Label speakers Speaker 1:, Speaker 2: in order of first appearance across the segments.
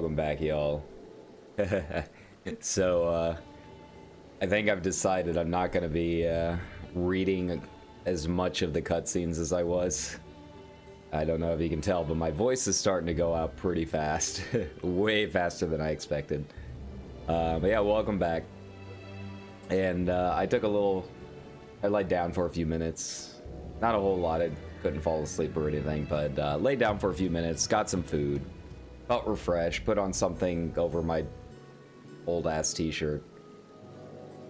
Speaker 1: welcome back, y'all. So, I think I've decided I'm not going to be reading as much of the cutscenes as I was. I don't know if you can tell, but my voice is starting to go out pretty fast. Way faster than I expected. But yeah, welcome back. And I took a little... I laid down for a few minutes. Not a whole lot. I couldn't fall asleep or anything, but laid down for a few minutes, got some food, felt refreshed, put on something over my old-ass t-shirt.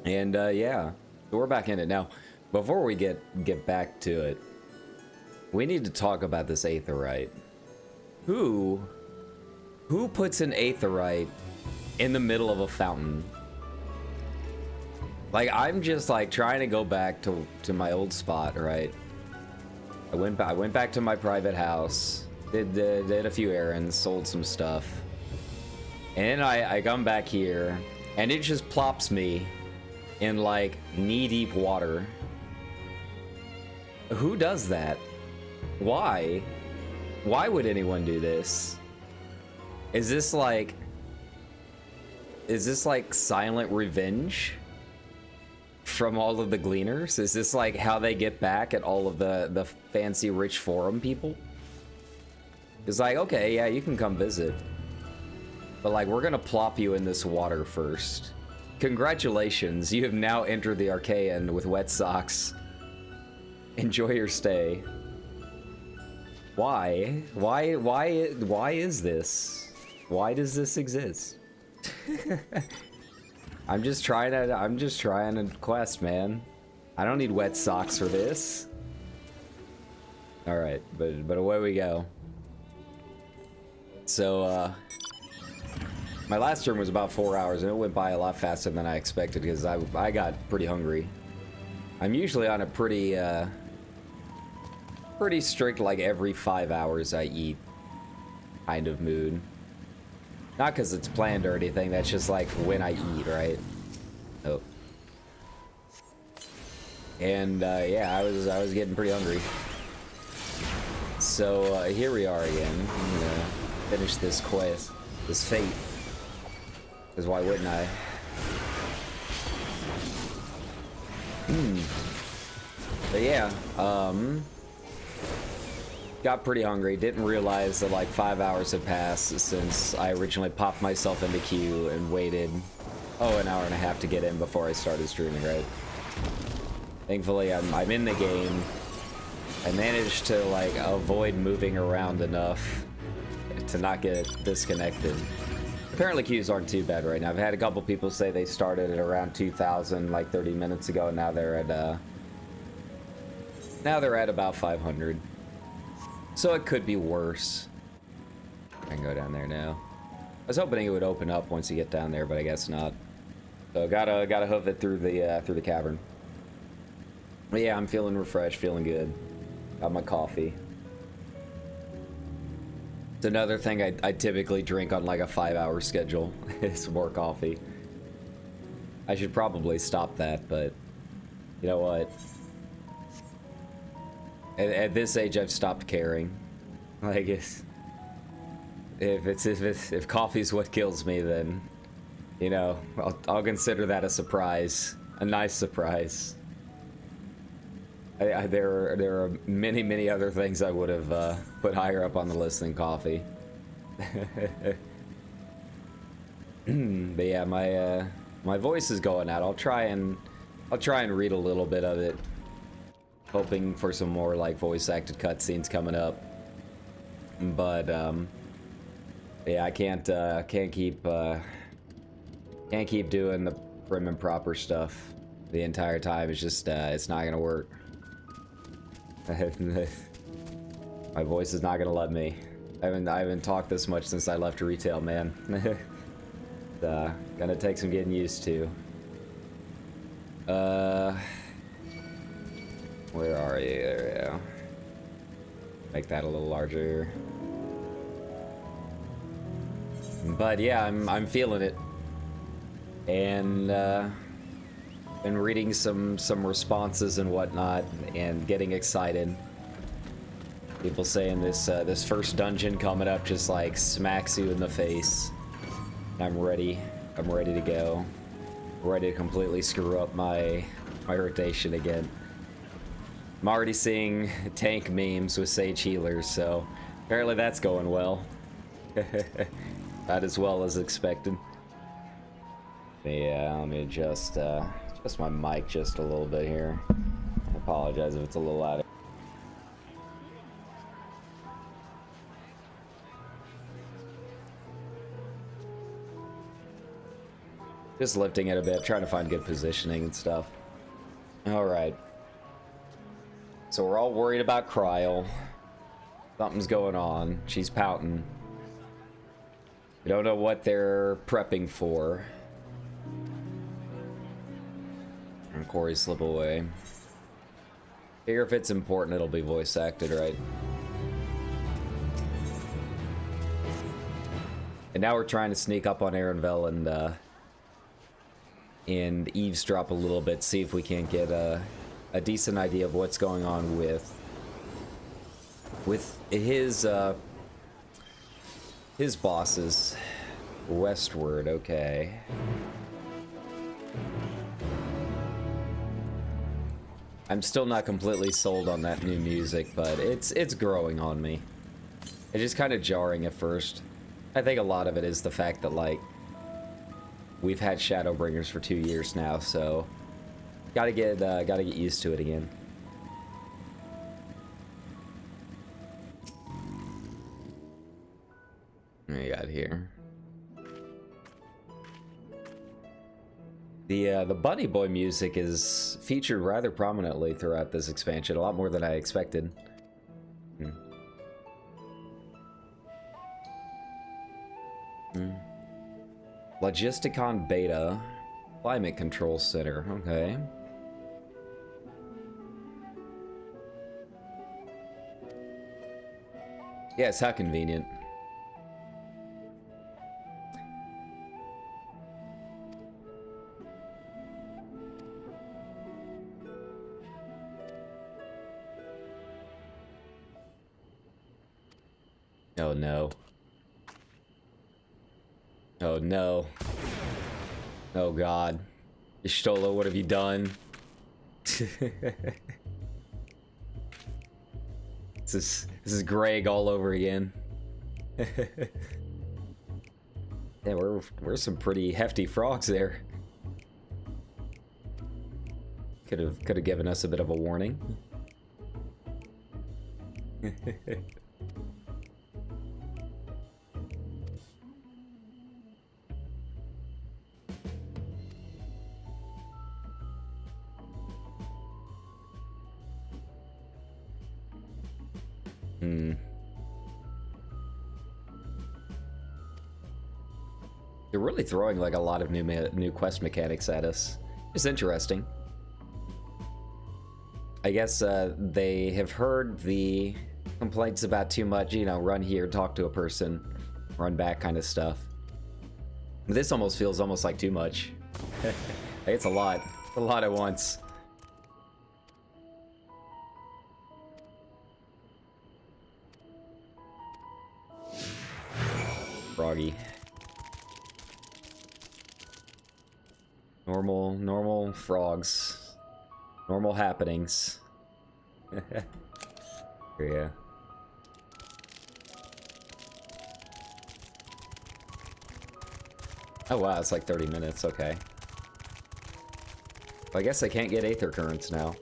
Speaker 1: And yeah, so we're back in it. Now, before we get back to it, we need to talk about this aetheryte. Who puts an aetheryte in the middle of a fountain? Like, I'm just like trying to go back to my old spot, right? I went back to my private house, did a few errands, sold some stuff, and I come back here, and it just plops me in like knee-deep water. Who does that? Why? Why would anyone do this? Is this like silent revenge from all of the gleaners? Is this like how they get back at all of the fancy rich forum people? It's like, okay, yeah, you can come visit, but like, we're gonna plop you in this water first. Congratulations, you have now entered the Archaean with wet socks. Enjoy your stay. Why? Why is this? Why does this exist? I'm just trying a quest, man. I don't need wet socks for this. All right, but away we go. So, my last turn was about 4 hours, and it went by a lot faster than I expected because I got pretty hungry. I'm usually on a pretty strict, like every 5 hours I eat kind of mood. Not because it's planned or anything, that's just like when I eat, right? Oh. And yeah, I was getting pretty hungry. So here we are again. I'm gonna finish this quest, this fate. Because why wouldn't I? But yeah, got pretty hungry. Didn't realize that like 5 hours had passed since I originally popped myself into queue and waited, an hour and a half to get in before I started streaming, right? Thankfully, I'm in the game. I managed to like avoid moving around enough to not get disconnected. Apparently queues aren't too bad right now. I've had a couple people say they started at around 2,000 like 30 minutes ago, and now they're at about 500. So it could be worse. I can go down there now. I was hoping it would open up once you get down there, but I guess not. So gotta hoof it through the cavern. But yeah, I'm feeling refreshed, feeling good. Got my coffee. It's another thing I typically drink on like a 5-hour schedule is more coffee. I should probably stop that, but you know what? At this age, I've stopped caring. Like, if coffee's what kills me, then you know, I'll consider that a surprise, a nice surprise. There are many other things I would have put higher up on the list than coffee. But yeah, my voice is going out. I'll try and read a little bit of it, hoping for some more like voice acted cutscenes coming up. But yeah, I can't keep doing the prim and proper stuff the entire time. It's just it's not gonna work. My voice is not gonna let me. I haven't talked this much since I left retail, man. Gonna take some getting used to. Where are you? There we go. Make that a little larger. But yeah, I'm feeling it. And been reading some responses and whatnot, and getting excited. People saying this first dungeon coming up just like smacks you in the face. I'm ready. I'm ready to go. Ready to completely screw up my rotation again. I'm already seeing tank memes with Sage healers, so apparently that's going well. Not as well as expected. Yeah, let me adjust my mic just a little bit here. I apologize if it's a little loud. Just lifting it a bit, trying to find good positioning and stuff. Alright. So we're all worried about Cryle. Something's going on. She's pouting. We don't know what they're prepping for. And Corey slip away. Figure if it's important, it'll be voice acted, right? And now we're trying to sneak up on Arenville and eavesdrop a little bit, see if we can't get a decent idea of what's going on with his bosses. Westward, okay. I'm still not completely sold on that new music, but it's growing on me. It's just kind of jarring at first. I think a lot of it is the fact that, like, we've had Shadowbringers for 2 years now, so gotta get used to it again. What do we got here? The Bunny Boy music is featured rather prominently throughout this expansion, a lot more than I expected. Logisticon Beta, Climate Control Center, okay. Yes, how convenient. Oh no. Oh no. Oh god. Y'shtola, what have you done? This is Greg all over again. Yeah, we're some pretty hefty frogs there. Could have given us a bit of a warning. They're really throwing like a lot of new quest mechanics at us. It's interesting. I guess they have heard the complaints about too much, you know, run here, talk to a person, run back kind of stuff. This almost feels almost like too much. It's a lot at once. Froggy. Normal frogs. Normal happenings. Yeah. Oh wow, it's like 30 minutes, okay. Well, I guess I can't get Aether Currents now.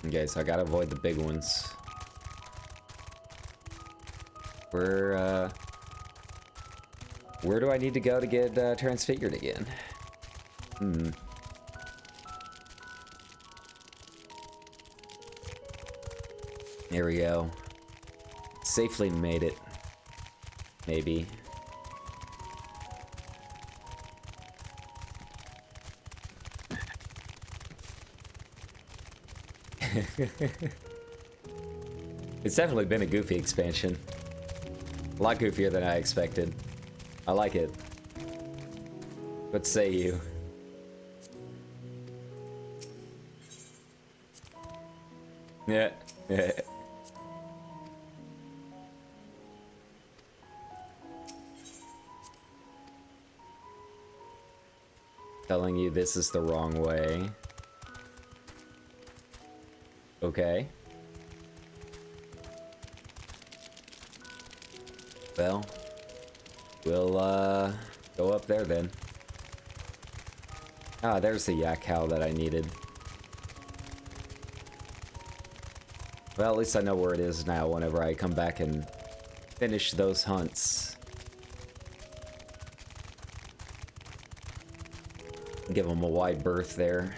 Speaker 1: Okay, so I gotta avoid the big ones. Where do I need to go to get transfigured again? There we go. Safely made it. Maybe. It's definitely been a goofy expansion. A lot goofier than I expected. I like it. What say you? Yeah. Yeah. Telling you this is the wrong way. Okay. Well, we'll go up there then. Ah, there's the yak cow that I needed. Well, at least I know where it is now whenever I come back and finish those hunts. Give them a wide berth there.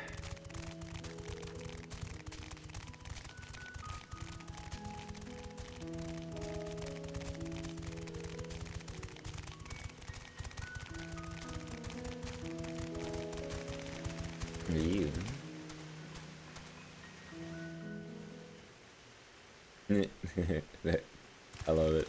Speaker 1: You. I love it.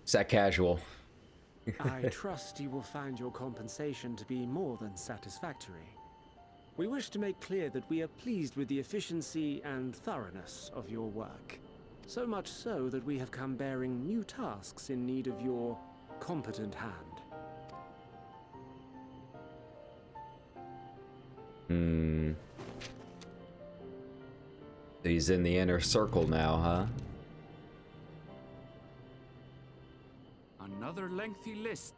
Speaker 1: Is that casual?
Speaker 2: I trust you will find your compensation to be more than satisfactory. We wish to make clear that we are pleased with the efficiency and thoroughness of your work. So much so that we have come bearing new tasks in need of your competent hand.
Speaker 1: He's in the inner circle now, huh?
Speaker 3: Another lengthy list.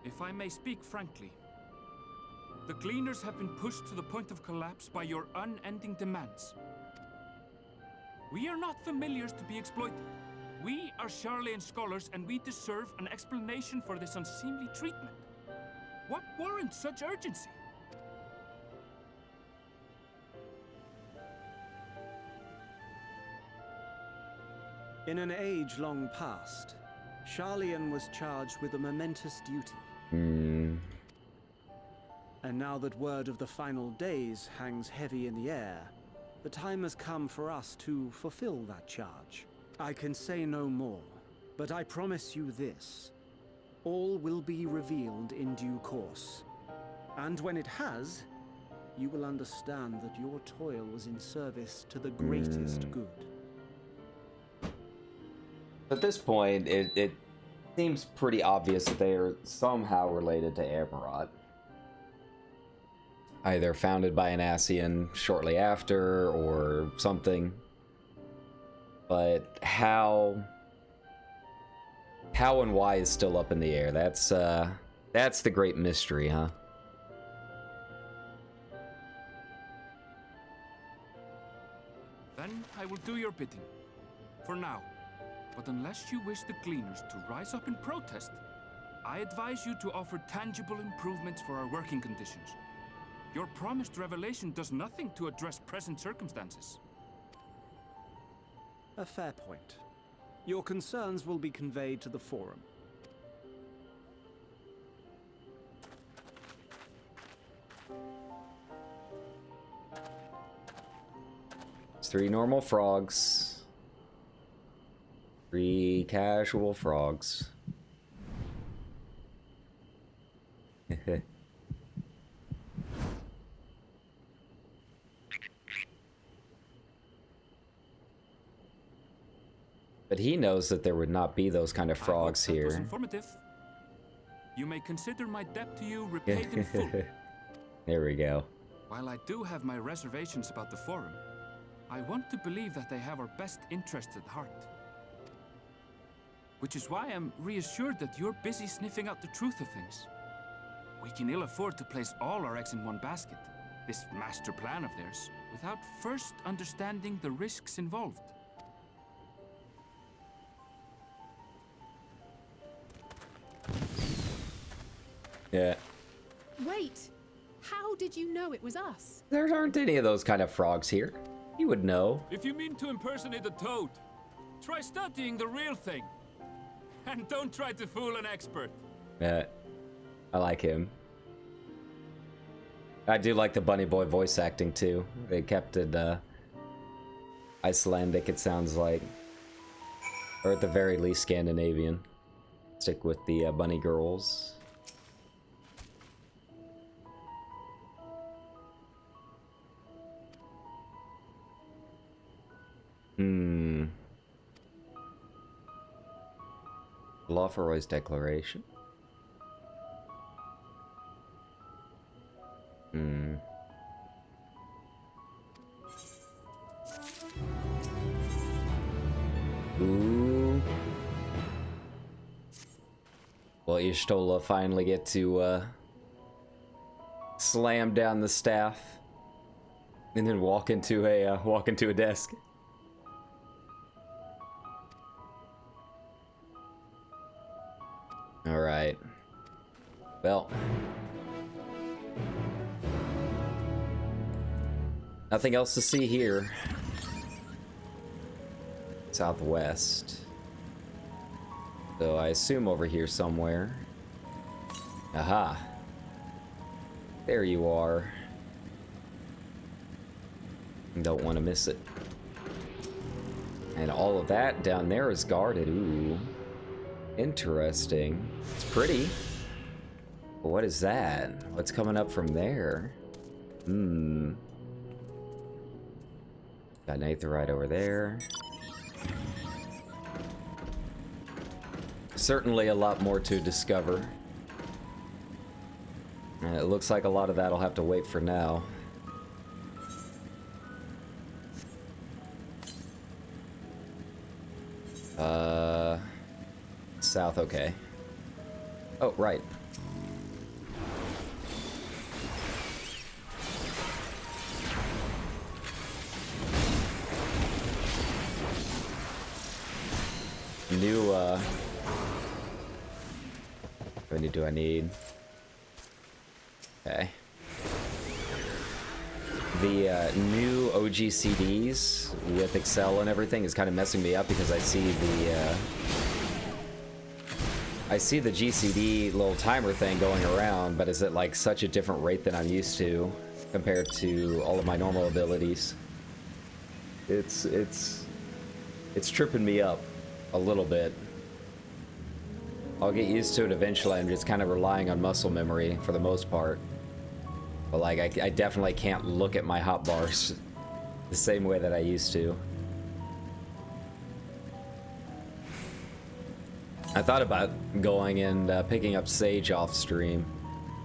Speaker 3: If I may speak frankly, the Gleaners have been pushed to the point of collapse by your unending demands. We are not familiars to be exploited. We are Sharlayan scholars, and we deserve an explanation for this unseemly treatment. What warrants such urgency?
Speaker 2: In an age long past, Sharlayan was charged with a momentous duty. And now that word of the final days hangs heavy in the air, the time has come for us to fulfill that charge. I can say no more, but I promise you this. All will be revealed in due course. And when it has, you will understand that your toil was in service to the greatest good.
Speaker 1: At this point, it seems pretty obvious that they are somehow related to Amarot. Either founded by an Ascian shortly after, or something. But how and why is still up in the air. That's the great mystery, huh?
Speaker 3: Then I will do your bidding. For now. But unless you wish the Gleaners to rise up in protest, I advise you to offer tangible improvements for our working conditions. Your promised revelation does nothing to address present circumstances.
Speaker 2: A fair point. Your concerns will be conveyed to the Forum.
Speaker 1: It's 3 normal frogs. 3 casual frogs. But he knows that there would not be those kind of frogs
Speaker 3: I hope that was
Speaker 1: here.
Speaker 3: Informative. You may consider my debt to you repaid in full.
Speaker 1: There we go.
Speaker 3: While I do have my reservations about the Forum, I want to believe that they have our best interests at heart. Which is why I'm reassured that you're busy sniffing out the truth of things. We can ill afford to place all our eggs in one basket, this master plan of theirs, without first understanding the risks involved.
Speaker 1: Yeah.
Speaker 4: Wait! How did you know it was us?
Speaker 1: There aren't any of those kind of frogs here. You would know.
Speaker 3: If you mean to impersonate a toad, try studying the real thing. And don't try to fool an expert.
Speaker 1: Yeah. I like him. I do like the Bunny Boy voice acting too. They kept it Icelandic, it sounds like. Or at the very least, Scandinavian. Stick with the bunny girls. Lawforoy's declaration. Ooh. Well, Y'shtola finally get to slam down the staff and then walk into a desk. All right. Well, nothing else to see here. Southwest. So I assume over here somewhere. Aha. There you are. Don't want to miss it. And all of that down there is guarded. Ooh. Interesting. It's pretty. But what is that? What's coming up from there? Got an aetheryte over there. Certainly a lot more to discover. And it looks like a lot of that'll have to wait for now. South, okay. Oh, right. New, how many do I need? Okay. The new OGCDs with Excel and everything is kind of messing me up because I see the GCD little timer thing going around, but is it like such a different rate than I'm used to compared to all of my normal abilities? It's tripping me up a little bit. I'll get used to it eventually. I'm just kind of relying on muscle memory for the most part. But like, I definitely can't look at my hotbars the same way that I used to. I thought about going and picking up Sage off stream,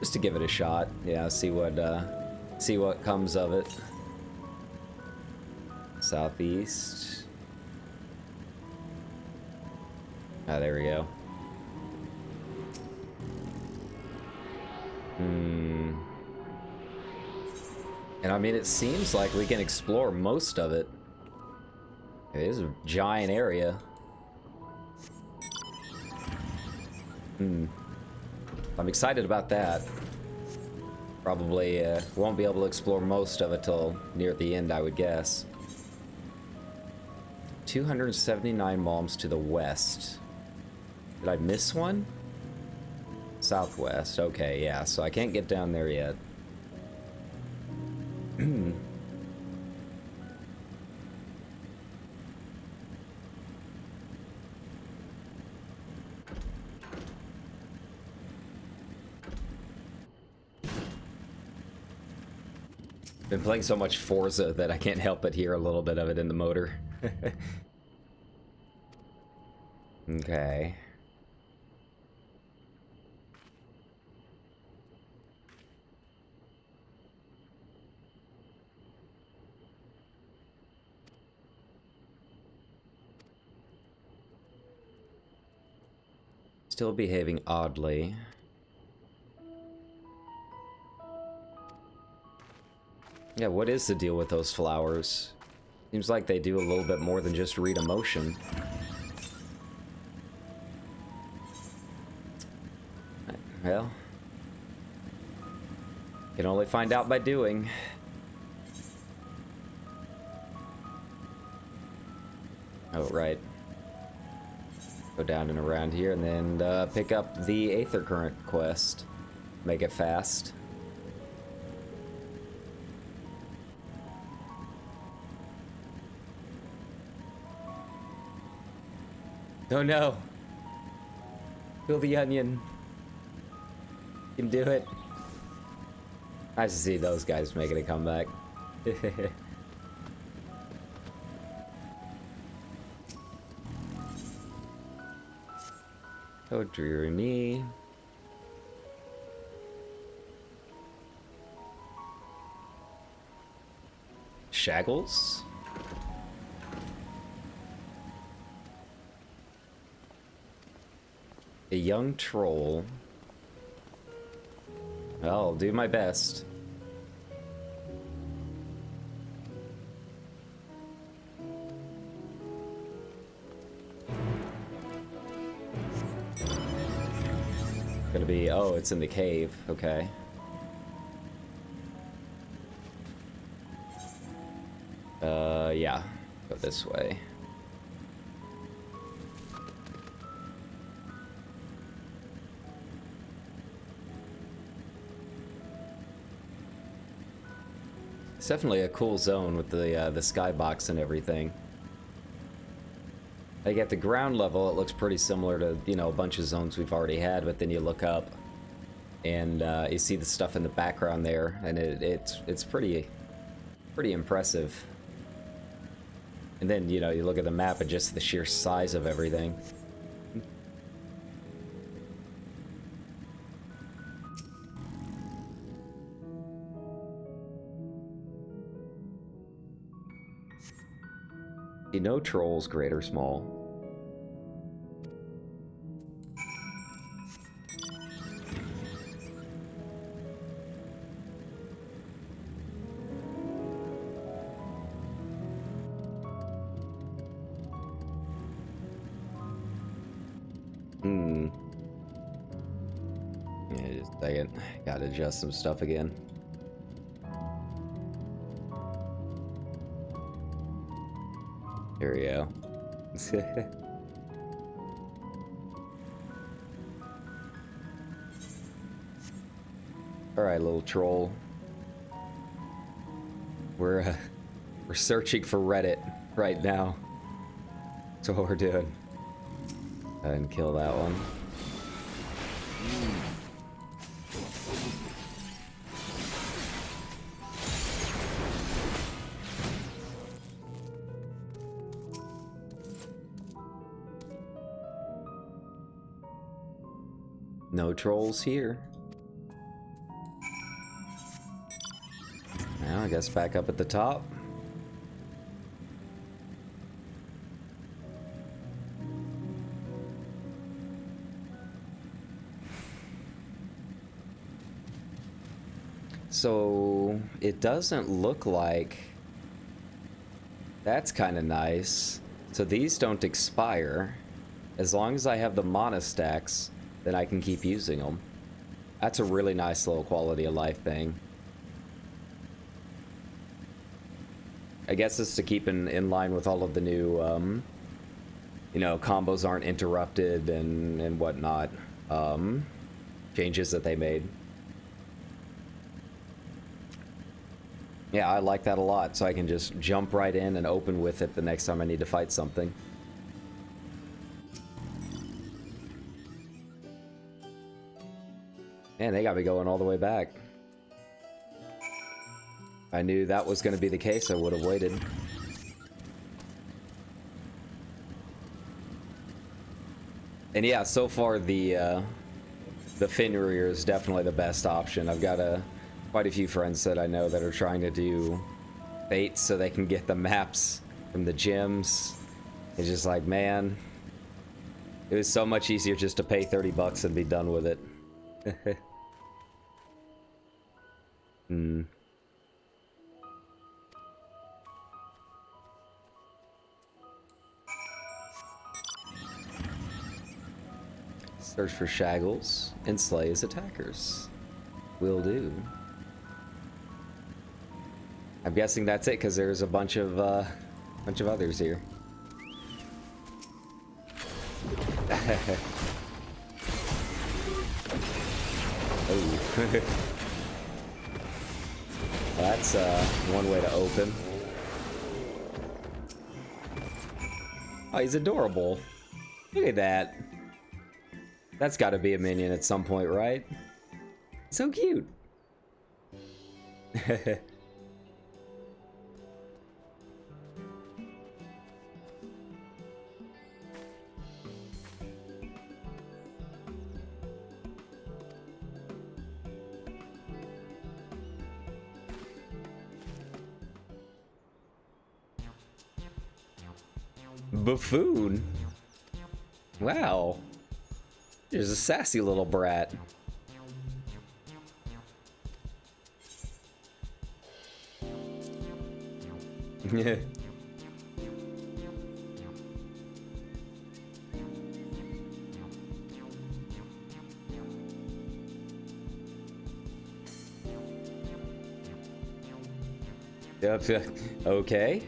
Speaker 1: just to give it a shot. Yeah, see what comes of it. Southeast. Ah, there we go. And I mean, it seems like we can explore most of it. It is a giant area. I'm excited about that. Probably won't be able to explore most of it till near the end, I would guess. 279 malms to the west. Did I miss one? Southwest. Okay, yeah, so I can't get down there yet. Been playing so much Forza that I can't help but hear a little bit of it in the motor. Okay. Still behaving oddly. Yeah, what is the deal with those flowers? Seems like they do a little bit more than just read emotion. Well, can only find out by doing. Oh, right. Go down and around here and then pick up the Aether Current quest. Make it fast. Oh no. Peel the onion. You can do it. Nice to see those guys making a comeback. Oh, dreary me. Shaggles? A young troll. Well, I'll do my best. Gonna be, oh, it's in the cave. Okay. Yeah. Go this way. It's definitely a cool zone with the skybox and everything. Like at the ground level, it looks pretty similar to, you know, a bunch of zones we've already had, but then you look up and you see the stuff in the background there, and it's pretty impressive. And then, you know, you look at the map and just the sheer size of everything. You know, trolls, great or small. Yeah, just a second. Gotta adjust some stuff again. Here we go. Alright, little troll. We're searching for Reddit right now. That's what we're doing. Go ahead and kill that one. No trolls here. Now I guess back up at the top. So it doesn't look like... That's kind of nice. So these don't expire. As long as I have the mana stacks, then I can keep using them. That's a really nice little quality of life thing. I guess it's to keep in line with all of the new, you know, combos aren't interrupted and whatnot, changes that they made. Yeah, I like that a lot, so I can just jump right in and open with it the next time I need to fight something. Man, they got me going all the way back. I knew that was going to be the case, I would have waited. And yeah, so far the Fenrir is definitely the best option. I've got quite a few friends that I know that are trying to do baits so they can get the maps from the gyms. It's just like, man, it was so much easier just to pay 30 bucks and be done with it. Search for shaggles and slay his attackers. Will do. I'm guessing that's it because there's a bunch of others here. Oh. That's one way to open. Oh, he's adorable. Look at that. That's got to be a minion at some point, right? So cute. Buffoon. Wow. There's a sassy little brat. Yeah. Okay.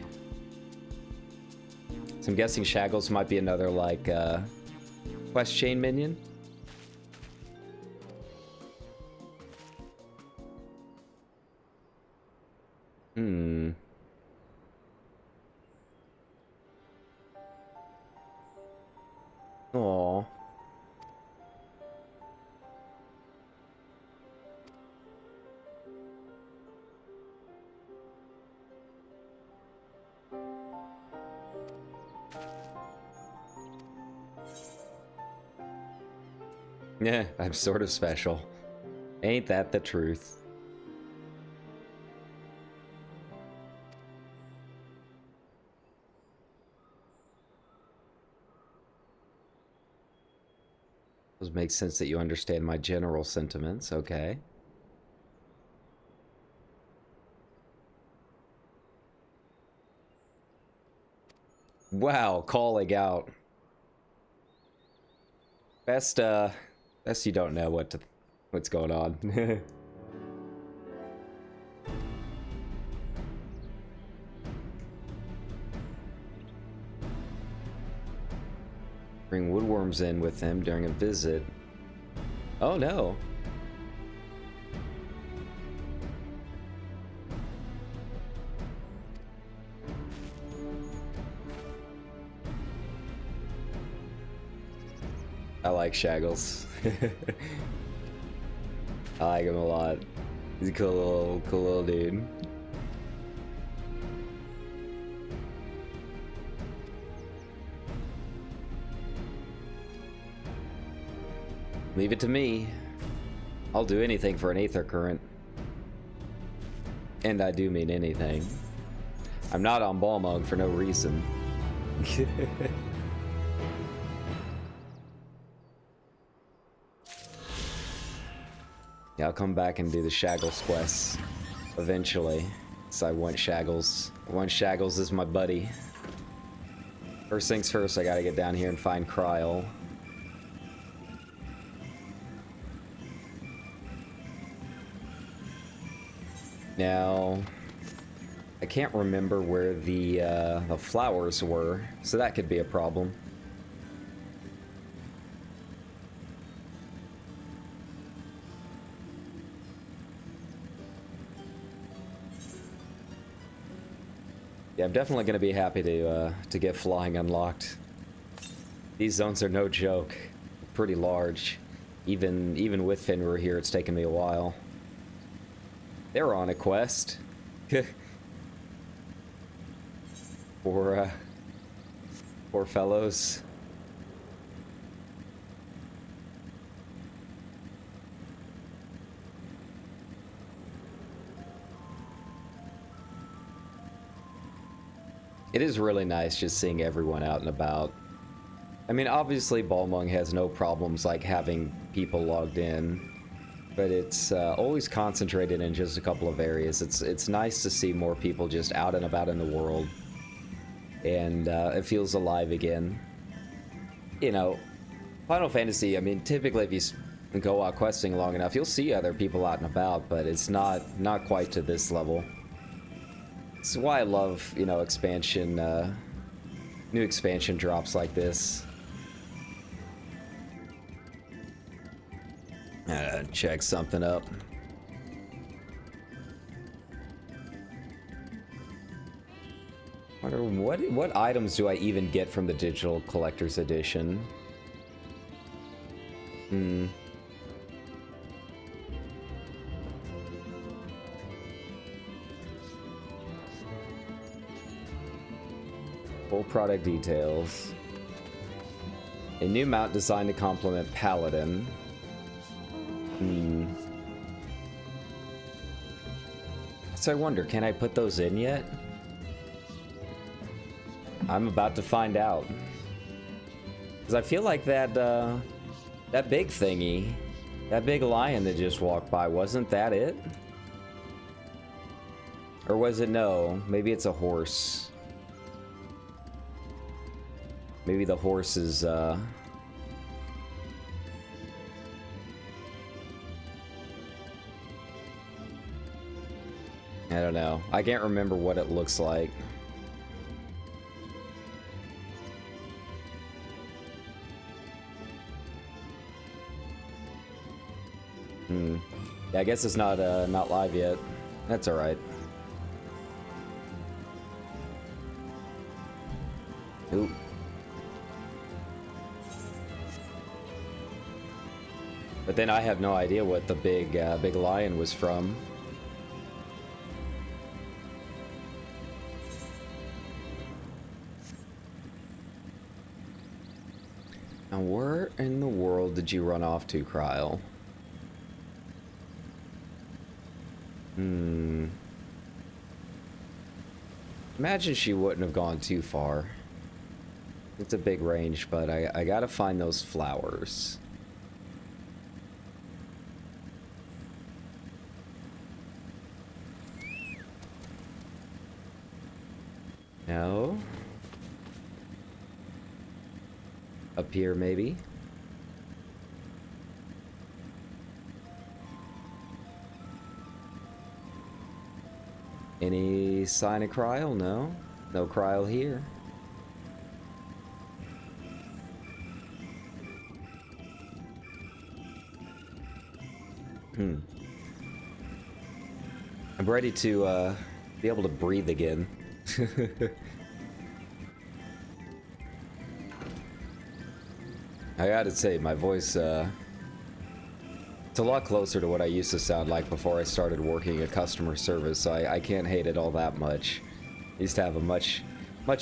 Speaker 1: So I'm guessing Shaggles might be another, like, quest chain minion. Hmm. Aww. Yeah, I'm sort of special. Ain't that the truth? Does make sense that you understand my general sentiments, okay. Wow, calling out. Best you don't know what's going on. Bring woodworms in with him during a visit. Oh no. I like Shaggles. I like him a lot. He's a cool little dude. Leave it to me. I'll do anything for an Aether Current. And I do mean anything. I'm not on Balmung for no reason. Yeah, I'll come back and do the Shaggles quests eventually. So I want Shaggles. I want Shaggles as my buddy. First things first, I gotta get down here and find Kryl. Now, I can't remember where the flowers were, so that could be a problem. Yeah, I'm definitely going to be happy to get flying unlocked. These zones are no joke. Pretty large. Even with Fenrir here, it's taken me a while. They're on a quest. Poor fellows. It is really nice just seeing everyone out and about. I mean, obviously Balmung has no problems like having people logged in, but it's always concentrated in just a couple of areas. It's nice to see more people just out and about in the world, and it feels alive again. You know, Final Fantasy, I mean, typically if you go out questing long enough, you'll see other people out and about, but it's not quite to this level. This is why I love, you know, expansion, new expansion drops like this. Check something up. Wonder what items do I even get from the digital collector's edition? Hmm. Full product details. A new mount designed to complement Paladin. Hmm. So I wonder, can I put those in yet? I'm about to find out. Because I feel like that, that big thingy, that big lion that just walked by, wasn't that it? Or was it no? Maybe it's a horse. Maybe the horse is, I don't know. I can't remember what it looks like. Yeah, I guess it's not not live yet. That's all right. Ooh. But then I have no idea what the big big lion was from. Now, where in the world did you run off to, Kryl? Imagine she wouldn't have gone too far. It's a big range, but I gotta find those flowers. No. Up here, maybe? Any sign of Kryl? No. No Kryl here. I'm ready to be able to breathe again. I gotta say, my voice, it's a lot closer to what I used to sound like before I started working at customer service, so I can't hate it all that much. I used to have a much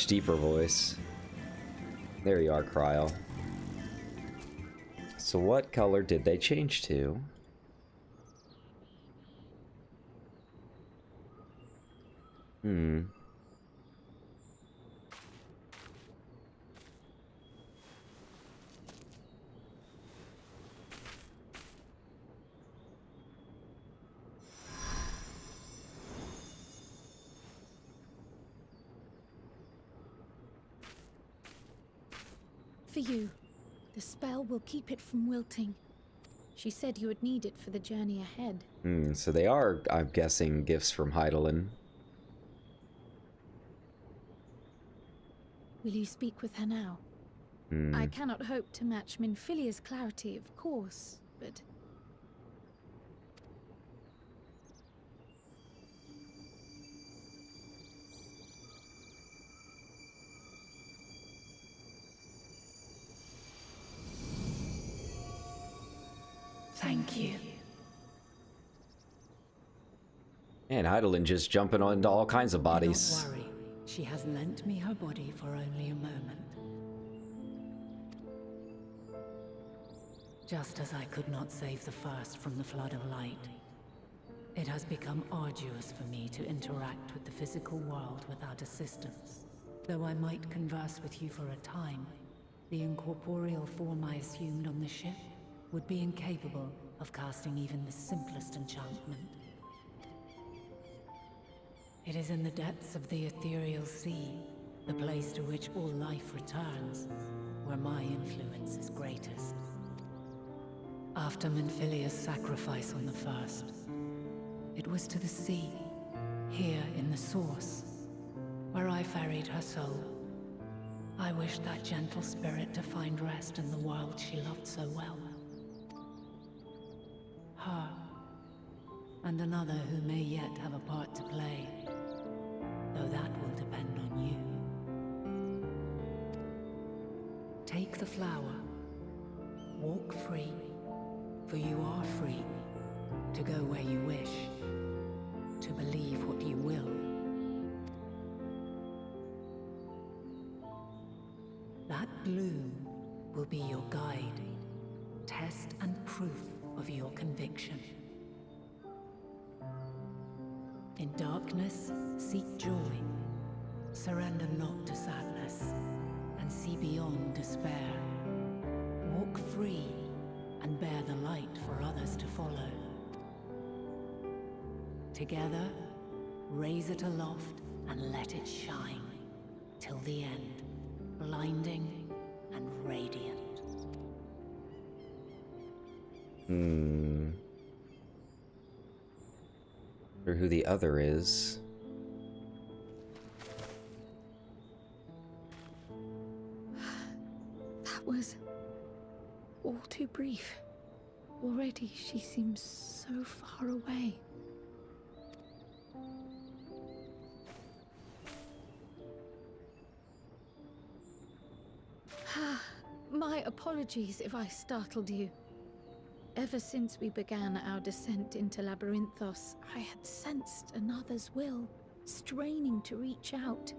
Speaker 1: deeper voice. There you are, Kryl. So what color did they change to?
Speaker 4: For you. The spell will keep it from wilting. She said you would need it for the journey ahead.
Speaker 1: So they are, I'm guessing, gifts from Hydaelyn.
Speaker 4: Will you speak with her now? I cannot hope to match Minfilia's clarity, of course, but...
Speaker 5: Thank you.
Speaker 1: And Hydaelyn just jumping onto all kinds of bodies.
Speaker 5: Do not worry. She has lent me her body for only a moment. Just as I could not save the first from the flood of light, it has become arduous for me to interact with the physical world without assistance. Though I might converse with you for a time, the incorporeal form I assumed on the ship would be incapable of casting even the simplest enchantment. It is in the depths of the ethereal sea, the place to which all life returns, where my influence is greatest. After Minfilia's sacrifice on the first, it was to the sea, here in the source, where I ferried her soul. I wished that gentle spirit to find rest in the world she loved so well. Her, and another who may yet have a part to play, though that will depend on you. Take the flower, walk free, For you are free to go where you wish, to believe what you will. That bloom will be your guide, test and proof of your conviction. In darkness, seek joy. Surrender not to sadness, and see beyond despair. Walk free, and bear the light for others to follow. Together, raise it aloft and let it shine, till the end, blinding and radiant.
Speaker 1: Or who the other is.
Speaker 4: That was all too brief. Already she seems so far away. My apologies if I startled you. Ever since we began our descent into Labyrinthos, I had sensed another's will, straining to reach out.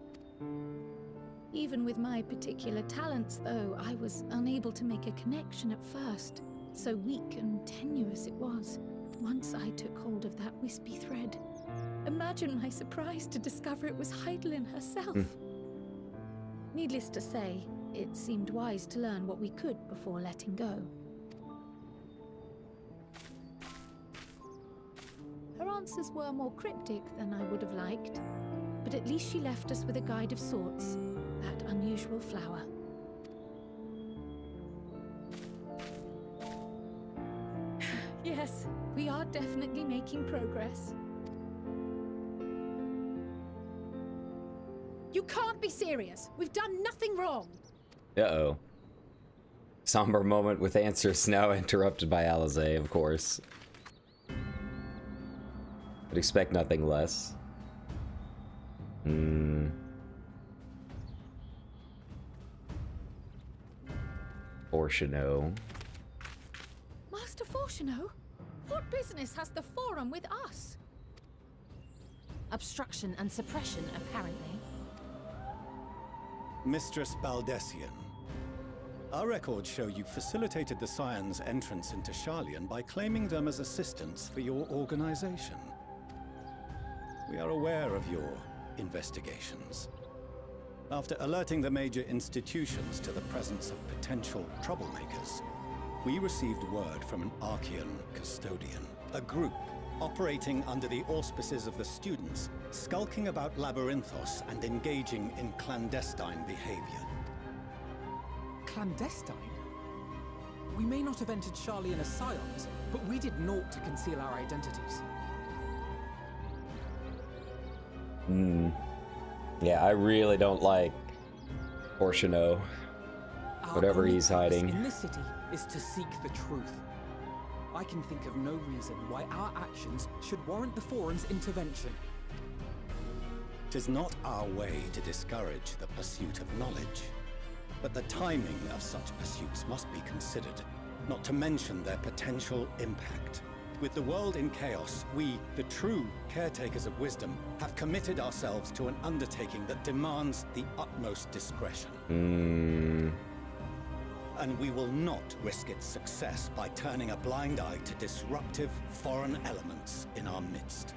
Speaker 4: Even with my particular talents, though, I was unable to make a connection at first. So weak and tenuous it was. Once I took hold of that wispy thread. Imagine my surprise to discover it was Heidelin herself. Needless to say, it seemed wise to learn what we could before letting go. Her answers were more cryptic than I would have liked, but at least she left us with a guide of sorts, that unusual flower. Yes, we are definitely making progress.
Speaker 6: You can't be serious. We've done nothing wrong.
Speaker 1: Uh-oh. Somber moment with answers now interrupted by Alizé, of course. Would expect nothing less. Fortuno.
Speaker 4: Master Fortuno? What business has the Forum with us?
Speaker 6: Obstruction and suppression, apparently.
Speaker 7: Mistress Baldessian, our records show you facilitated the Scions' entrance into Sharlayan by claiming them as assistants for your organization. We are aware of your investigations. After alerting the major institutions to the presence of potential troublemakers, we received word from an Archean custodian, a group operating under the auspices of the students, skulking about Labyrinthos and engaging in clandestine behavior.
Speaker 8: Clandestine? We may not have entered Sharlayan as Scions, but we did naught to conceal our identities.
Speaker 1: Yeah, I really don't like Fortuno. Whatever he's hiding.
Speaker 8: In this city is to seek the truth. I can think of no reason why our actions should warrant the Forum's intervention.
Speaker 7: 'Tis not our way to discourage the pursuit of knowledge, but the timing of such pursuits must be considered, not to mention their potential impact. With the world in chaos, we, the true caretakers of wisdom, have committed ourselves to an undertaking that demands the utmost discretion. And we will not risk its success by turning a blind eye to disruptive foreign elements in our midst.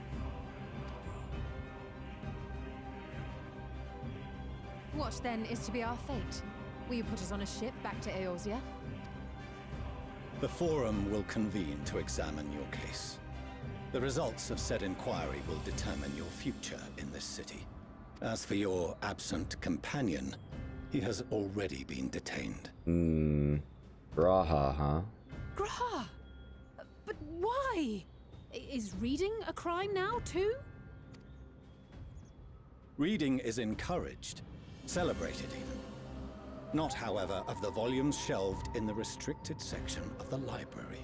Speaker 6: What then is to be our fate? Will you put us on a ship back to Eorzea?
Speaker 7: The Forum will convene to examine your case. The results of said inquiry will determine your future in this city. As for your absent companion, he has already been detained.
Speaker 1: Graha, huh?
Speaker 6: Graha! But why? Is reading a crime now, too?
Speaker 7: Reading is encouraged, celebrated even. Not, however, of the volumes shelved in the restricted section of the library.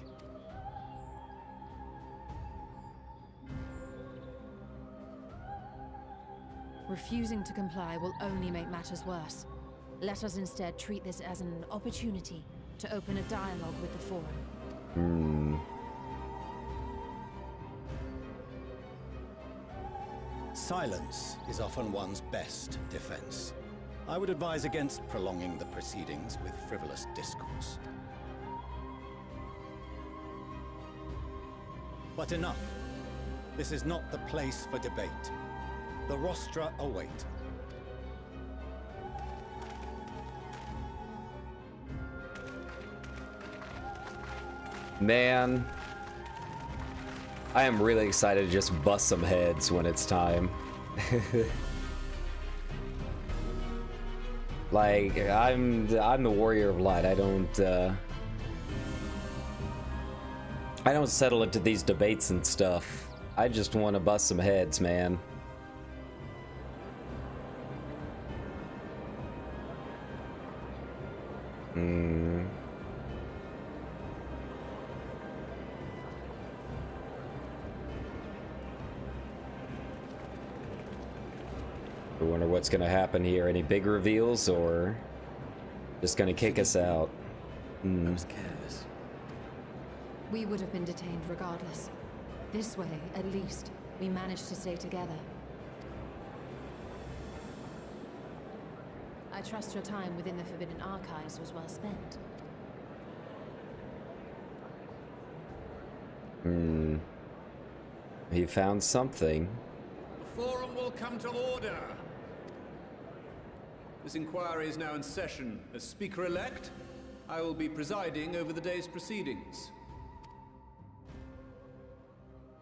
Speaker 6: Refusing to comply will only make matters worse. Let us instead treat this as an opportunity to open a dialogue with the Forum.
Speaker 7: Silence is often one's best defense. I would advise against prolonging the proceedings with frivolous discourse. But enough. This is not the place for debate. The rostra await.
Speaker 1: Man, I am really excited to just bust some heads when it's time. Like, I'm the warrior of light. I don't settle into these debates and stuff. I just want to bust some heads, man. I wonder what's gonna happen here. Any big reveals, or just gonna kick us out?
Speaker 8: I was careless.
Speaker 9: We would have been detained regardless. This way, at least, we managed to stay together. I trust your time within the Forbidden Archives was well spent.
Speaker 1: He found something.
Speaker 10: The forum will come to order. This inquiry is now in session. As Speaker-elect, I will be presiding over the day's proceedings.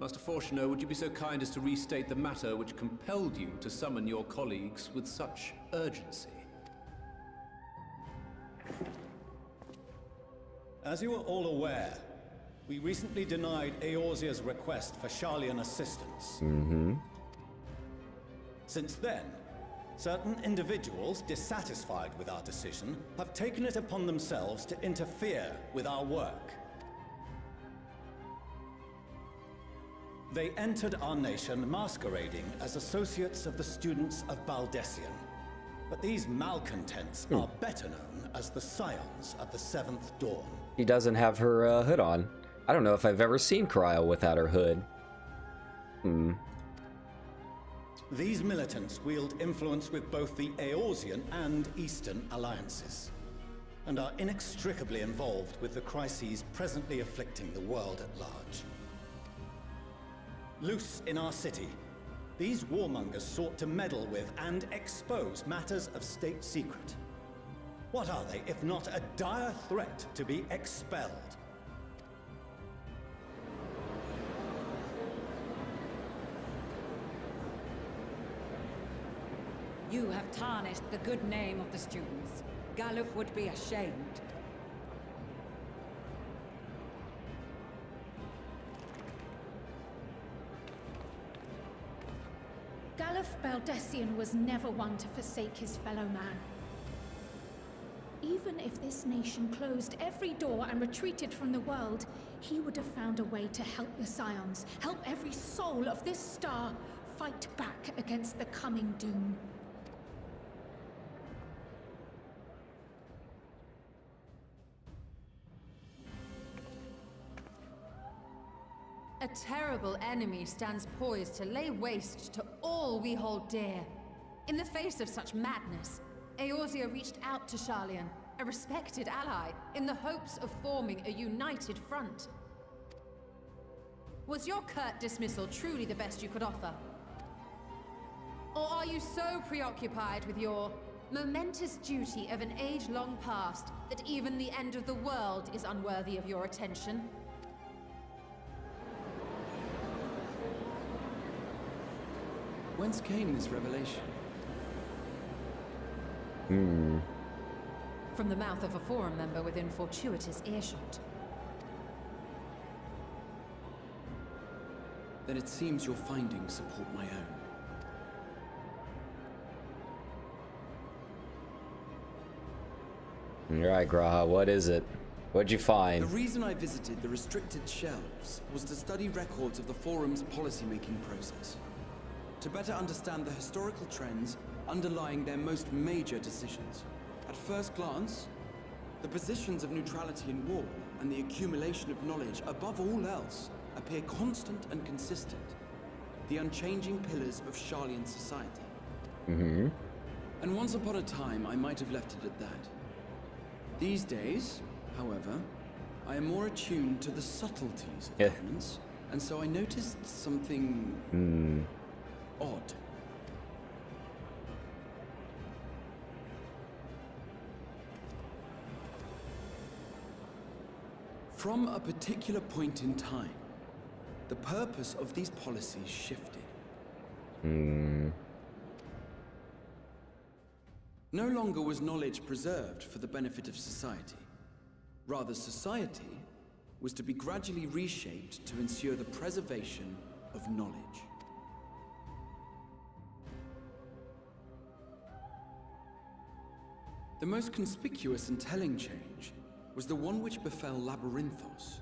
Speaker 10: Master Fortuner, would you be so kind as to restate the matter which compelled you to summon your colleagues with such urgency?
Speaker 7: As you are all aware, we recently denied Eorzea's request for Sharlayan assistance. Since then, certain individuals dissatisfied with our decision have taken it upon themselves to interfere with our work. They entered our nation masquerading as associates of the students of Baldessian. But these malcontents are better known as the Scions of the Seventh Dawn.
Speaker 1: She doesn't have her hood on. I don't know if I've ever seen Cryo without her hood.
Speaker 7: These militants wield influence with both the Eorzean and Eastern alliances, and are inextricably involved with the crises presently afflicting the world at large. Loose in our city, these warmongers sought to meddle with and expose matters of state secret. What are they, if not a dire threat to be expelled?
Speaker 11: You have tarnished the good name of the students. Galuf would be ashamed.
Speaker 4: Galuf Baldessian was never one to forsake his fellow man. Even if this nation closed every door and retreated from the world, he would have found a way to help the Scions, help every soul of this star fight back against the coming doom.
Speaker 9: A terrible enemy stands poised to lay waste to all we hold dear. In the face of such madness, Eorzea reached out to Sharlayan, a respected ally, in the hopes of forming a united front. Was your curt dismissal truly the best you could offer? Or are you so preoccupied with your momentous duty of an age long past that even the end of the world is unworthy of your attention?
Speaker 8: Whence came this revelation?
Speaker 9: From the mouth of a forum member within fortuitous earshot.
Speaker 8: Then it seems your findings support my own.
Speaker 1: Alright, Graha, what is it? What'd you find?
Speaker 8: The reason I visited the restricted shelves was to study records of the forum's policymaking process, to better understand the historical trends underlying their most major decisions. At first glance, the positions of neutrality in war and the accumulation of knowledge, above all else, appear constant and consistent. The unchanging pillars of Sharlayan society.
Speaker 1: Mm-hmm.
Speaker 8: And once upon a time, I might have left it at that. These days, however, I am more attuned to the subtleties of governance, and so I noticed something odd. From a particular point in time, the purpose of these policies shifted. No longer was knowledge preserved for the benefit of society. Rather, society was to be gradually reshaped to ensure the preservation of knowledge. The most conspicuous and telling change was the one which befell Labyrinthos.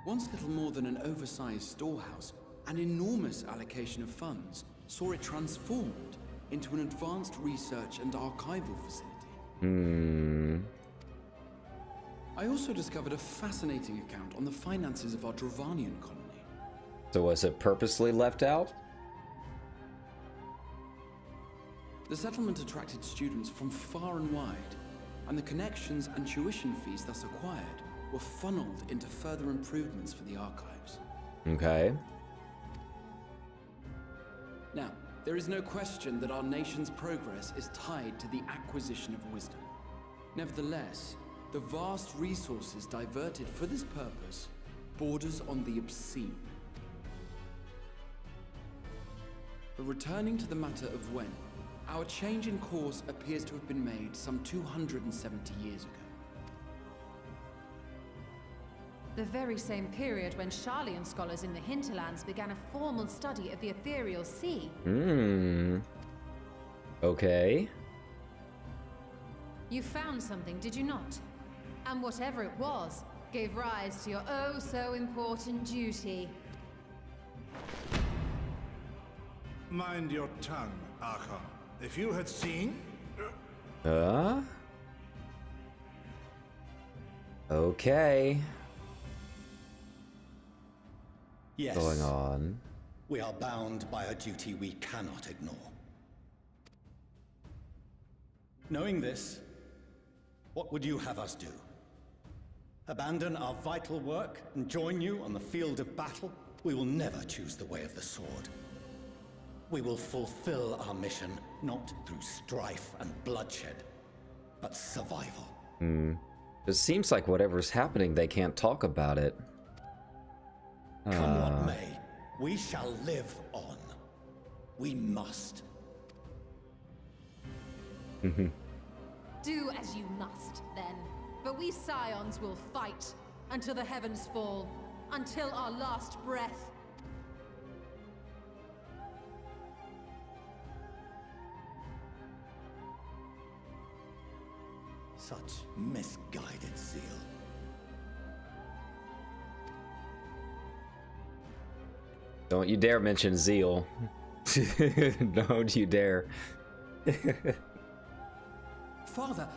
Speaker 8: Once little more than an oversized storehouse, an enormous allocation of funds saw it transformed into an advanced research and archival facility. I also discovered a fascinating account on the finances of our Dravanian colony.
Speaker 1: So was it purposely left out?
Speaker 8: The settlement attracted students from far and wide, and the connections and tuition fees thus acquired were funneled into further improvements for the archives.
Speaker 1: Okay.
Speaker 8: Now, there is no question that our nation's progress is tied to the acquisition of wisdom. Nevertheless, the vast resources diverted for this purpose borders on the obscene. But returning to the matter of when, our change in course appears to have been made some 270 years ago.
Speaker 9: The very same period when Sharlayan scholars in the hinterlands began a formal study of the ethereal sea.
Speaker 1: Okay.
Speaker 9: You found something, did you not? And whatever it was, gave rise to your oh-so-important duty.
Speaker 12: Mind your tongue, Archon. If you had seen...
Speaker 1: Okay.
Speaker 7: Yes.
Speaker 1: Going on.
Speaker 7: We are bound by a duty we cannot ignore. Knowing this, what would you have us do? Abandon our vital work and join you on the field of battle? We will never choose the way of the sword. We will fulfill our mission, not through strife and bloodshed, but survival.
Speaker 1: It seems like whatever's happening, they can't talk about it.
Speaker 7: Come what may, we shall live on. We must.
Speaker 9: Do as you must, then. But we Scions will fight until the heavens fall, until our last breath.
Speaker 7: Such misguided zeal.
Speaker 1: Don't you dare mention zeal. Don't you dare.
Speaker 13: Father,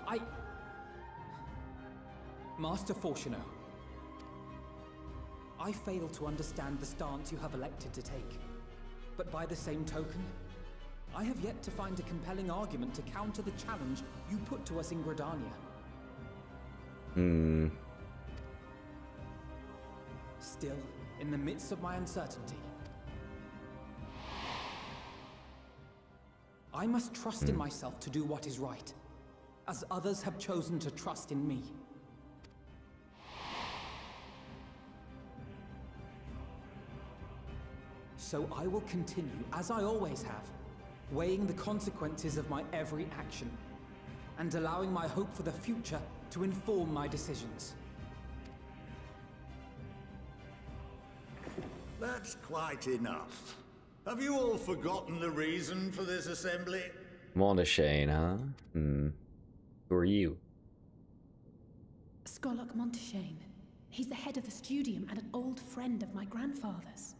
Speaker 13: Master Fortuno, I fail to understand the stance you have elected to take. But by the same token, I have yet to find a compelling argument to counter the challenge you put to us in Gridania. Still, in the midst of my uncertainty, I must trust in myself to do what is right, as others have chosen to trust in me. So I will continue, as I always have, weighing the consequences of my every action, and allowing my hope for the future to inform my decisions.
Speaker 12: That's quite enough. Have you all forgotten the reason for this assembly?
Speaker 1: Monteshane, huh? Who are you?
Speaker 6: Skolok Monteshane. He's the head of the Studium and an old friend of my grandfather's.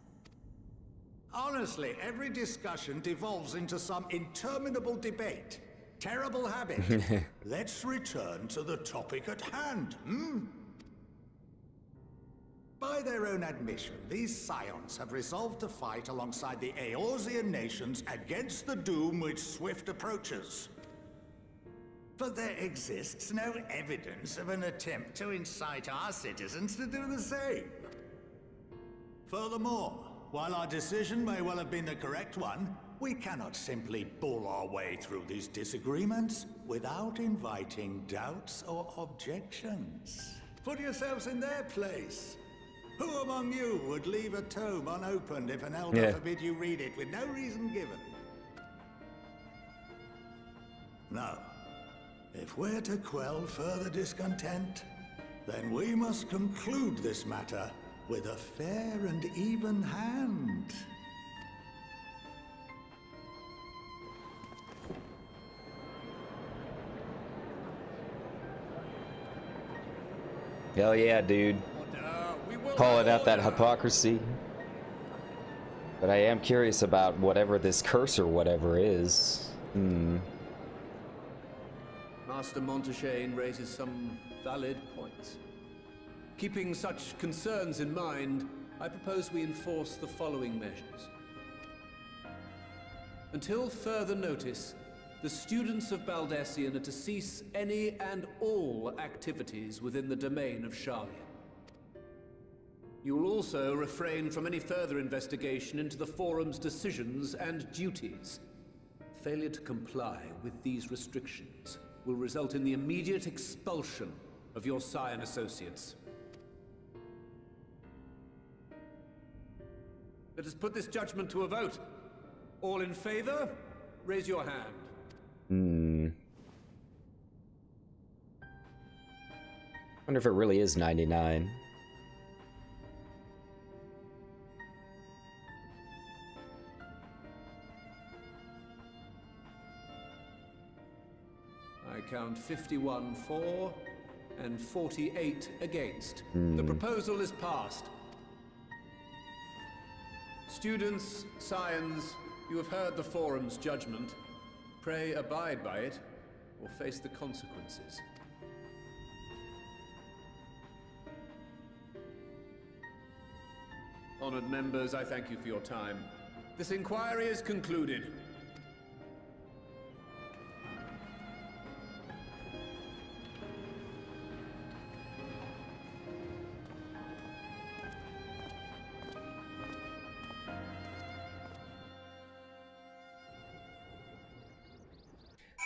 Speaker 12: Honestly, every discussion devolves into some interminable debate. Terrible habit. Let's return to the topic at hand, By their own admission, these scions have resolved to fight alongside the Eorzean nations against the doom which swift approaches. But there exists no evidence of an attempt to incite our citizens to do the same. Furthermore, while our decision may well have been the correct one, we cannot simply bull our way through these disagreements without inviting doubts or objections. Put yourselves in their place. Who among you would leave a tome unopened if an elder forbid you read it with no reason given? No. If we're to quell further discontent, then we must conclude this matter with a fair and even hand.
Speaker 1: Hell yeah, dude. Calling out that hypocrisy. But I am curious about whatever this curse or whatever is.
Speaker 10: Master Montaigne raises some valid points. Keeping such concerns in mind, I propose we enforce the following measures. Until further notice, the students of Baldesion are to cease any and all activities within the domain of Sharlayan. You will also refrain from any further investigation into the Forum's decisions and duties. Failure to comply with these restrictions will result in the immediate expulsion of your Scion associates. Let us put this judgment to a vote. All in favor, raise your hand.
Speaker 1: Wonder if it really is 99.
Speaker 10: I count 51 for and 48 against. The proposal is passed. Students, scions, you have heard the Forum's judgment. Pray abide by it, or face the consequences. Honored members, I thank you for your time. This inquiry is concluded.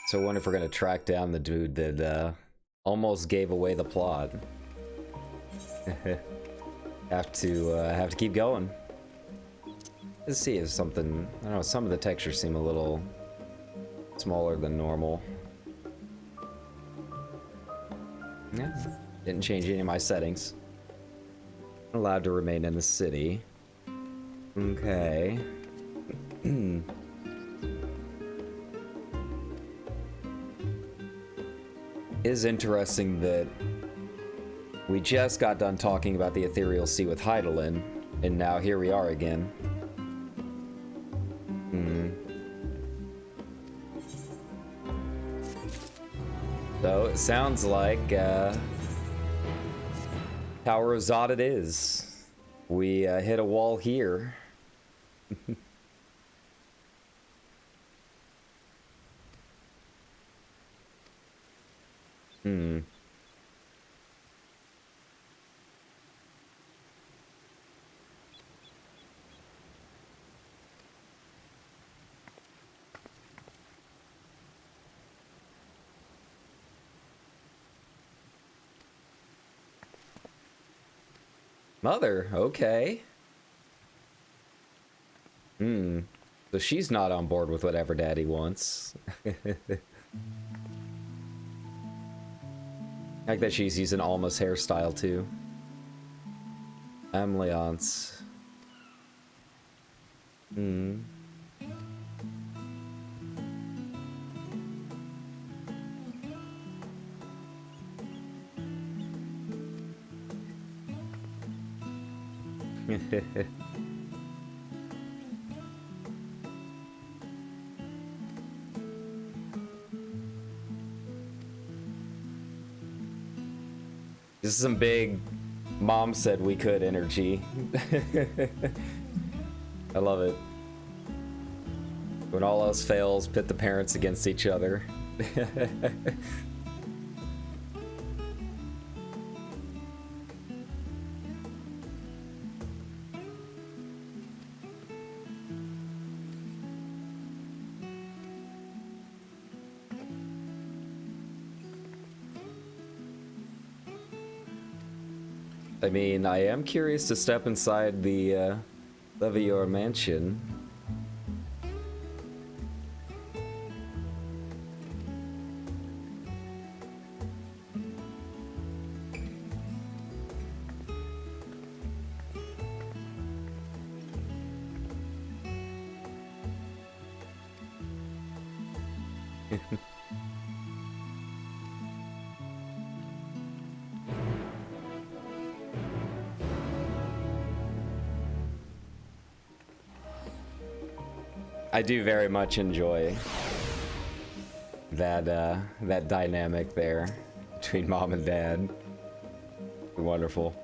Speaker 1: So I wonder if we're gonna track down the dude that almost gave away the plot. have to keep going. Let's see if something, I don't know, some of the textures seem a little smaller than normal. Yeah, didn't change any of my settings. Allowed to remain in the city. Okay. Is interesting that we just got done talking about the Ethereal Sea with Hydaelyn, and now here we are again. So it sounds like Tower of Zod it is. We hit a wall here. Mother, okay. So she's not on board with whatever Daddy wants. Like that she's using Alma's hairstyle too. Amliance. This is some big Mom said we could energy. I love it. When all else fails, pit the parents against each other. I mean, I am curious to step inside the Levior mansion. I do very much enjoy that that dynamic there between mom and dad. Wonderful.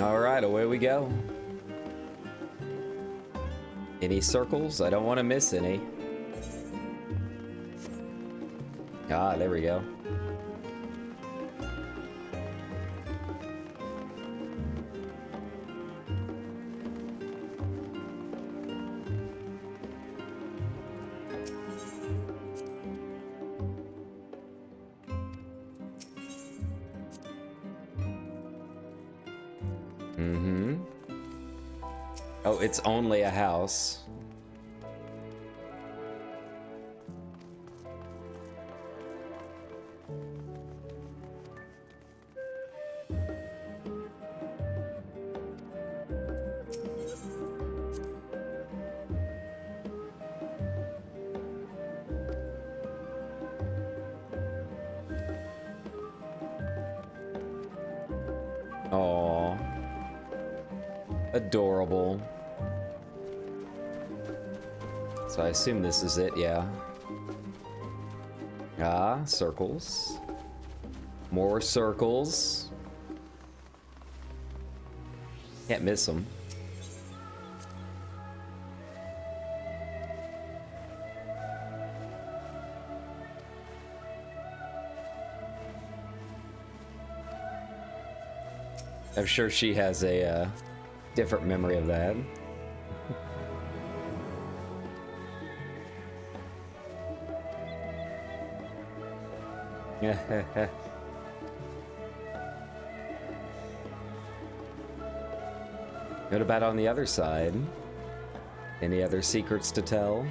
Speaker 1: Alright, away we go. Any circles? I don't want to miss any. Ah, there we go. Oh, it's only a house. Aww. Adorable. So I assume this is it, yeah. Ah, circles. More circles. Can't miss them. I'm sure she has a different memory of that. What about on the other side? Any other secrets to tell?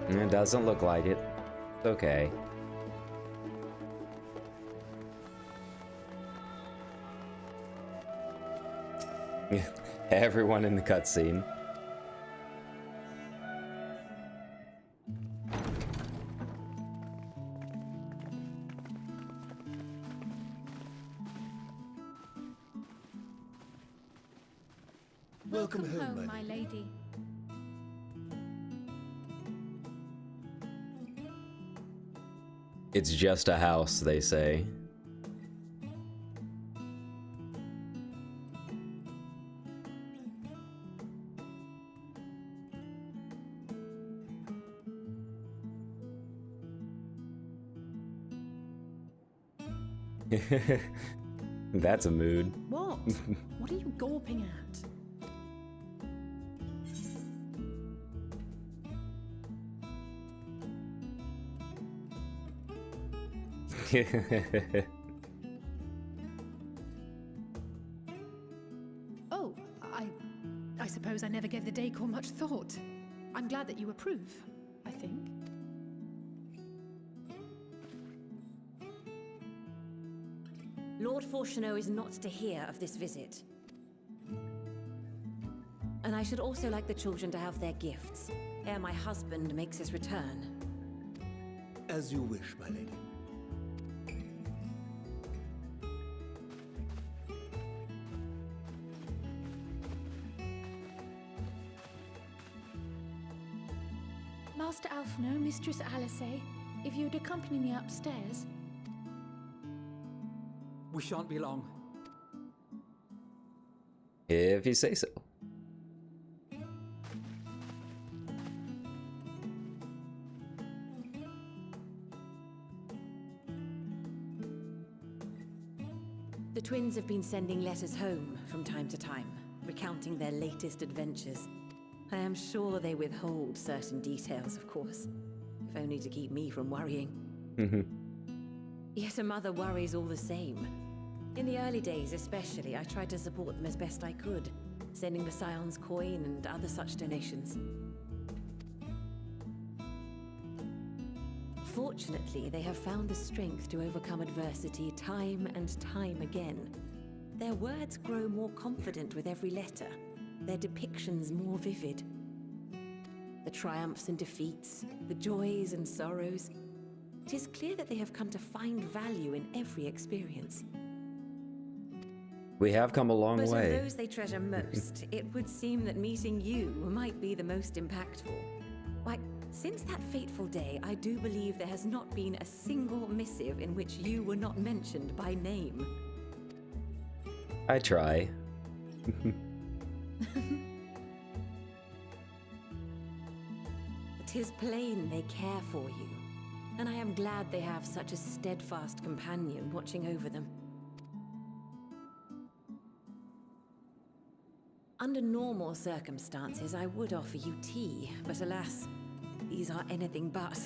Speaker 1: It doesn't look like it. It's okay. Everyone in the cutscene.
Speaker 4: Welcome home, my lady.
Speaker 1: It's just a house, they say. That's a mood.
Speaker 6: What? What are you gawping at? Oh, I suppose I never gave the decor much thought. I'm glad that you approve, I think.
Speaker 14: Lord Fortuneau is not to hear of this visit. And I should also like the children to have their gifts, ere my husband makes his return.
Speaker 15: As you wish, my lady.
Speaker 4: Master Alphino, Mistress Alice, if you'd accompany me upstairs.
Speaker 13: We shan't be long.
Speaker 1: If you say so.
Speaker 14: The twins have been sending letters home from time to time, recounting their latest adventures. I am sure they withhold certain details, of course, if only to keep me from worrying. Yet a mother worries all the same. In the early days especially, I tried to support them as best I could, sending the Scion's coin and other such donations. Fortunately, they have found the strength to overcome adversity time and time again. Their words grow more confident with every letter, their depictions more vivid. The triumphs and defeats, the joys and sorrows. It is clear that they have come to find value in every experience.
Speaker 1: We have come a long way.
Speaker 14: But of those they treasure most, it would seem that meeting you might be the most impactful. Why, since that fateful day, I do believe there has not been a single missive in which you were not mentioned by name.
Speaker 1: I try.
Speaker 14: It is plain they care for you, and I am glad they have such a steadfast companion watching over them. Under normal circumstances, I would offer you tea, but alas, these are anything but.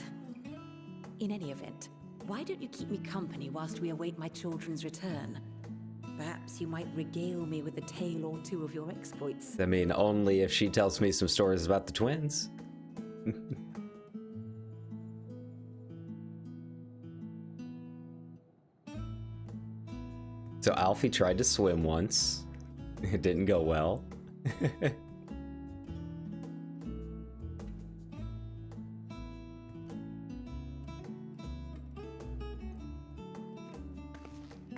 Speaker 14: In any event, why don't you keep me company whilst we await my children's return? Perhaps you might regale me with a tale or two of your exploits.
Speaker 1: I mean, only if she tells me some stories about the twins. So Alfie tried to swim once. It didn't go well.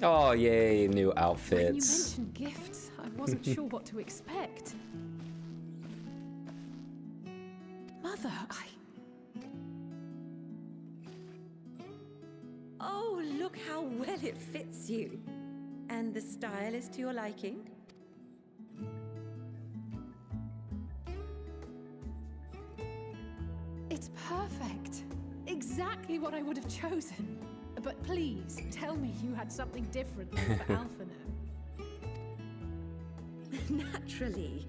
Speaker 1: Oh, yay, new outfits.
Speaker 6: When you mentioned gifts, I wasn't sure what to expect. Mother,
Speaker 14: Oh, look how well it fits you. And the style is to your liking?
Speaker 6: It's perfect. Exactly what I would have chosen. But please, tell me you had something different than for Alphino.
Speaker 14: Naturally.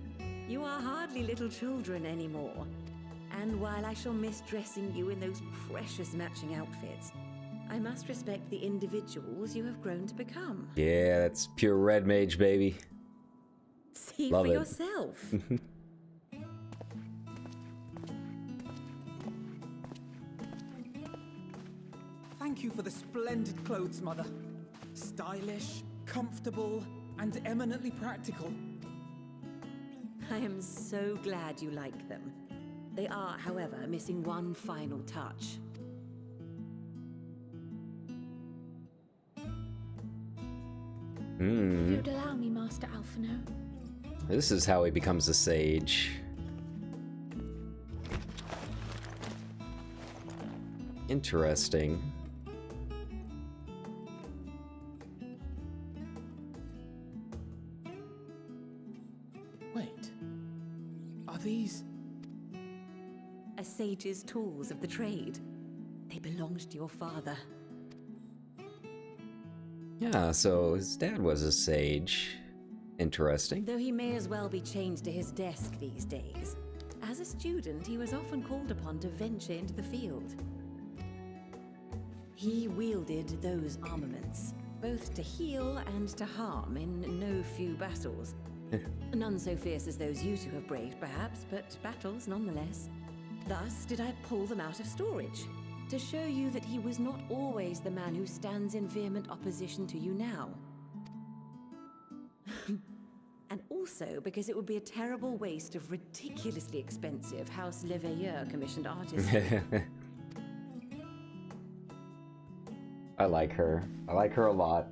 Speaker 14: You are hardly little children anymore. And while I shall miss dressing you in those precious matching outfits, I must respect the individuals you have grown to become.
Speaker 1: Yeah, that's pure red mage, baby.
Speaker 14: See
Speaker 1: Love
Speaker 14: for
Speaker 1: it.
Speaker 14: yourself.
Speaker 13: Thank you for the splendid clothes, Mother. Stylish, comfortable, and eminently practical.
Speaker 14: I am so glad you like them. They are, however, missing one final touch.
Speaker 4: If you'd allow me, Master Alphino.
Speaker 1: This is how he becomes a sage. Interesting.
Speaker 13: Wait. Are these...
Speaker 14: A sage's tools of the trade. They belonged to your father.
Speaker 1: Yeah, so his dad was a sage. Interesting.
Speaker 14: Though he may as well be chained to his desk these days. As a student, he was often called upon to venture into the field. He wielded those armaments, both to heal and to harm in no few battles. None so fierce as those you two have braved, perhaps, but battles nonetheless. Thus did I pull them out of storage, to show you that he was not always the man who stands in vehement opposition to you now. And also because it would be a terrible waste of ridiculously expensive House Leveilleur commissioned artists.
Speaker 1: I like her. I like her a lot.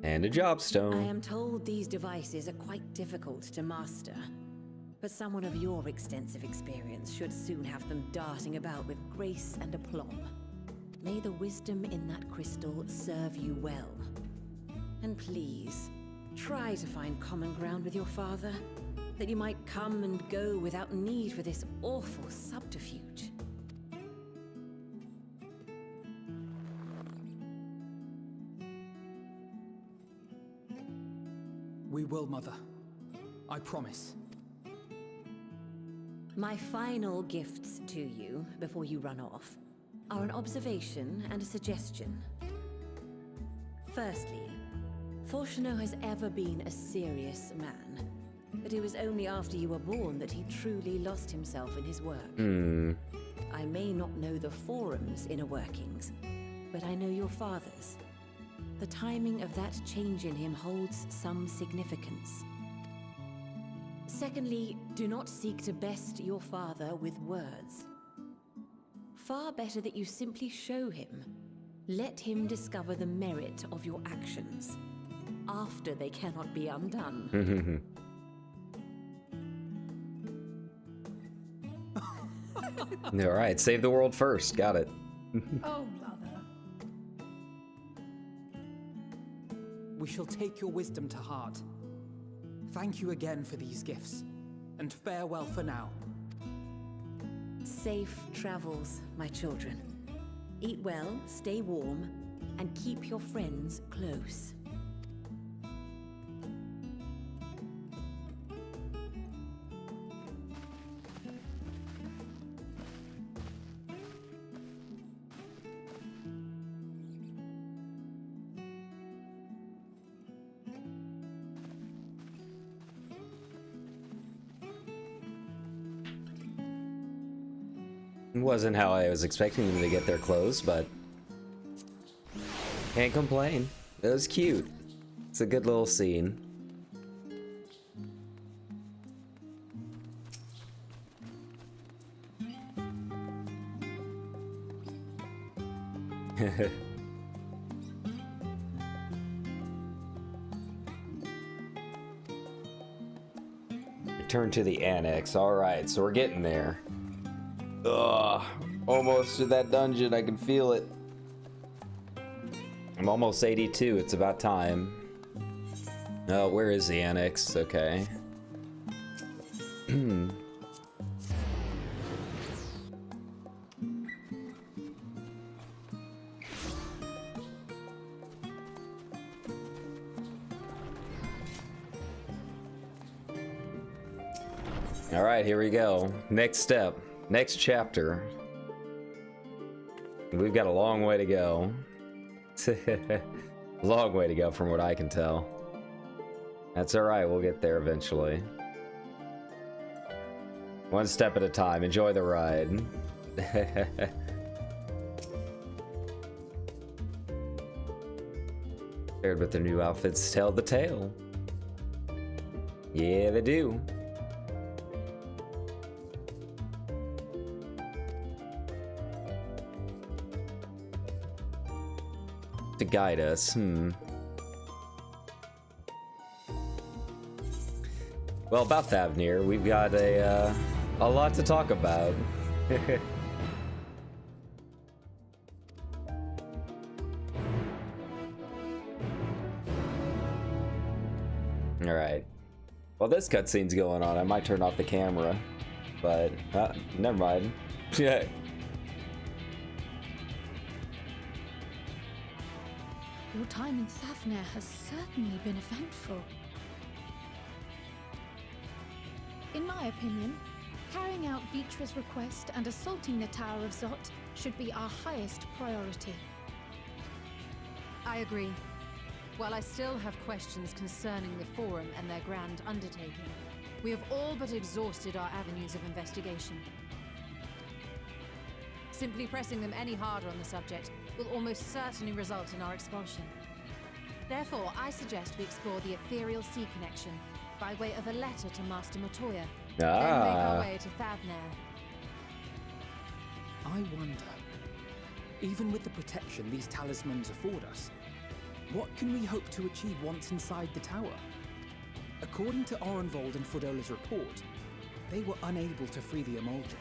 Speaker 1: And a job stone.
Speaker 14: I am told these devices are quite difficult to master, but someone of your extensive experience should soon have them darting about with grace and aplomb. May the wisdom in that crystal serve you well. And please, try to find common ground with your father, that you might come and go without need for this awful subterfuge.
Speaker 13: We will, Mother. I promise.
Speaker 14: My final gifts to you, before you run off, are an observation and a suggestion. Firstly, Fortunato has ever been a serious man, but it was only after you were born that he truly lost himself in his work. I may not know the Forum's inner workings, but I know your father's. The timing of that change in him holds some significance. Secondly, do not seek to best your father with words. Far better that you simply show him. Let him discover the merit of your actions, after they cannot be undone.
Speaker 1: All right, save the world first. Got it.
Speaker 6: Oh, Mother.
Speaker 13: We shall take your wisdom to heart. Thank you again for these gifts, and farewell for now.
Speaker 14: Safe travels, my children. Eat well, stay warm, and keep your friends close.
Speaker 1: Wasn't how I was expecting them to get their clothes, but can't complain. It was cute. It's a good little scene. Return to the annex. Alright, so we're getting there. Ugh, almost to that dungeon, I can feel it. I'm almost 82, it's about time. Oh, where is the annex? Okay. Alright, here we go. Next step. Next chapter. We've got a long way to go. Long way to go from what I can tell. That's alright, we'll get there eventually. One step at a time, enjoy the ride. Paired with their new outfits tell the tale. Yeah, they do. To guide us. Well, about Thavnair, we've got a lot to talk about. All right. While this cutscene's going on, I might turn off the camera, but never mind. Yeah.
Speaker 4: Your time in Thavnair has certainly been eventful. In my opinion, carrying out Vitra's request and assaulting the Tower of Zot should be our highest priority.
Speaker 9: I agree. While I still have questions concerning the Forum and their grand undertaking, we have all but exhausted our avenues of investigation. Simply pressing them any harder on the subject will almost certainly result in our expulsion. Therefore, I suggest we explore the Ethereal Sea connection by way of a letter to Master Matoya, then make our way to Thavnair.
Speaker 13: I wonder, even with the protection these talismans afford us, what can we hope to achieve once inside the tower? According to Orenvold and Frodola's report, they were unable to free the Emolja.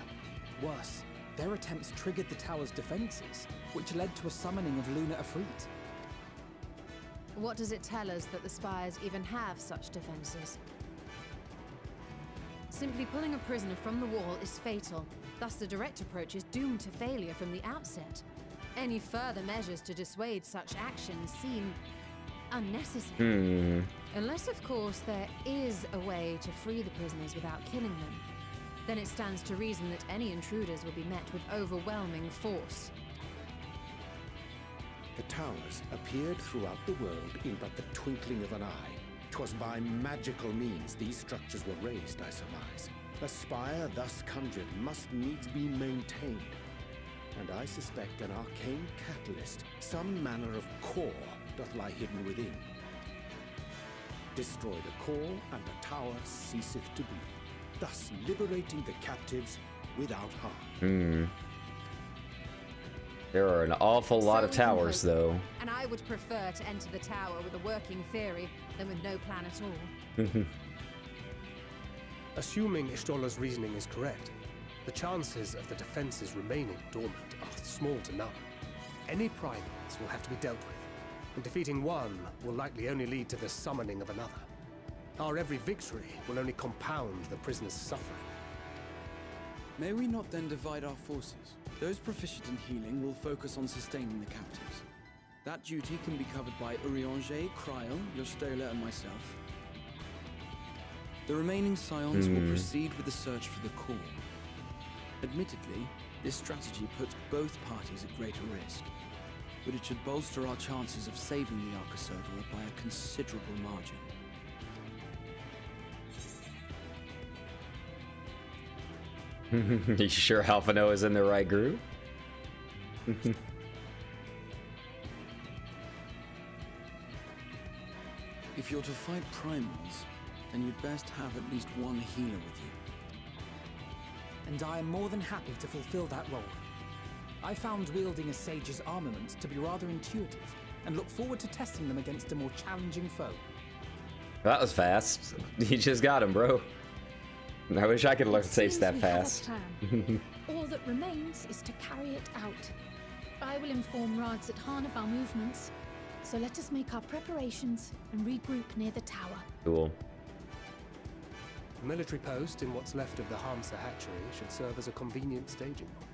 Speaker 13: Worse, their attempts triggered the tower's defenses, which led to a summoning of Luna Afrit.
Speaker 9: What does it tell us that the Spires even have such defenses? Simply pulling a prisoner from the wall is fatal, thus the direct approach is doomed to failure from the outset. Any further measures to dissuade such actions seem unnecessary. Unless, of course, there is a way to free the prisoners without killing them. Then it stands to reason that any intruders will be met with overwhelming force.
Speaker 15: The towers appeared throughout the world in but the twinkling of an eye. 'Twas by magical means these structures were raised, I surmise. A spire thus conjured must needs be maintained. And I suspect an arcane catalyst, some manner of core, doth lie hidden within. Destroy the core, and the tower ceaseth to be, thus liberating the captives without harm.
Speaker 1: There are an awful lot of towers, though.
Speaker 9: And I would prefer to enter the tower with a working theory than with no plan at all.
Speaker 16: Assuming Ishtola's reasoning is correct, the chances of the defenses remaining dormant are small to none. Any primals will have to be dealt with, and defeating one will likely only lead to the summoning of another. Our every victory will only compound the prisoner's suffering.
Speaker 8: May we not then divide our forces? Those proficient in healing will focus on sustaining the captives. That duty can be covered by Urianger, Kryl, Yostola, and myself. The remaining scions will proceed with the search for the core. Admittedly, this strategy puts both parties at greater risk, but it should bolster our chances of saving the Arcosodra by a considerable margin.
Speaker 1: You sure Alphino is in the right group?
Speaker 8: If you're to fight primals, then you'd best have at least one healer with you.
Speaker 13: And I am more than happy to fulfill that role. I found wielding a sage's armament to be rather intuitive, and look forward to testing them against a more challenging foe.
Speaker 1: That was fast. You just got him, bro. I wish I could learn saves that fast.
Speaker 4: All that remains is to carry it out. I will inform Rads at Han of our movements, so let us make our preparations and regroup near the tower.
Speaker 1: Cool.
Speaker 16: A military post in what's left of the Hamsa hatchery should serve as a convenient staging point.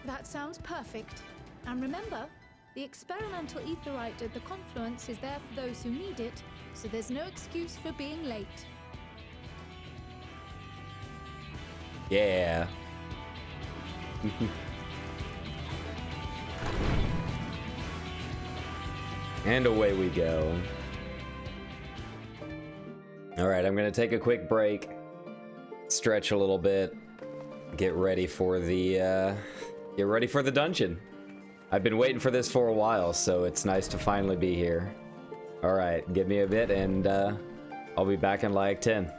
Speaker 4: That sounds perfect. And remember, the experimental aetheryte at the confluence is there for those who need it, so there's no excuse for being late.
Speaker 1: Yeah. And away we go. Alright, I'm gonna take a quick break, stretch a little bit, get ready for the dungeon. I've been waiting for this for a while, so it's nice to finally be here. Alright, give me a bit and I'll be back in like 10.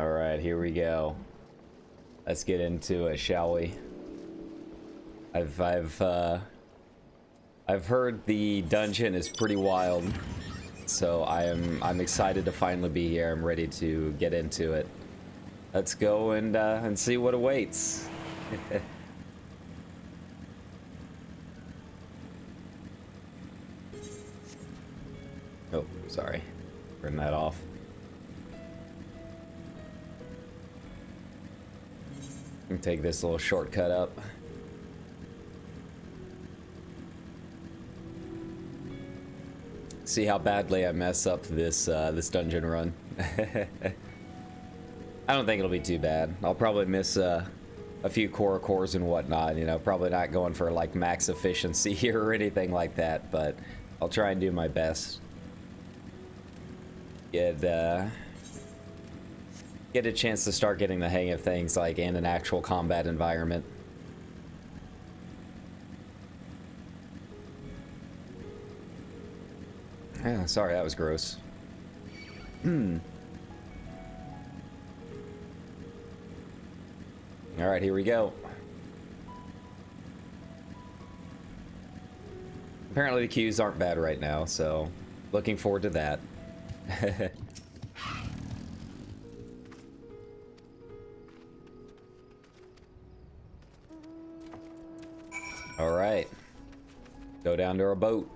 Speaker 1: Alright, here we go. Let's get into it, shall we? I've heard the dungeon is pretty wild, so I'm excited to finally be here. I'm ready to get into it. Let's go and see what awaits. Oh, sorry. Turn that off. Take this little shortcut up. See how badly I mess up this this dungeon run. I don't think it'll be too bad. I'll probably miss a few cores and whatnot. You know, probably not going for like max efficiency here or anything like that, but I'll try and do my best. Get a chance to start getting the hang of things like in an actual combat environment. Yeah, sorry, that was gross. Alright, here we go. Apparently the queues aren't bad right now, so looking forward to that. Alright. Go down to our boat.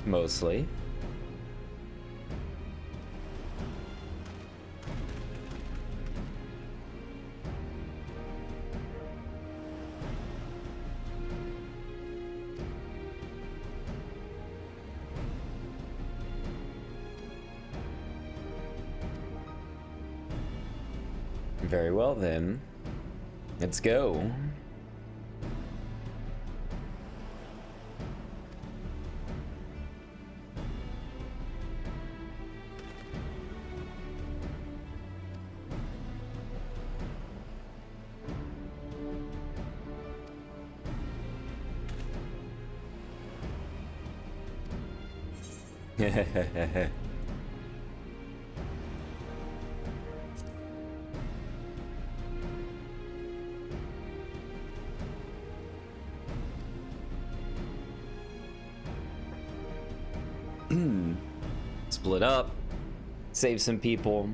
Speaker 1: Mostly. Very well then. Let's go. Split up, save some people.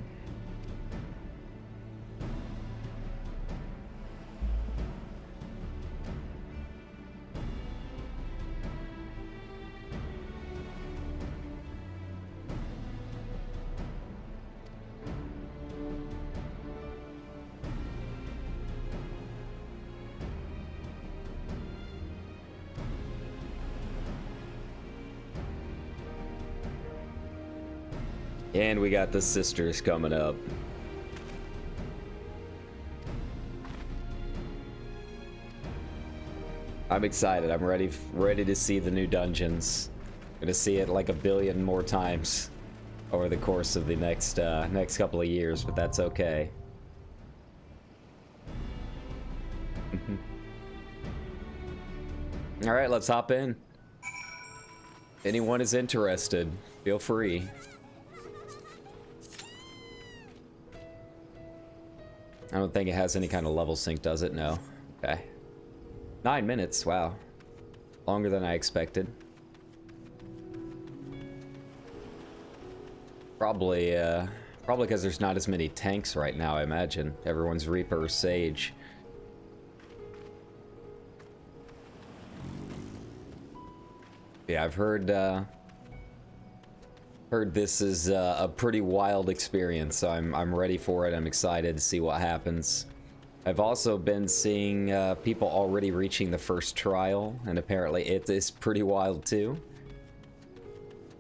Speaker 1: And we got the sisters coming up. I'm excited. I'm ready to see the new dungeons. Gonna see it like a billion more times over the course of the next couple of years, but that's okay. All right, let's hop in. Anyone is interested, feel free. I don't think it has any kind of level sync, does it? No. Okay. 9 minutes, wow. Longer than I expected. Probably because there's not as many tanks right now, I imagine. Everyone's Reaper or Sage. Yeah, I've heard this is a pretty wild experience, so I'm ready for it. I'm excited to see what happens. I've also been seeing people already reaching the first trial, and apparently it is pretty wild too.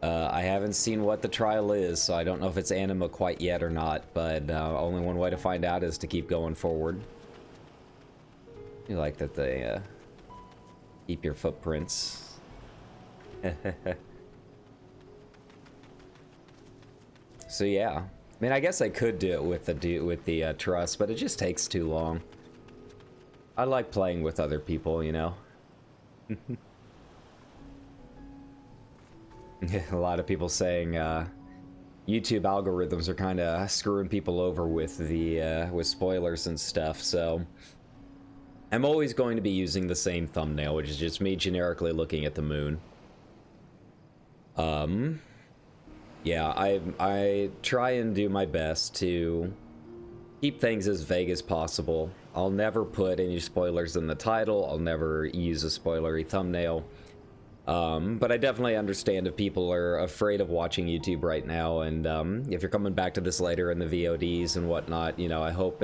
Speaker 1: I haven't seen what the trial is, so I don't know if it's anima quite yet or not, but only one way to find out is to keep going forward. You like that they keep your footprints. So yeah, I mean, I guess I could do it with the trust, but it just takes too long. I like playing with other people, you know. A lot of people saying YouTube algorithms are kind of screwing people over with the with spoilers and stuff. So I'm always going to be using the same thumbnail, which is just me generically looking at the moon. Yeah, I try and do my best to keep things as vague as possible. I'll never put any spoilers in the title. I'll never use a spoilery thumbnail. But I definitely understand if people are afraid of watching YouTube right now, and if you're coming back to this later in the VODs and whatnot, you know, I hope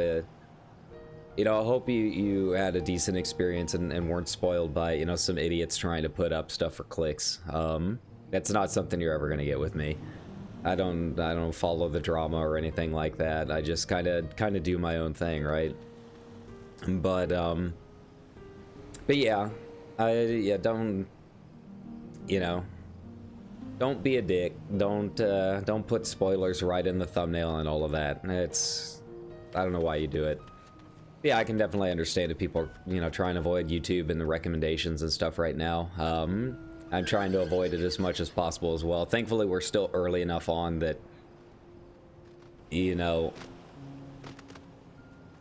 Speaker 1: you had a decent experience and weren't spoiled by, you know, some idiots trying to put up stuff for clicks. That's not something you're ever gonna get with me. I don't follow the drama or anything like that. I just kind of do my own thing, right? But yeah, don't. You know, don't be a dick. Don't put spoilers right in the thumbnail and all of that. I don't know why you do it. Yeah, I can definitely understand if people are, you know, trying to avoid YouTube and the recommendations and stuff right now. I'm trying to avoid it as much as possible as well. Thankfully, we're still early enough on that, you know,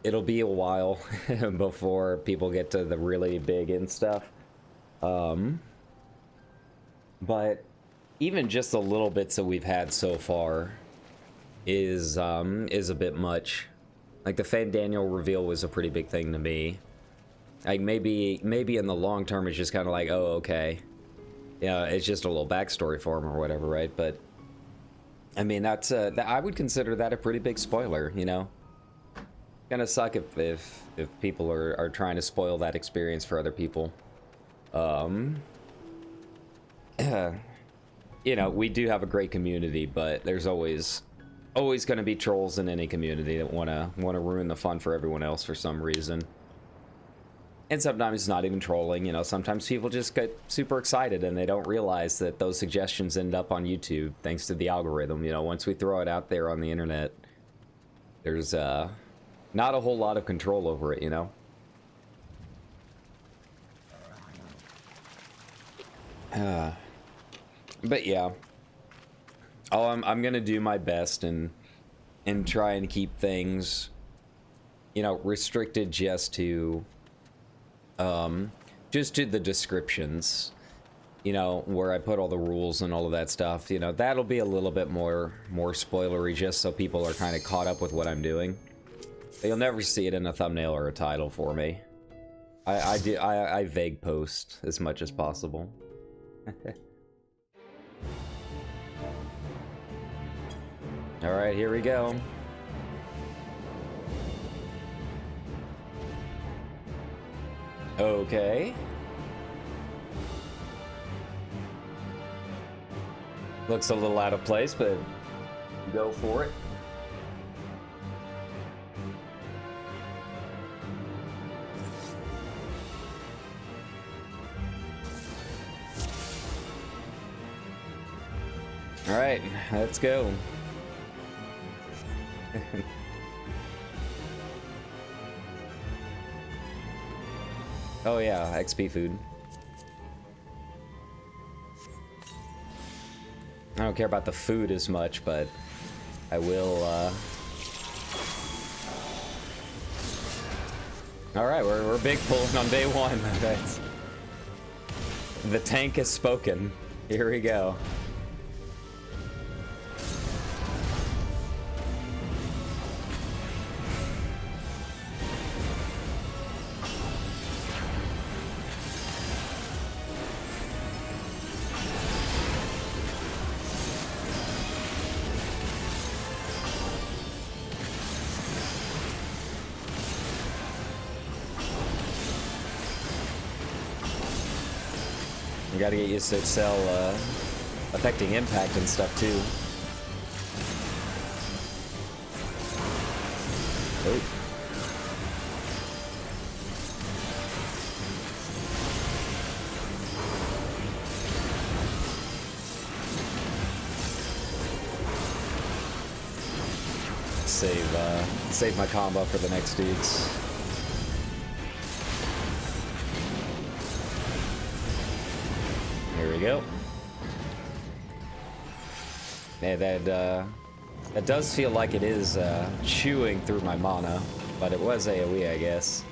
Speaker 1: it'll be a while before people get to the really big and stuff. But even just the little bits that we've had so far is a bit much. Like the Fame Daniel reveal was a pretty big thing to me. Like maybe in the long term it's just kind of like, oh, okay. Yeah, it's just a little backstory for him or whatever, right? But I mean, that's I would consider that a pretty big spoiler, you know. Gonna suck if people are trying to spoil that experience for other people. You know, we do have a great community, but there's always going to be trolls in any community that want to ruin the fun for everyone else for some reason. And sometimes it's not even trolling, you know, sometimes people just get super excited and they don't realize that those suggestions end up on YouTube thanks to the algorithm. You know, once we throw it out there on the internet, there's not a whole lot of control over it, you know. But yeah, I'm gonna do my best and try and keep things, you know, restricted just to the descriptions, you know, where I put all the rules and all of that stuff. You know, that'll be a little bit more spoilery, just so people are kind of caught up with what I'm doing. But you'll never see it in a thumbnail or a title for me. I vague post as much as possible. All right, here we go. Okay. Looks a little out of place, but go for it. All right, let's go. Oh yeah, XP food. I don't care about the food as much, but I will, Alright, we're big pulling on day one. That's... The tank has spoken. Here we go. gotta get used to Excel affecting impact and stuff too. Oh. Save my combo for the next dudes. Here we go. Yeah, that does feel like it is chewing through my mana, but it was AoE, I guess.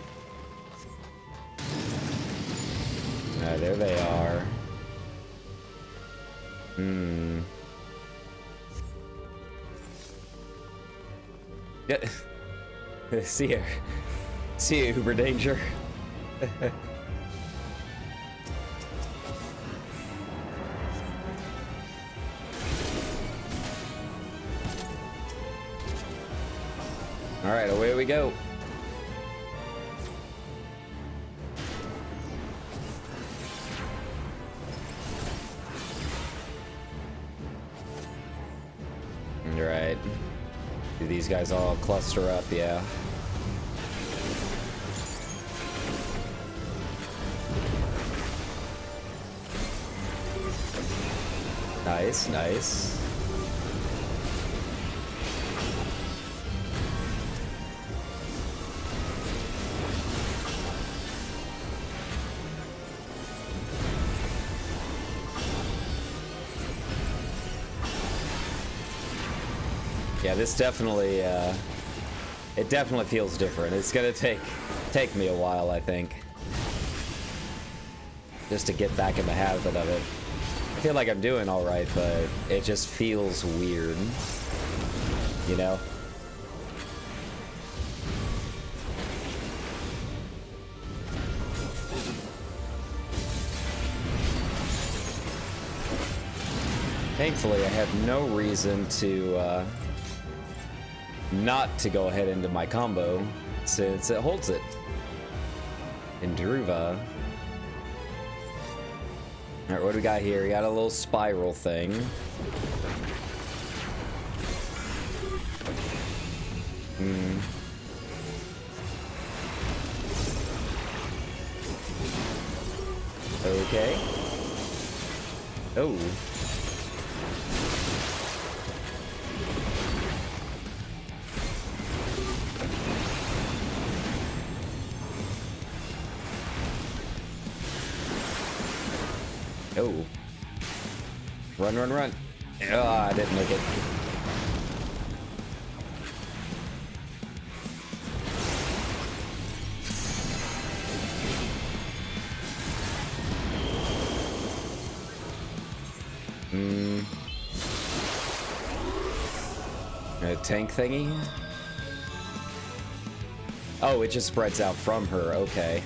Speaker 1: There they are. Yeah. See you. See you, Uber Danger. Alright, away we go. Alright. Do these guys all cluster up? Yeah. Nice, nice. Yeah, this definitely, it definitely feels different. It's gonna take me a while, I think, just to get back in the habit of it. I feel like I'm doing all right, but it just feels weird, you know? Thankfully, I have no reason to, not to go ahead into my combo, since it holds it. In Druva. Alright, what do we got here? We got a little spiral thing. Okay. Oh. Oh. Run, run, run. Oh, I didn't make it. A tank thingy? Oh, it just spreads out from her. Okay.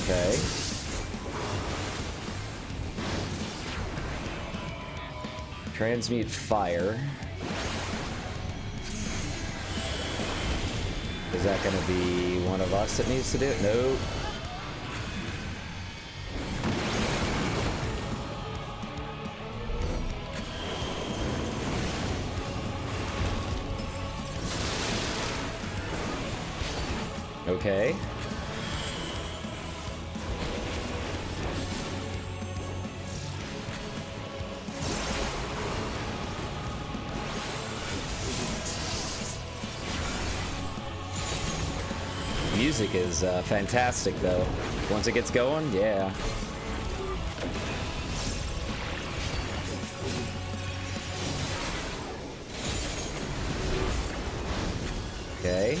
Speaker 1: Okay. Transmute fire. Is that going to be one of us that needs to do it? Nope. Okay. Music is fantastic, though. Once it gets going, yeah. Okay.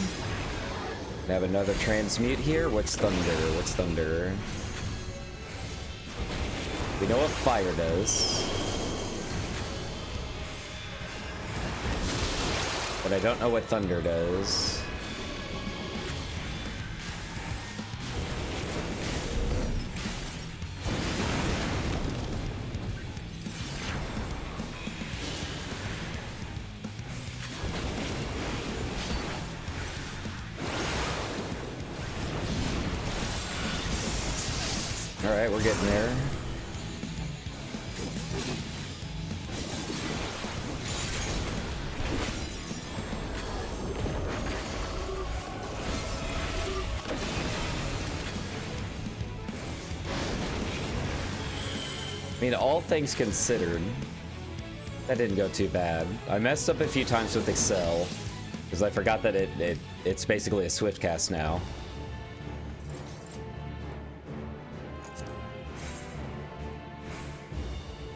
Speaker 1: We have another transmute here. What's thunder? What's thunder? We know what fire does. But I don't know what thunder does. Alright, we're getting there. I mean, all things considered, that didn't go too bad. I messed up a few times with Excel, because I forgot that it's basically a swift cast now.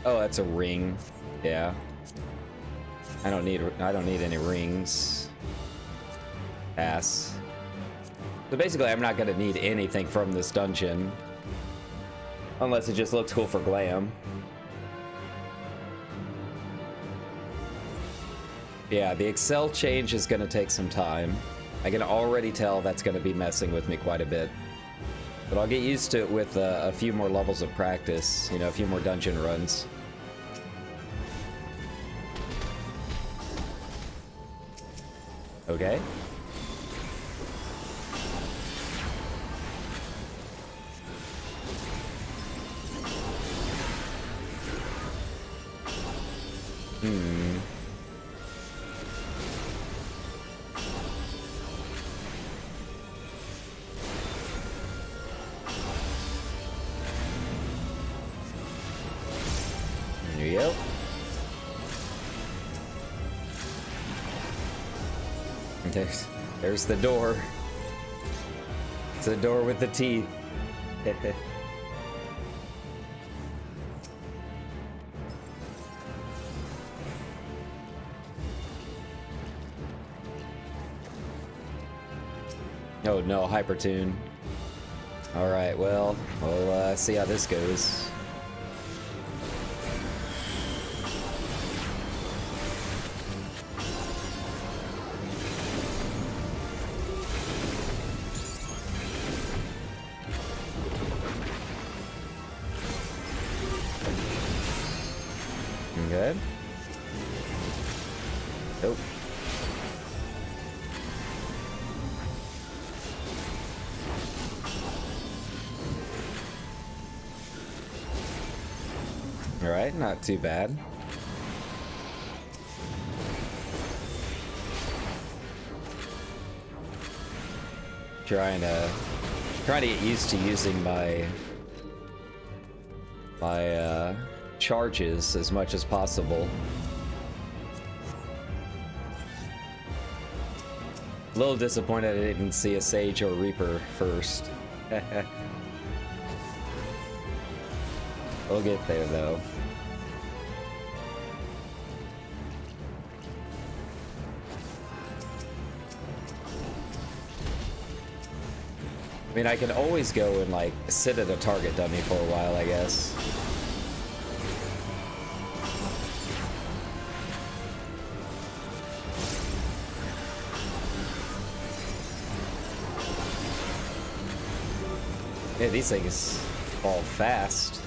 Speaker 1: Oh, that's a ring. Yeah. I don't need any rings. Pass. So basically, I'm not gonna need anything from this dungeon. Unless it just looks cool for glam. Yeah, the Excel change is gonna take some time. I can already tell that's gonna be messing with me quite a bit. But I'll get used to it with a few more levels of practice, you know, a few more dungeon runs. Okay. Yep. There's the door. It's the door with the teeth. Oh no, Hypertune. Alright, well, we'll see how this goes. Okay. Nope. Alright, not too bad. Trying to get used to using my charges as much as possible. A little disappointed I didn't see a Sage or Reaper first. We'll get there though. I mean, I can always go and like sit at a target dummy for a while, I guess. Yeah, these things fall fast.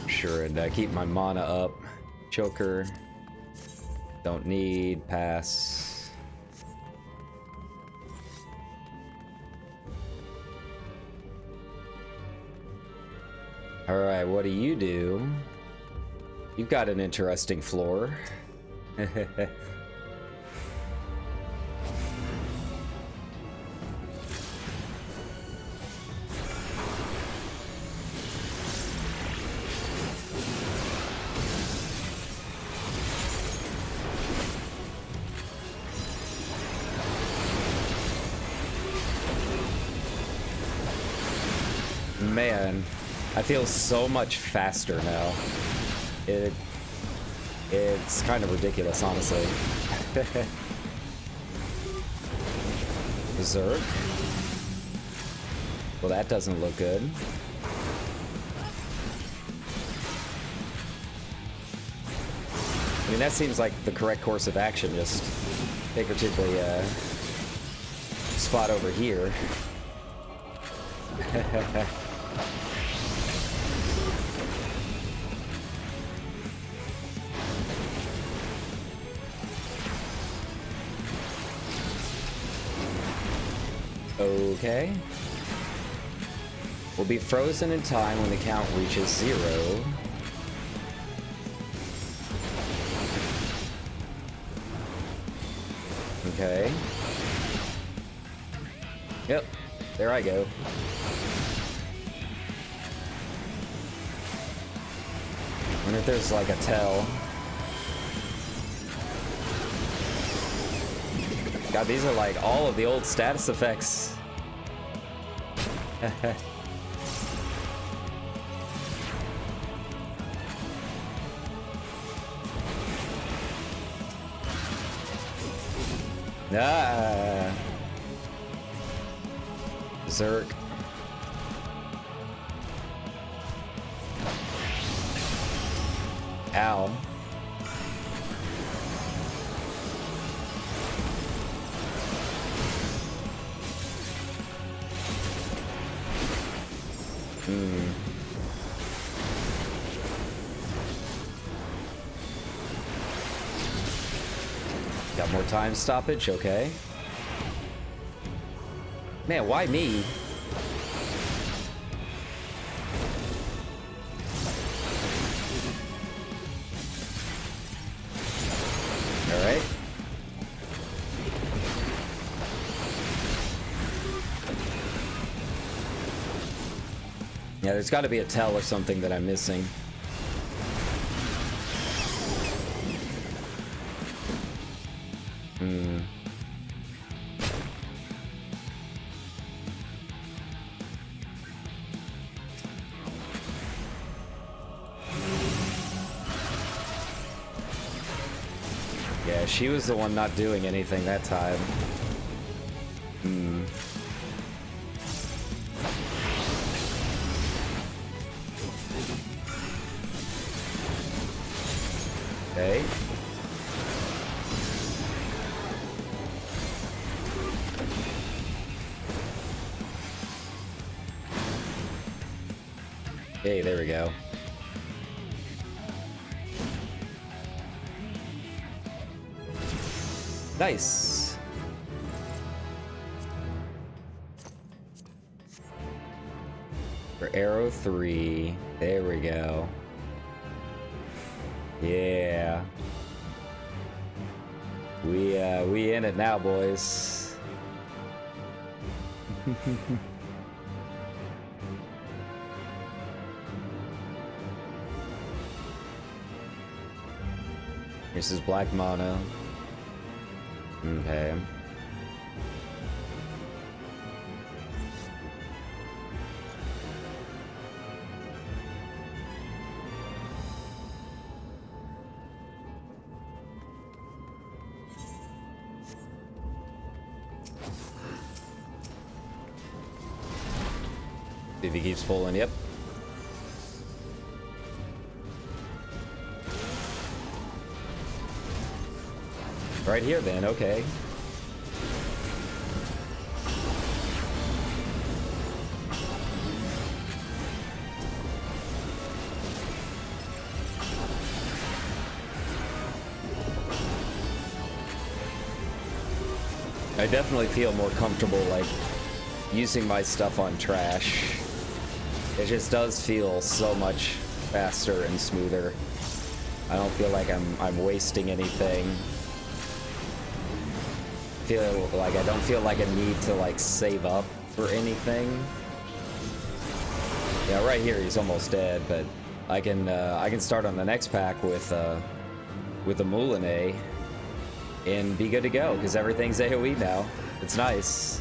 Speaker 1: Sure, and keep my mana up. Choker. Don't need. Pass. Alright, what do? You've got an interesting floor. Man, I feel so much faster now. It's kind of ridiculous, honestly. Berserk. Well, that doesn't look good. I mean, that seems like the correct course of action, just figuratively spot over here. Okay. Will be frozen in time when the count reaches 0. Okay. Yep. There I go. Wonder if there's like a tell. God, these are like all of the old status effects. Ah. Zerk. Ow. Got more time stoppage, okay. Man, why me? All right. Yeah, there's got to be a tell or something that I'm missing. Yeah, she was the one not doing anything that time. Okay. Hey, there we go. Nice. For arrow 3, there we go. Yeah. We in it now, boys. This is black mono. Okay. If he keeps pulling, yep. Right here then, okay. I definitely feel more comfortable, like, using my stuff on trash. It just does feel so much faster and smoother. I don't feel like I'm wasting anything. I don't feel like I need to like save up for anything. Yeah, right here he's almost dead, but I can start on the next pack with the Moulinet and be good to go because everything's AoE now. It's nice.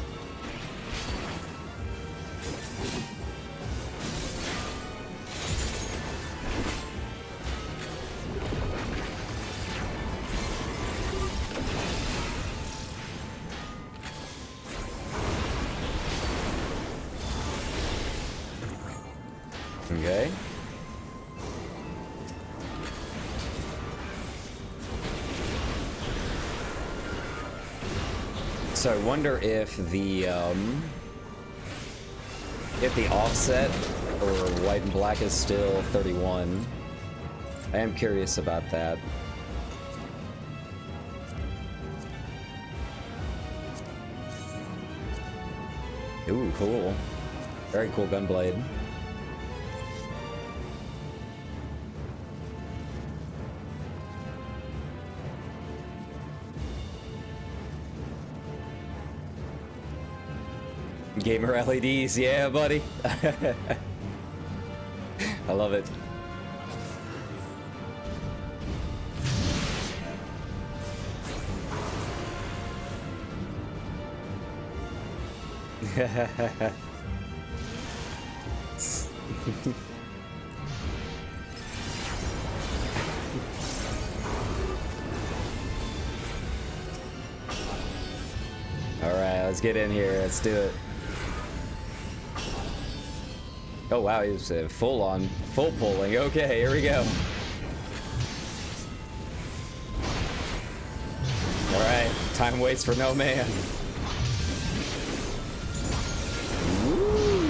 Speaker 1: Okay. So I wonder if the offset for white and black is still 31. I am curious about that. Ooh, cool. Very cool gunblade. Gamer LEDs, yeah, buddy. I love it. All right, let's get in here. Let's do it. Oh wow, he's full pulling. Okay, here we go. All right, time waits for no man. Woo.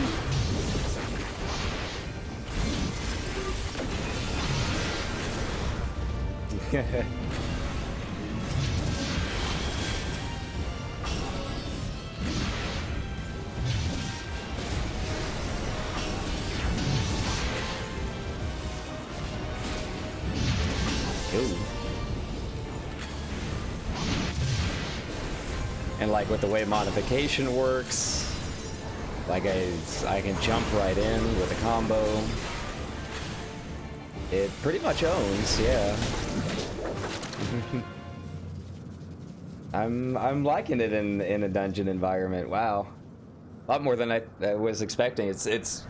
Speaker 1: And like with the way modification works, like I can jump right in with a combo. It pretty much owns, yeah. I'm liking it in a dungeon environment. Wow, a lot more than I was expecting. It's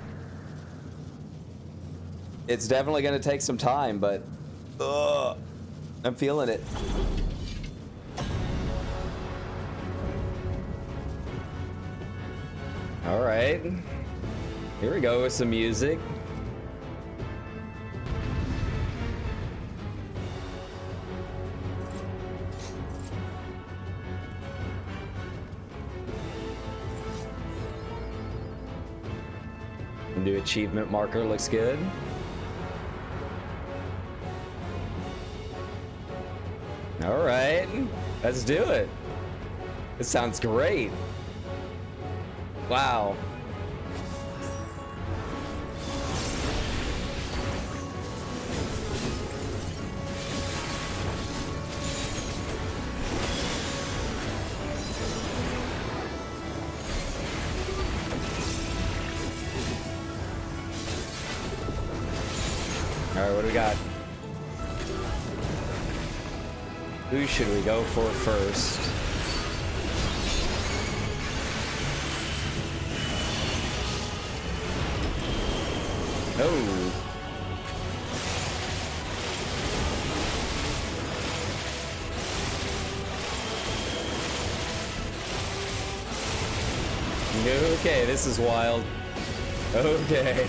Speaker 1: definitely gonna take some time, but I'm feeling it. All right, here we go with some music. New achievement marker looks good. All right, let's do it. It sounds great. Wow. All right, what do we got? Who should we go for first? Oh. Okay, this is wild. Okay.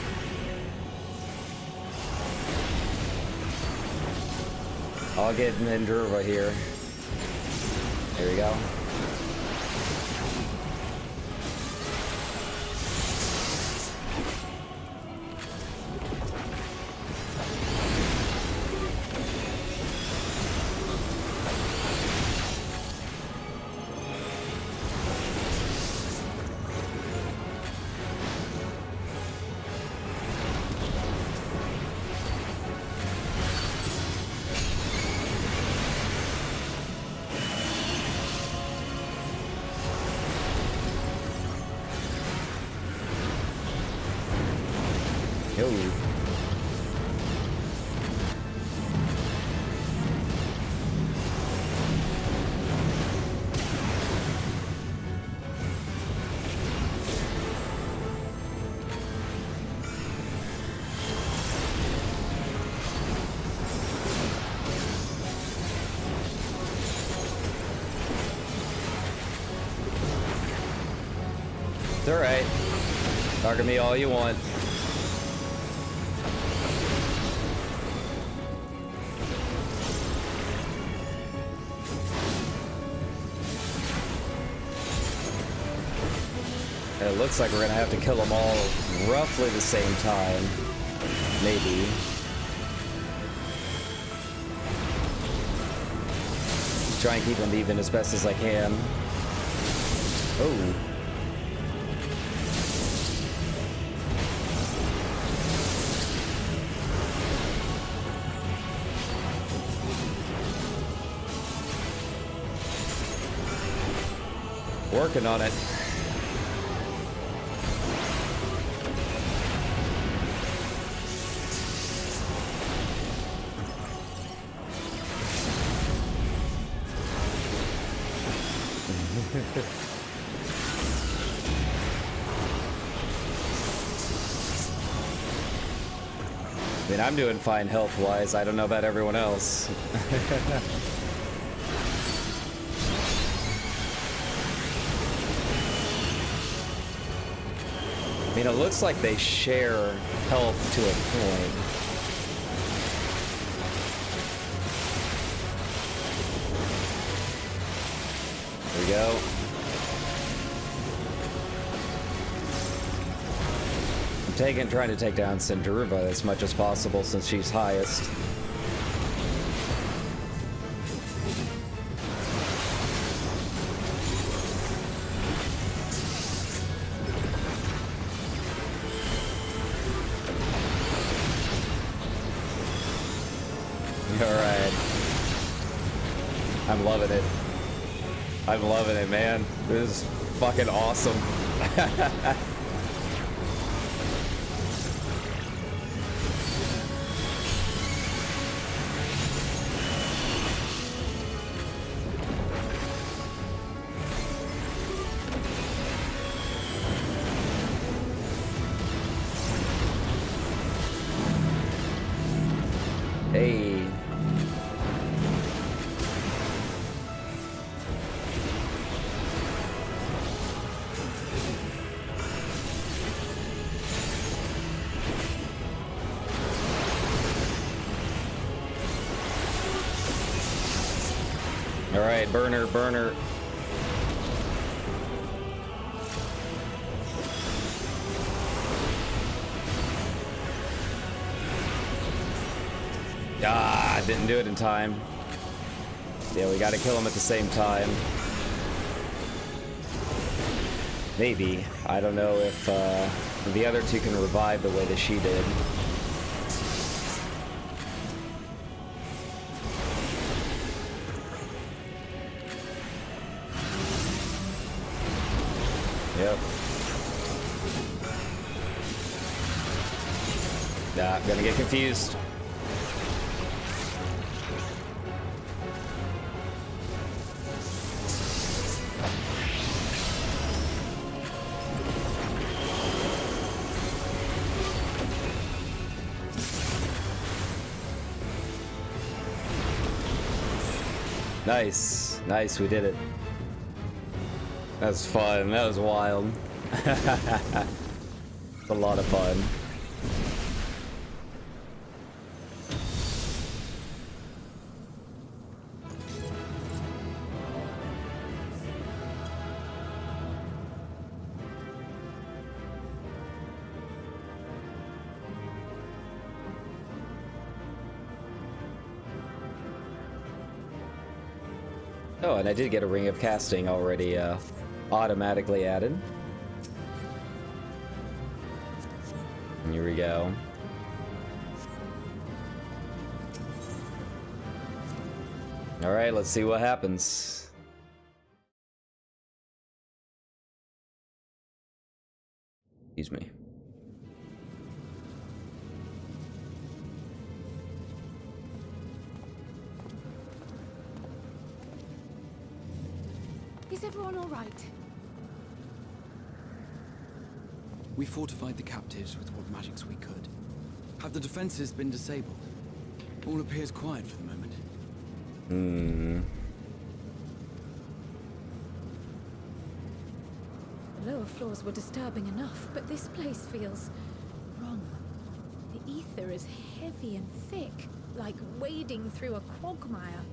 Speaker 1: I'll get Mendrova here. There we go. It's alright. Target me all you want. It looks like we're gonna have to kill them all roughly the same time. Maybe. Try and keep them even as best as I can. Oh. Working on it. I mean, I'm doing fine health-wise. I don't know about everyone else. I mean, it looks like they share health to a point. There we go. Trying to take down Cinderuva as much as possible since she's highest. Alright. I'm loving it. I'm loving it, man. This is fucking awesome. Hey. All right, burner. Ah, didn't do it in time. Yeah, we gotta kill him at the same time. Maybe. I don't know if the other two can revive the way that she did. Yep. Nah, I'm gonna get confused. Nice. Nice, we did it. That was fun. That was wild. It's a lot of fun. Oh, and I did get a Ring of Casting already automatically added. And here we go. All right, let's see what happens. Excuse me.
Speaker 6: Is everyone all right?
Speaker 8: We fortified the captives with what magics we could. Have the defenses been disabled? All appears quiet for the moment.
Speaker 4: The lower floors were disturbing enough, but this place feels wrong. The ether is heavy and thick, like wading through a quagmire.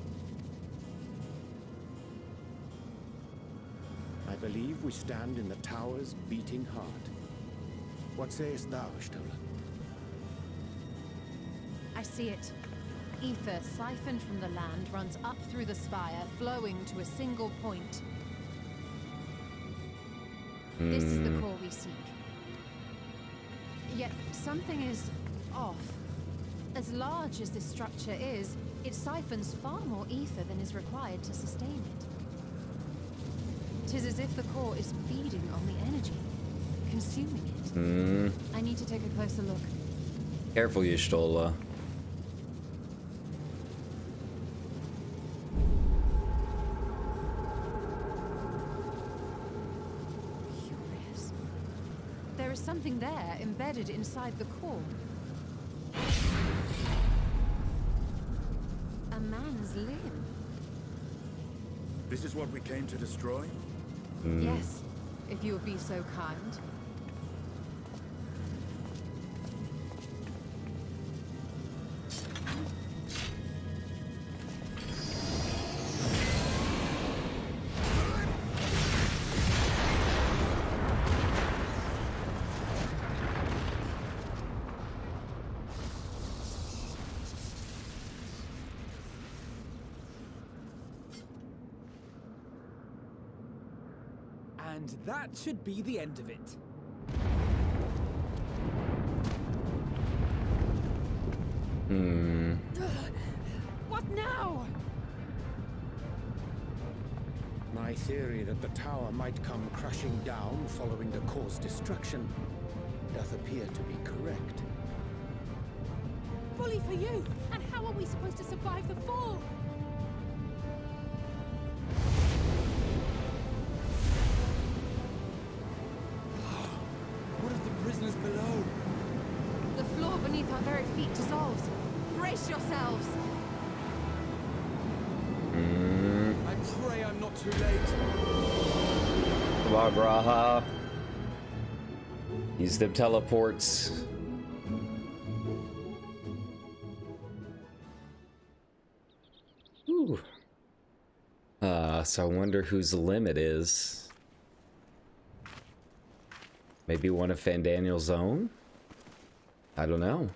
Speaker 15: I believe we stand in the tower's beating heart. What sayest thou, Stola?
Speaker 9: I see it. Ether siphoned from the land runs up through the spire, flowing to a single point. This is the core we seek. Yet something is off. As large as this structure is, it siphons far more ether than is required to sustain it. 'Tis as if the core is feeding on the energy, consuming it. I need to take a closer look.
Speaker 1: Careful, Y'shtola.
Speaker 9: Curious. There is something there embedded inside the core. A man's limb.
Speaker 17: This is what we came to destroy?
Speaker 9: Yes, if you would be so kind.
Speaker 13: And that should be the end of it.
Speaker 6: What now?
Speaker 15: My theory that the tower might come crashing down following the core's destruction doth appear to be correct.
Speaker 6: Bully for you! And how are we supposed to survive the fall?
Speaker 8: What of the prisoners below?
Speaker 9: The floor beneath our very feet dissolves. Brace yourselves!
Speaker 8: I pray I'm not too late.
Speaker 1: Come on, Graha. Use them teleports. Ooh. So I wonder whose limit is. Maybe one of Fandaniel's own? I don't know.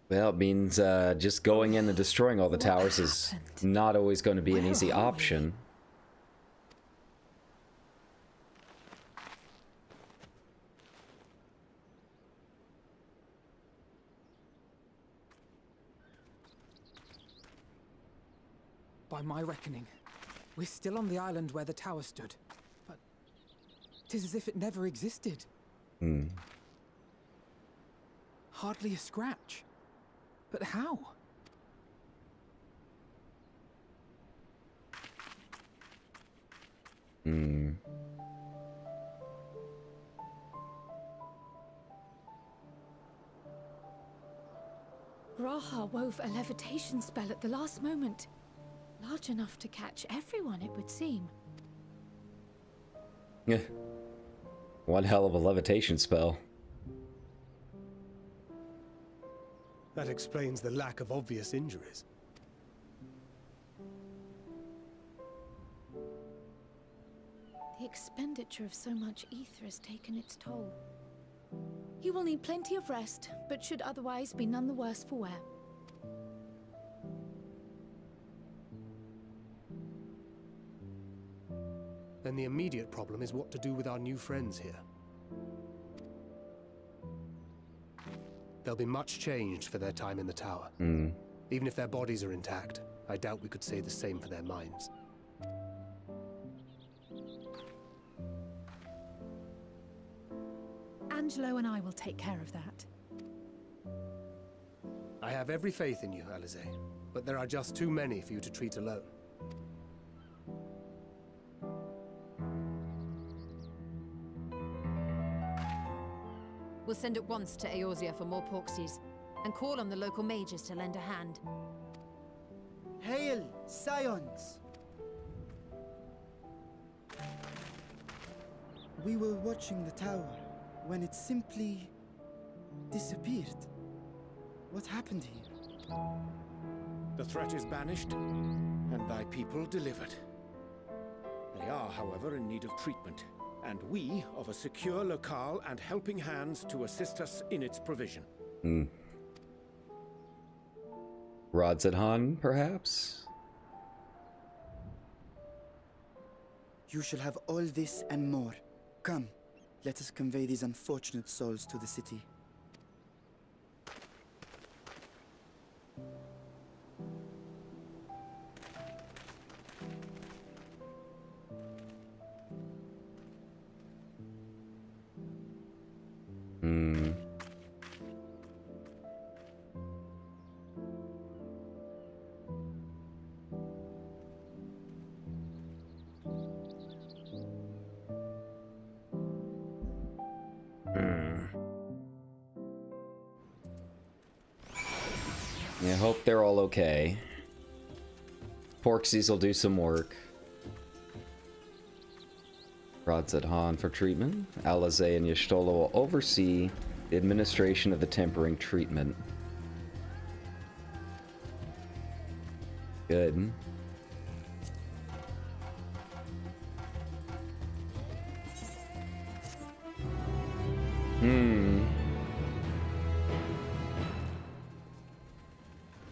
Speaker 1: Well, it means just going in and destroying all the towers is not always going to be an easy option.
Speaker 13: By my reckoning, we're still on the island where the tower stood. But 'tis as if it never existed. Hardly a scratch. But how?
Speaker 4: Graha wove a levitation spell at the last moment. Large enough to catch everyone, it would seem.
Speaker 1: Yeah. One hell of a levitation spell.
Speaker 16: That explains the lack of obvious injuries.
Speaker 4: The expenditure of so much ether has taken its toll. He will need plenty of rest, but should otherwise be none the worse for wear.
Speaker 16: Then the immediate problem is what to do with our new friends here. They'll be much changed for their time in the tower. Even if their bodies are intact, I doubt we could say the same for their minds.
Speaker 6: Angelo and I will take care of that.
Speaker 16: I have every faith in you, Alize, but there are just too many for you to treat alone.
Speaker 9: We'll send at once to Eorzea for more porksies, and call on the local mages to lend a hand.
Speaker 18: Hail, Scions! We were watching the tower when it simply disappeared. What happened here?
Speaker 15: The threat is banished, and thy people delivered. They are, however, in need of treatment, and we of a secure locale and helping hands to assist us in its provision.
Speaker 1: Rodzadhan, perhaps?
Speaker 18: You shall have all this and more. Come, let us convey these unfortunate souls to the city.
Speaker 1: I hope they're all okay. Porksies will do some work. Rod's at Han for treatment. Alizé and Y'shtola will oversee the administration of the tempering treatment. Good.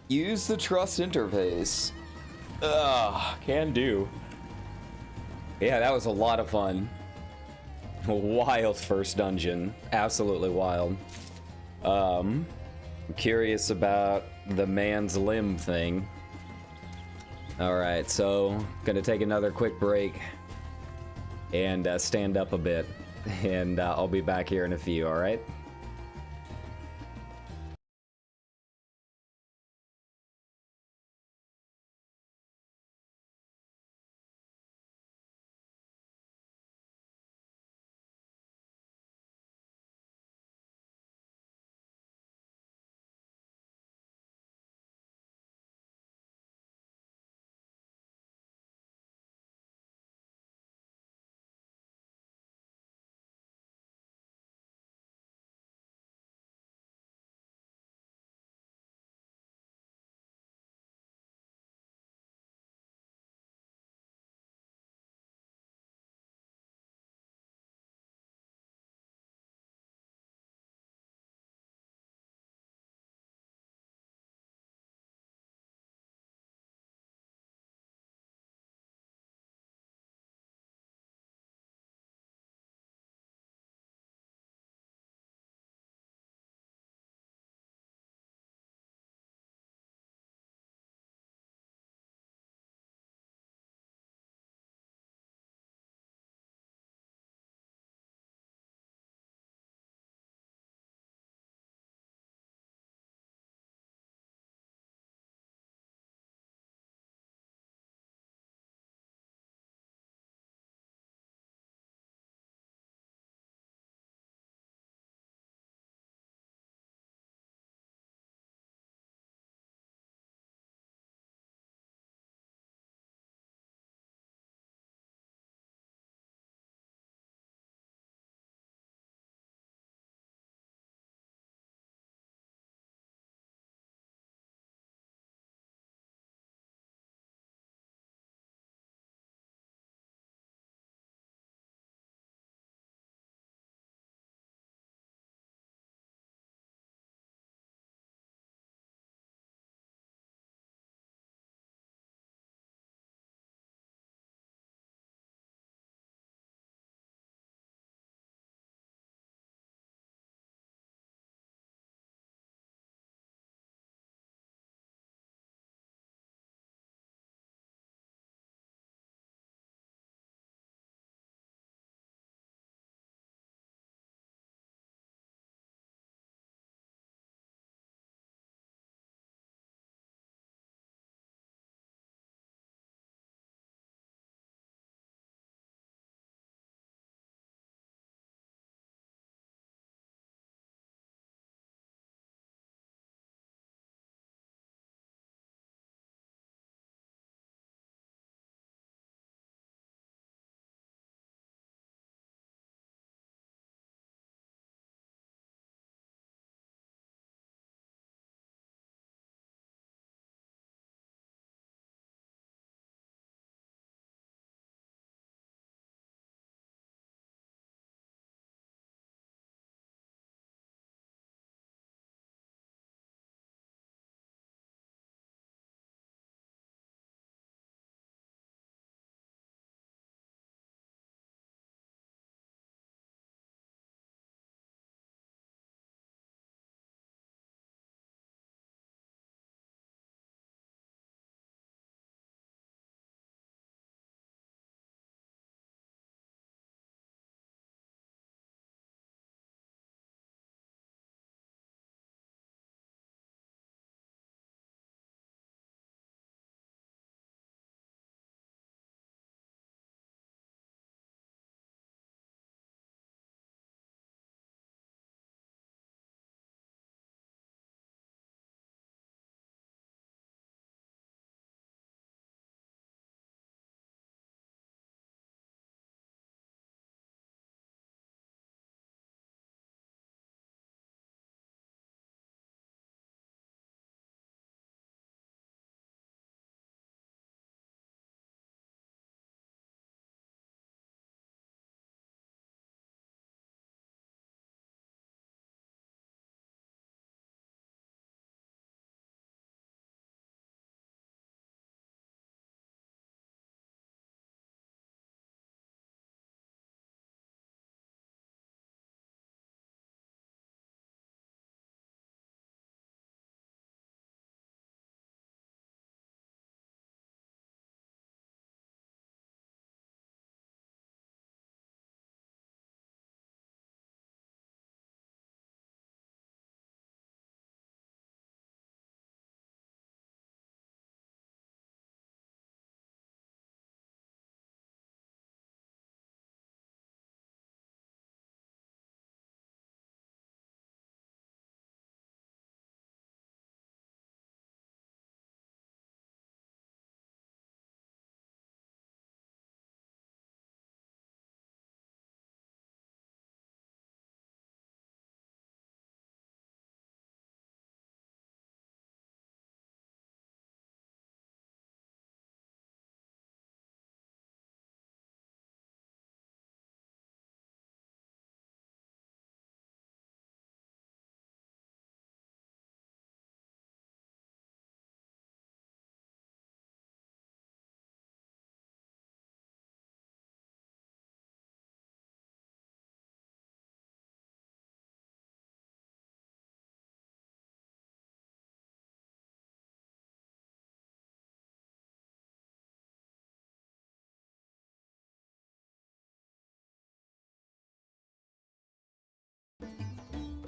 Speaker 1: Use the trust interface. Ugh, can do. Yeah, that was a lot of fun. Wild first dungeon. Absolutely wild. I'm curious about the man's limb thing. Alright, so gonna take another quick break and stand up a bit. And I'll be back here in a few, alright?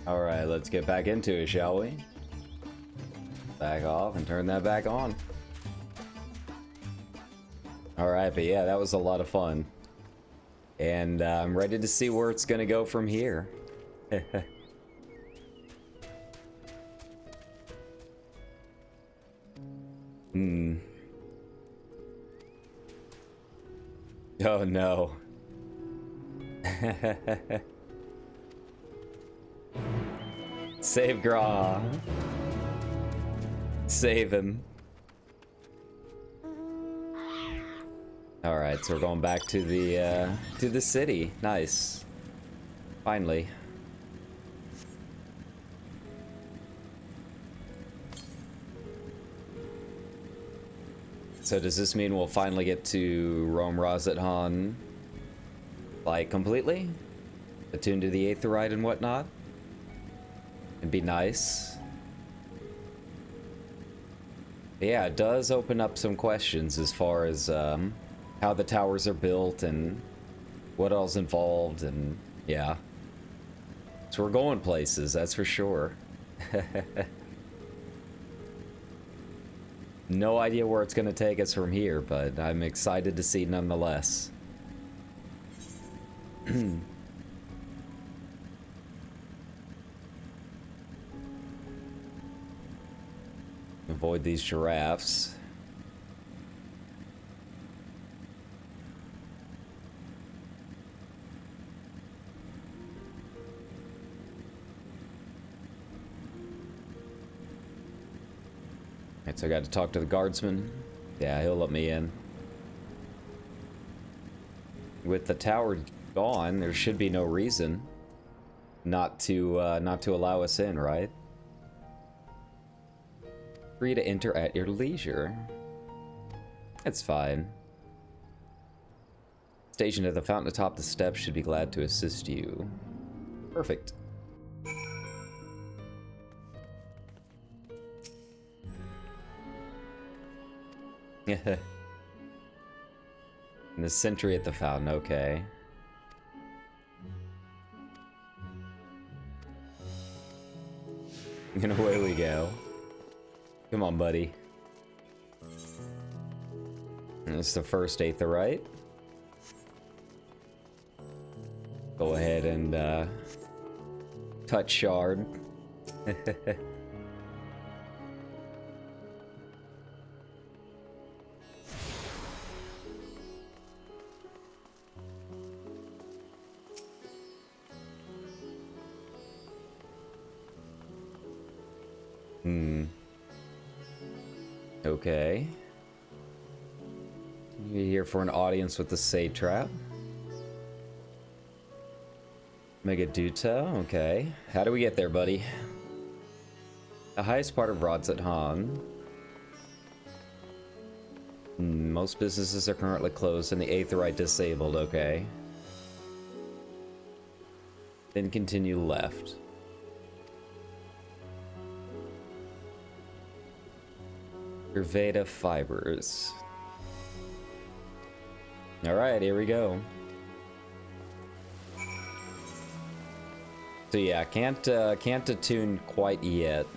Speaker 1: Alright, let's get back into it, shall we? Back off and turn that back on. Alright, but yeah, that was a lot of fun. And I'm ready to see where it's gonna go from here. Oh no. Save Gra. Save him. Alright, so we're going back to the city. Nice. Finally. So does this mean we'll finally get to roam Razathan, like, completely? Attuned to the Aetheryte and whatnot? It'd be nice. Yeah, it does open up some questions as far as how the towers are built and what all's involved, and yeah. So we're going places, that's for sure. No idea where it's gonna take us from here, but I'm excited to see nonetheless. Avoid these giraffes. Alright, so I got to talk to the guardsman. Yeah, he'll let me in. With the tower gone, there should be no reason not to allow us in, right? Free to enter at your leisure. It's fine. Stationed at the fountain atop the steps should be glad to assist you. Perfect. And the sentry at the fountain, okay. And away we go. Come on, buddy. And it's the first Aetheryte. Go ahead and touch shard. Okay. You're here for an audience with the Satrap. Megaduta, okay. How do we get there, buddy? The highest part of Razathan. Most businesses are currently closed and the Aetheryte disabled, okay. Then continue left. Veda fibers. Alright, here we go. So yeah, can't attune quite yet.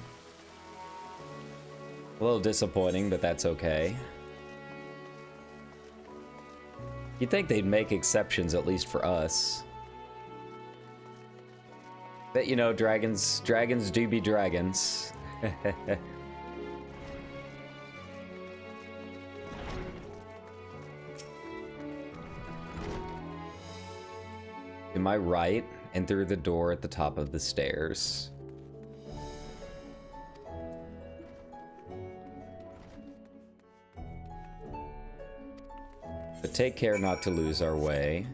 Speaker 1: A little disappointing, but that's okay. You'd think they'd make exceptions, at least for us. But you know, dragons do be dragons. To my right, and through the door at the top of the stairs. But take care not to lose our way.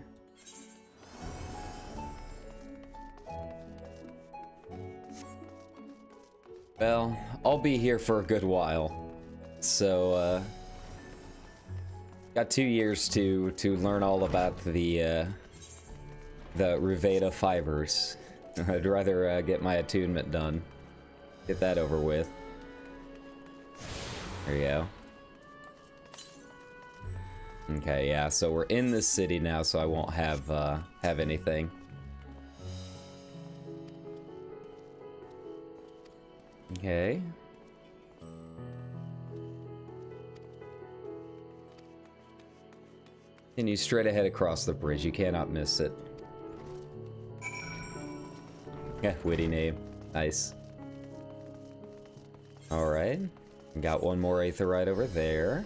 Speaker 1: Well, I'll be here for a good while. So, got 2 years to learn all about the Ruveda fibers. I'd rather get my attunement done. Get that over with. There you go. Okay, yeah, so we're in the city now, so I won't have anything. Okay. Continue straight ahead across the bridge. You cannot miss it. Yeah, witty name. Nice. Alright. Got one more aetherite over there.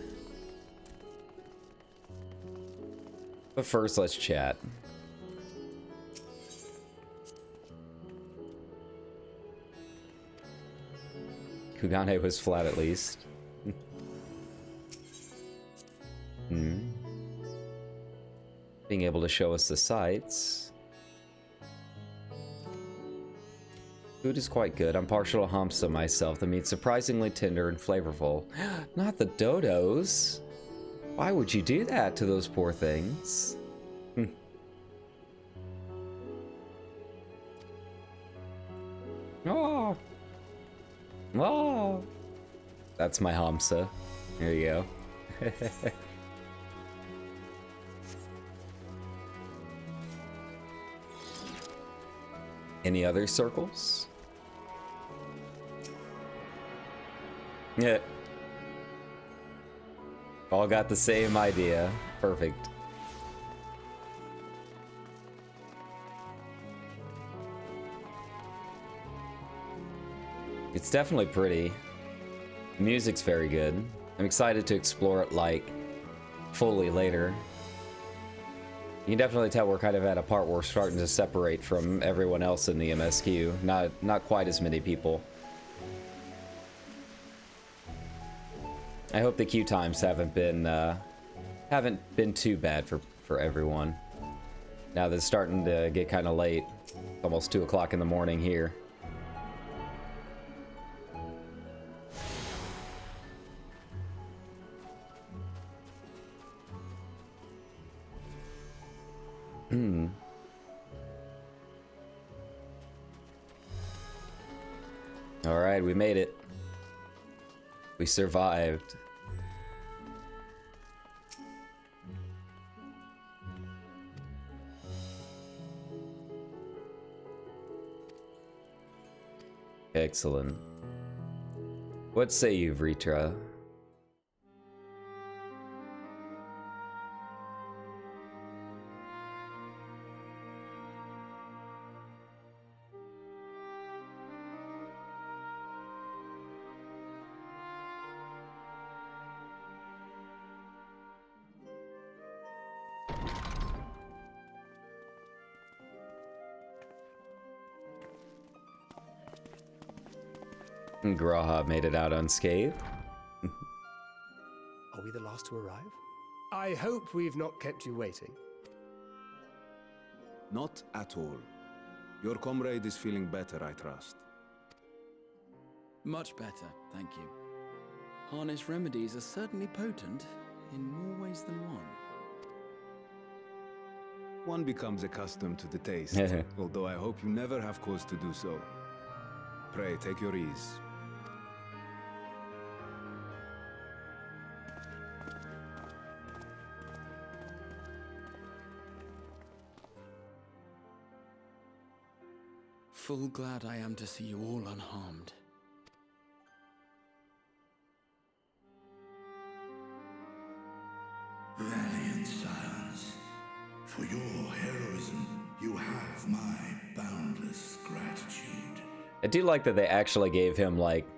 Speaker 1: But first, let's chat. Kugane was flat at least. Being able to show us the sights. Food is quite good. I'm partial to hamsa myself. The meat's surprisingly tender and flavorful. Not the dodos. Why would you do that to those poor things? Oh. Oh. That's my hamsa. There you go. Any other circles? Yeah. All got the same idea. Perfect. It's definitely pretty. The music's very good. I'm excited to explore it, like, fully later. You can definitely tell we're kind of at a part where we're starting to separate from everyone else in the MSQ. Not quite as many people. I hope the queue times haven't been too bad for everyone. Now that it's starting to get kind of late, almost 2 o'clock in the morning here. All right, we made it. We survived. Excellent. What say you, Vritra? Graha made it out unscathed.
Speaker 16: Are we the last to arrive? I hope we've not kept you waiting.
Speaker 17: Not at all. Your comrade is feeling better, I trust.
Speaker 8: Much better, thank you. Harness remedies are certainly potent in more ways than one.
Speaker 17: One becomes accustomed to the taste, although I hope you never have cause to do so. Pray, take your ease.
Speaker 8: Full glad I am to see you all unharmed.
Speaker 19: Valiant scions, for your heroism, you have my boundless gratitude.
Speaker 1: I do like that they actually gave him, like,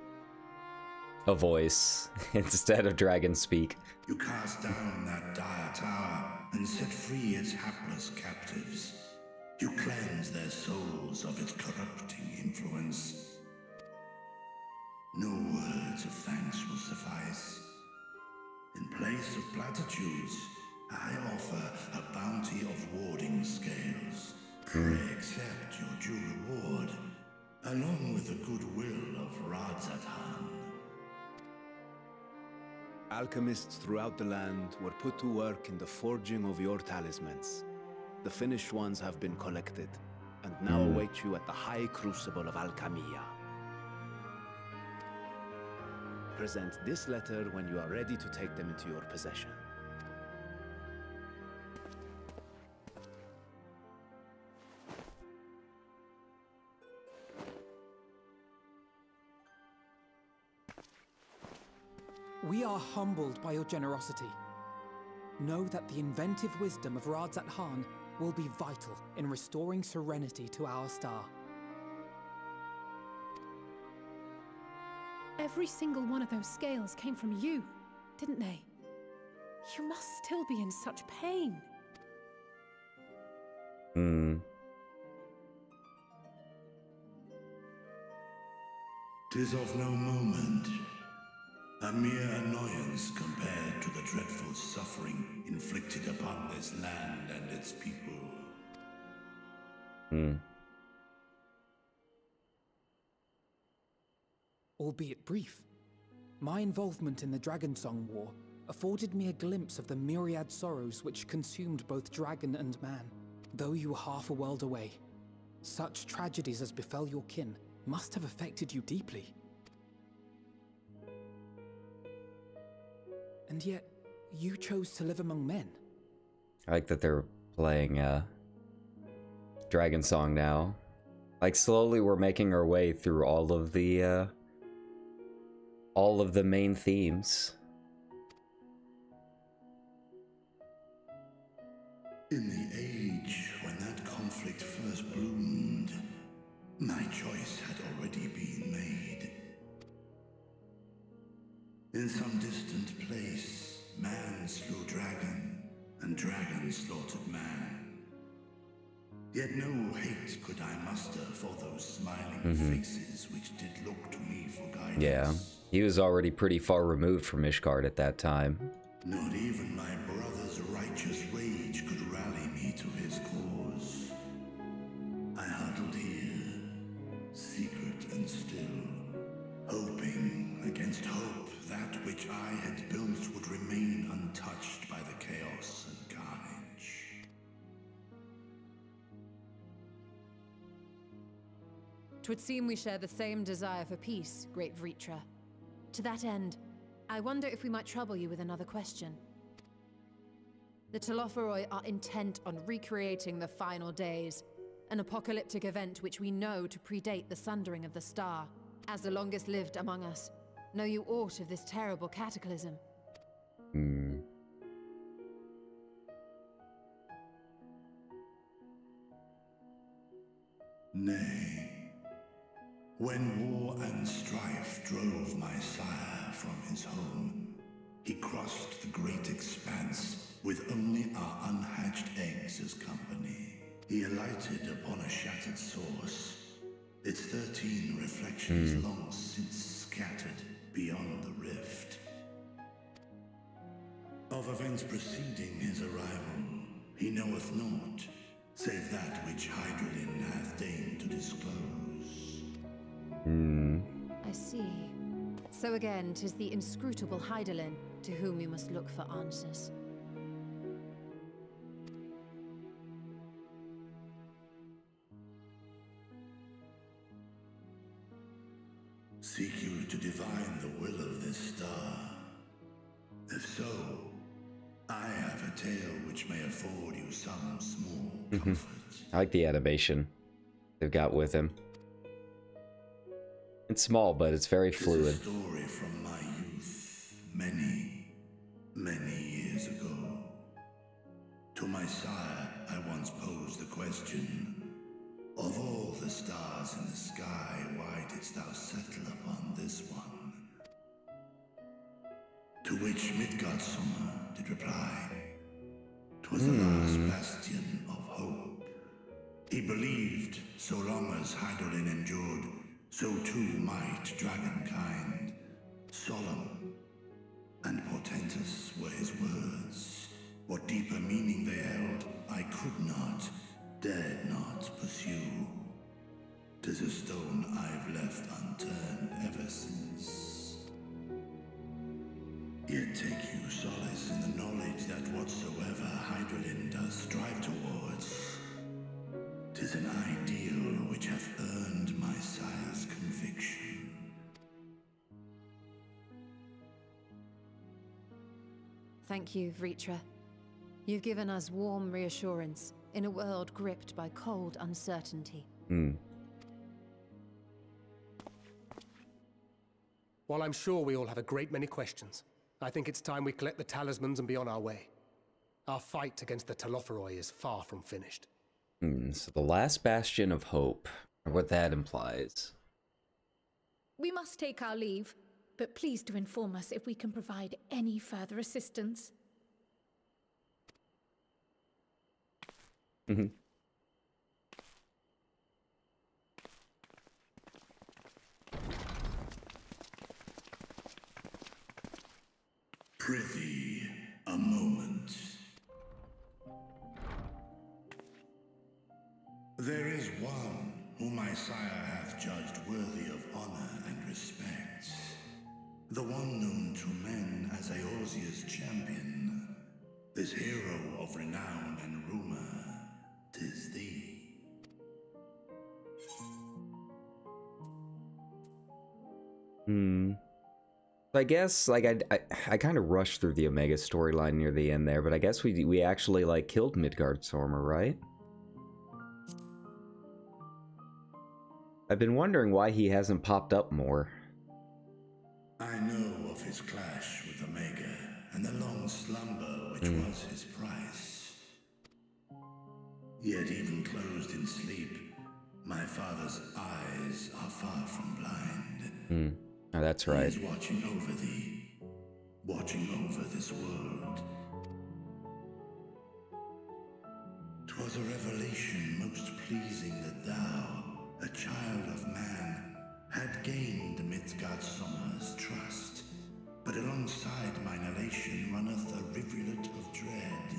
Speaker 1: a voice instead of dragon speak.
Speaker 19: You cast down that dire tower and set free its hapless captives. You cleanse their souls of its corrupting influence. No words of thanks will suffice. In place of platitudes, I offer a bounty of warding scales. Pray accept your due reward, along with the goodwill of Radzatan.
Speaker 17: Alchemists throughout the land were put to work in the forging of your talismans. The finished ones have been collected, and now await you at the High Crucible of Alchemia. Present this letter when you are ready to take them into your possession.
Speaker 13: We are humbled by your generosity. Know that the inventive wisdom of Radzat Han will be vital in restoring serenity to our star.
Speaker 6: Every single one of those scales came from you, didn't they? You must still be in such pain.
Speaker 19: Tis of no moment, a mere annoyance compared to the dreadful suffering inflicted upon this land and its people.
Speaker 13: Albeit brief, my involvement in the Dragonsong War afforded me a glimpse of the myriad sorrows which consumed both dragon and man. Though you were half a world away, such tragedies as befell your kin must have affected you deeply. And yet, you chose to live among men.
Speaker 1: I like that they're playing Dragon Song now. Like, slowly we're making our way through all of the main themes.
Speaker 19: In the age when that conflict first bloomed, my choice had already been made. In some distant place, man slew dragon, and dragon slaughtered man. Yet no hate could I muster for those smiling faces which did look to me for guidance.
Speaker 1: Yeah, he was already pretty far removed from Ishgard at that time.
Speaker 19: Not even my brother's righteous rage could rally me to his cause. I huddled here, secret and still, hoping against hope that which I had built would remain untouched by the chaos and carnage.
Speaker 9: 'Twould seem we share the same desire for peace, great Vritra. To that end, I wonder if we might trouble you with another question. The Telophoroi are intent on recreating the final days, an apocalyptic event which we know to predate the sundering of the star. As the longest lived among us, know you aught of this terrible cataclysm?
Speaker 19: Nay. When war and strife drove my sire from his home, he crossed the great expanse with only our unhatched eggs as company. He alighted upon a shattered source, its 13 reflections long since scattered beyond the rift. Of events preceding his arrival, he knoweth naught, save that which Hydralin hath deigned to disclose.
Speaker 9: I see. So again, 'tis the inscrutable Hydaelyn to whom we must look for answers.
Speaker 19: Seek you to divine the will of this star? If so, I have a tale which may afford you some small comfort.
Speaker 1: I like the animation they've got with him. It's small, but it's very fluid.
Speaker 19: It's a story from my youth, many, many years ago. To my sire, I once posed the question, of all the stars in the sky, why didst thou settle upon this one? To which Midgardsormr did reply, 'twas the last bastion of hope. He believed so long as Hydaelyn endured, so too might dragonkind. Solemn and portentous were his words. What deeper meaning they held, I could not, dared not pursue. 'Tis a stone I've left unturned ever since. Yet take you solace in the knowledge that whatsoever Hydaelyn does strive towards, 'tis an ideal which hath earned my sire's conviction.
Speaker 9: Thank you, Vritra. You've given us warm reassurance in a world gripped by cold uncertainty.
Speaker 16: While I'm sure we all have a great many questions, I think it's time we collect the talismans and be on our way. Our fight against the Telophoroi is far from finished.
Speaker 1: So the last bastion of hope, or what that implies.
Speaker 4: We must take our leave, but please do inform us if we can provide any further assistance.
Speaker 1: Mm-hmm.
Speaker 19: Prithee, a moment. There is one whom my sire hath judged worthy of honor and respect. The one known to men as Eorzea's champion. This hero of renown and rumor, 'tis thee.
Speaker 1: I guess, like, I kind of rushed through the Omega storyline near the end there, but I guess we actually, like, killed Midgardsormr, right? I've been wondering why he hasn't popped up more.
Speaker 19: I know of his clash with Omega, and the long slumber which was his price. Yet even closed in sleep, my father's eyes are far from blind.
Speaker 1: Oh, that's right.
Speaker 19: He is watching over thee, watching over this world. 'Twas a revelation most pleasing that thou, a child of man, had gained Midgardsormr's trust. But alongside mine elation runneth a rivulet of dread.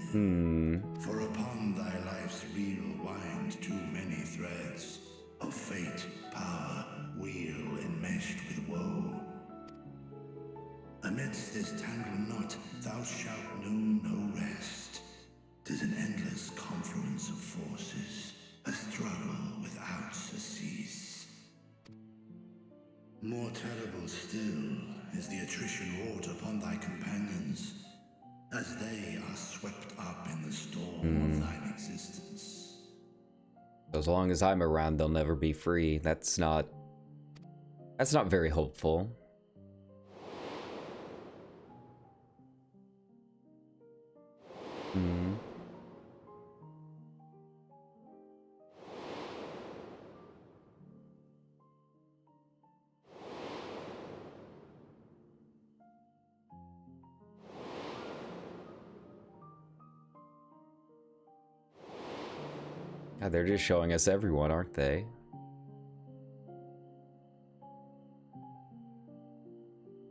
Speaker 19: For upon thy life's reel wind too many threads of fate, power, wheel enmeshed with woe. Amidst this tangled knot thou shalt know no rest. 'Tis an endless confluence of forces, a struggle without surcease. More terrible still is the attrition wrought upon thy companions, as they are swept up in the storm of thine existence.
Speaker 1: As long as I'm around, they'll never be free. That's not very hopeful. God, they're just showing us everyone, aren't they?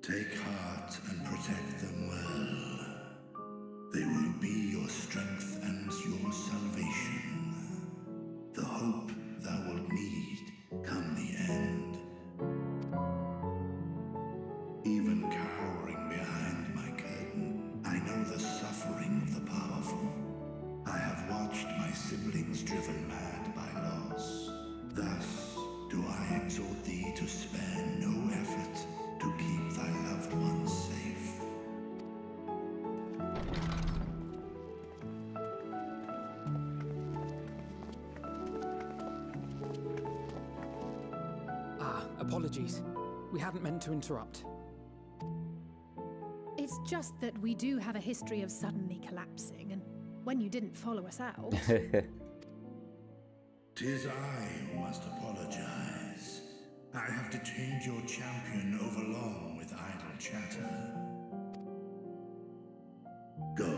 Speaker 19: Take heart and protect them well. They will be your strength and your salvation. The hope thou wilt need come the end. Even cowering behind my curtain, I know the suffering of the powerful. I have watched my siblings driven mad by loss. Thus do I exhort thee to spare no effort to keep thy loved ones safe.
Speaker 13: Apologies. We hadn't meant to interrupt.
Speaker 6: It's just that we do have a history of suddenly collapsing, and when you didn't follow us out...
Speaker 19: 'Tis I who must apologize. I have detained your champion overlong with idle chatter. Go.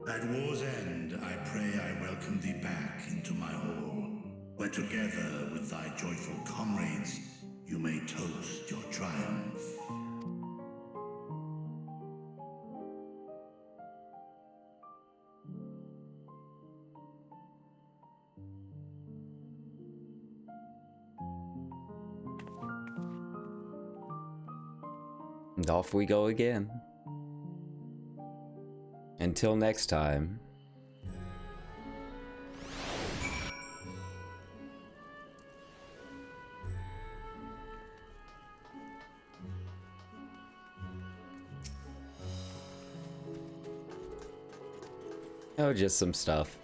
Speaker 19: At war's end, I pray I welcome thee back into my hall, where together with thy joyful comrades, you may toast your triumph.
Speaker 1: And off we go again. Until next time. Oh, just some stuff.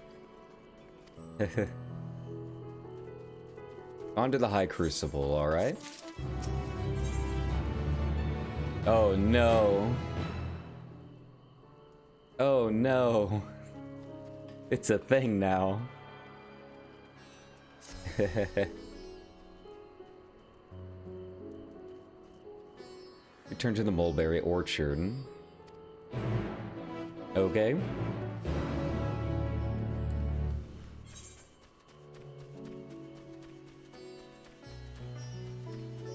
Speaker 1: On to the High Crucible, alright? Oh no. Oh no. It's a thing now. Return to the mulberry orchard. Okay.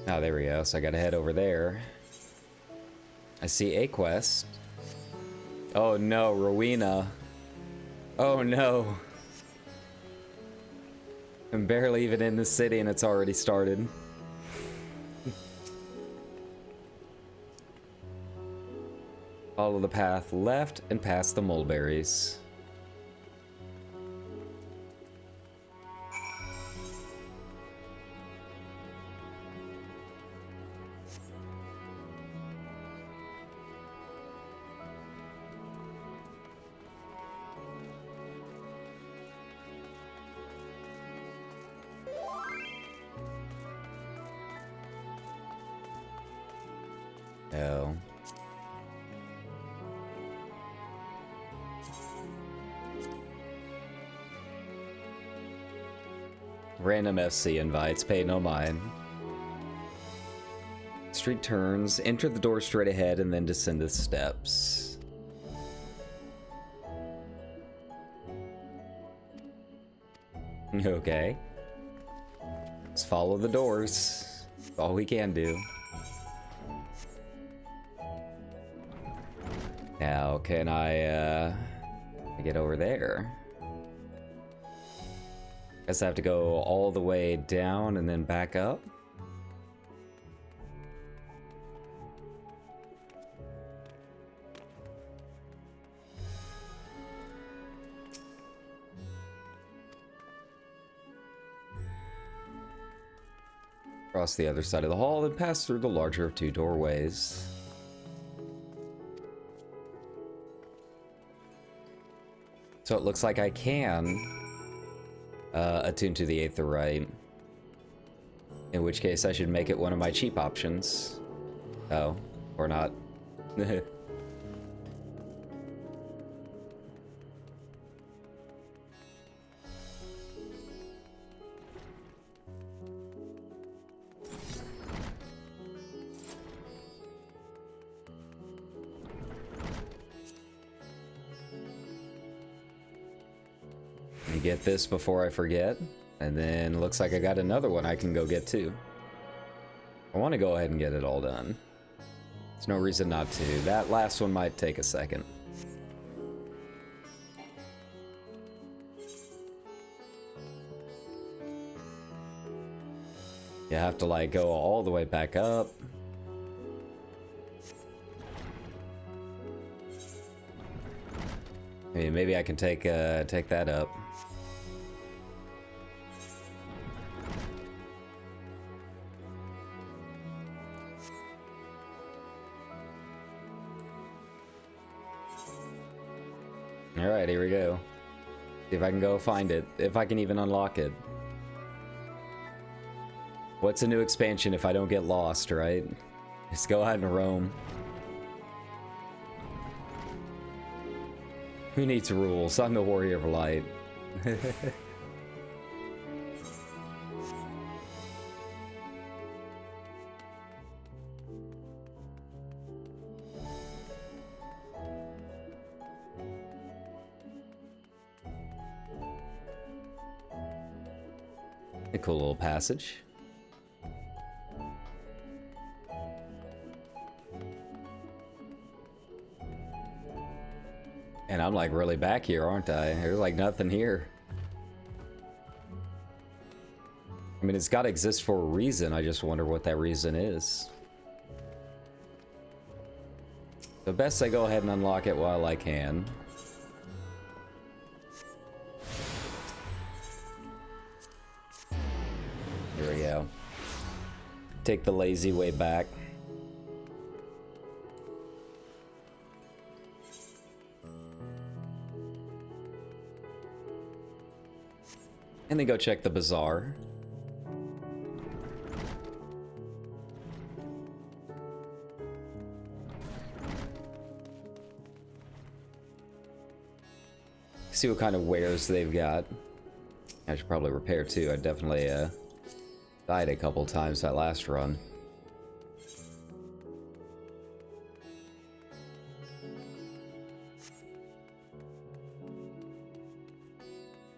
Speaker 1: Oh, there we go. So I gotta head over there. I see a quest. Oh no, Rowena. Oh no. I'm barely even in the city and it's already started. Follow the path left and past the mulberries. Oh. Random FC invites, pay no mind. Street turns, enter the door straight ahead, and then descend the steps. Okay. Let's follow the doors. That's all we can do. Now, can I get over there? Guess I have to go all the way down and then back up. Cross the other side of the hall and pass through the larger of two doorways. So it looks like I can attune to the Aetheryte. In which case I should make it one of my cheap options. Oh, or not. Get this before I forget, and then looks like I got another one I can go get too. I want to go ahead and get it all done. There's no reason not to. That last one might take a second. You have to like go all the way back up. I mean, maybe I can take that up. Alright, here we go. See if I can go find it. If I can even unlock it. What's a new expansion if I don't get lost, right? Just go out and roam. Who needs rules? I'm the warrior of light. A cool little passage. And I'm like really back here, aren't I? There's like nothing here. I mean, it's got to exist for a reason. I just wonder what that reason is. So best I go ahead and unlock it while I can. Here we go. Take the lazy way back. And then go check the bazaar. See what kind of wares they've got. I should probably repair too. I definitely died a couple times that last run.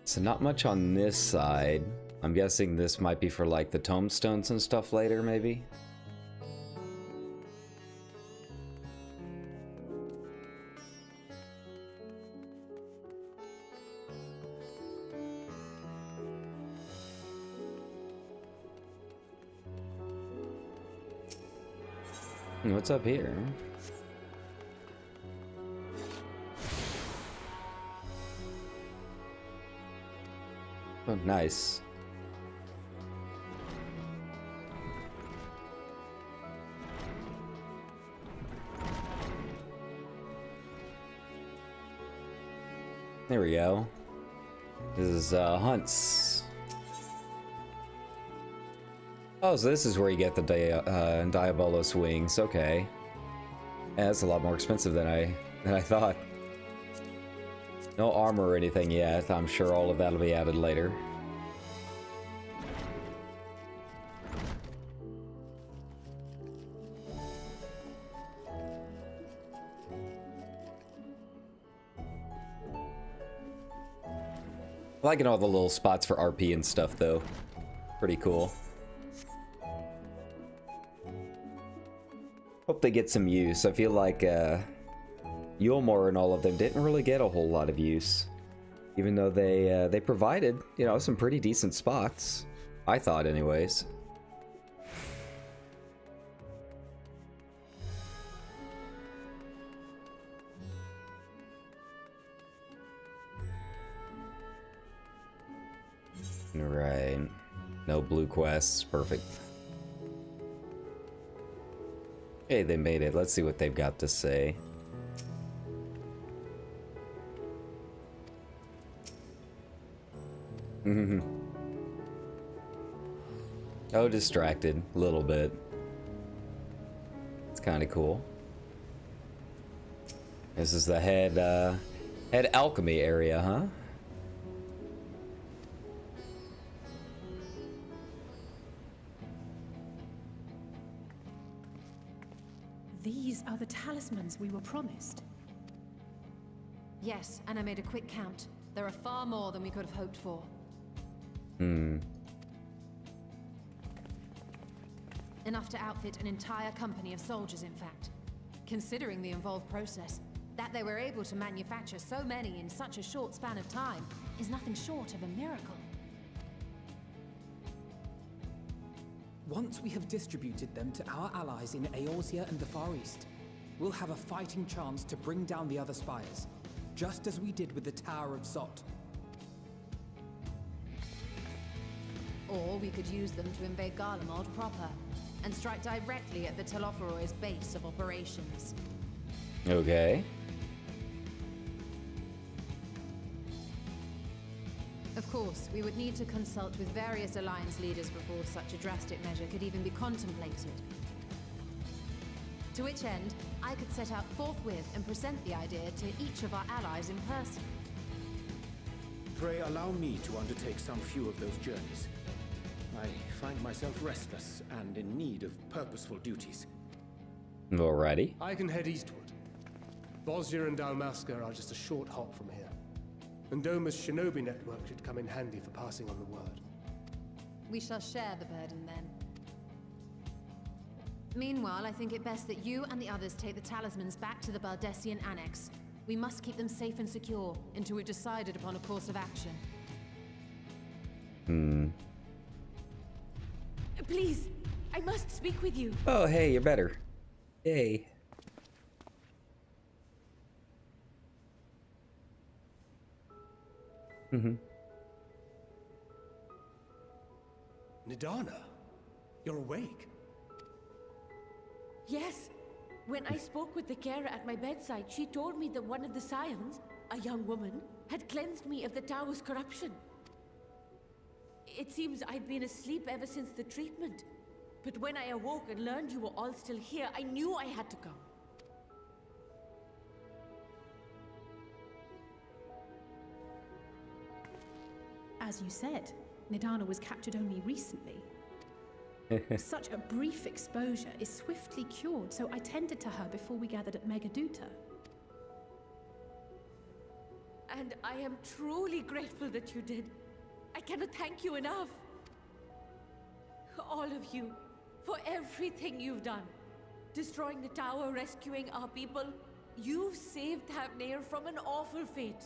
Speaker 1: So not much on this side. I'm guessing this might be for like the tombstones and stuff later, maybe? What's up here? Oh, nice. There we go. This is Hunt's. Oh, so this is where you get the Diabolos wings. Okay. Yeah, that's a lot more expensive than I thought. No armor or anything yet. I'm sure all of that'll be added later. Liking all the little spots for RP and stuff, though. Pretty cool. Hope they get some use. I feel like Yulmor and all of them didn't really get a whole lot of use, even though they provided, you know, some pretty decent spots. I thought, anyways. Right. No blue quests. Perfect. Hey, they made it. Let's see what they've got to say. Oh, distracted. A little bit. It's kind of cool. This is the head alchemy area, huh?
Speaker 6: These are the talismans we were promised.
Speaker 9: Yes, and I made a quick count. There are far more than we could have hoped for. Enough to outfit an entire company of soldiers, in fact. Considering the involved process, that they were able to manufacture so many in such a short span of time is nothing short of a miracle.
Speaker 13: Once we have distributed them to our allies in Eorzea and the Far East, we'll have a fighting chance to bring down the other spires, just as we did with the Tower of Zot.
Speaker 9: Or we could use them to invade Garlemald proper, and strike directly at the Telophoroid's base of operations.
Speaker 1: Okay.
Speaker 9: Of course, we would need to consult with various alliance leaders before such a drastic measure could even be contemplated. To which end, I could set out forthwith and present the idea to each of our allies in person.
Speaker 15: Pray allow me to undertake some few of those journeys. I find myself restless and in need of purposeful duties.
Speaker 1: Alrighty.
Speaker 16: I can head eastward. Bosnia and Dalmasca are just a short hop from here. And Doma's shinobi network should come in handy for passing on the word.
Speaker 9: We shall share the burden then. Meanwhile, I think it best that you and the others take the talismans back to the Baldessian Annex. We must keep them safe and secure until we've decided upon a course of action.
Speaker 6: Please, I must speak with you.
Speaker 1: Oh, hey, you're better. Yay.
Speaker 16: Nidana, you're awake.
Speaker 20: Yes. When I spoke with the carer at my bedside, she told me that one of the scions, a young woman, had cleansed me of the tower's corruption. It seems I'd been asleep ever since the treatment. But when I awoke and learned you were all still here, I knew I had to come.
Speaker 6: As you said, Nidana was captured only recently. Such a brief exposure is swiftly cured, so I tended to her before we gathered at Megaduta.
Speaker 20: And I am truly grateful that you did. I cannot thank you enough. All of you, for everything you've done. Destroying the tower, rescuing our people. You've saved Thavnair from an awful fate.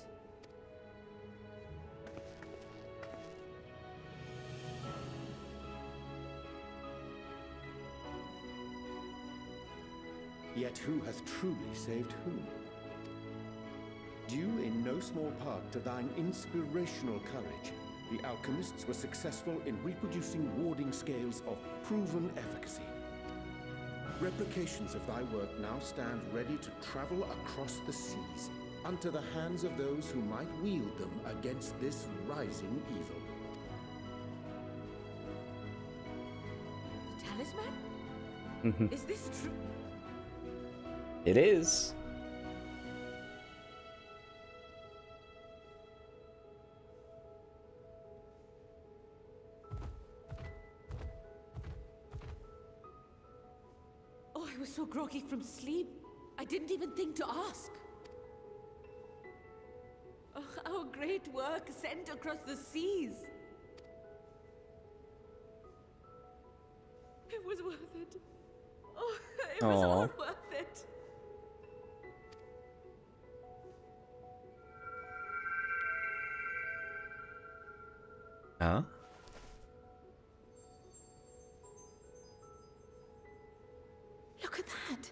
Speaker 15: Yet who hath truly saved whom? Due in no small part to thine inspirational courage, the alchemists were successful in reproducing warding scales of proven efficacy. Replications of thy work now stand ready to travel across the seas, unto the hands of those who might wield them against this rising evil.
Speaker 20: The talisman? Is this true?
Speaker 1: It is.
Speaker 20: Oh, I was so groggy from sleep. I didn't even think to ask. Oh, our great work sent across the seas. It was worth it. Oh, it was all worth it.
Speaker 1: Huh?
Speaker 4: Look at that.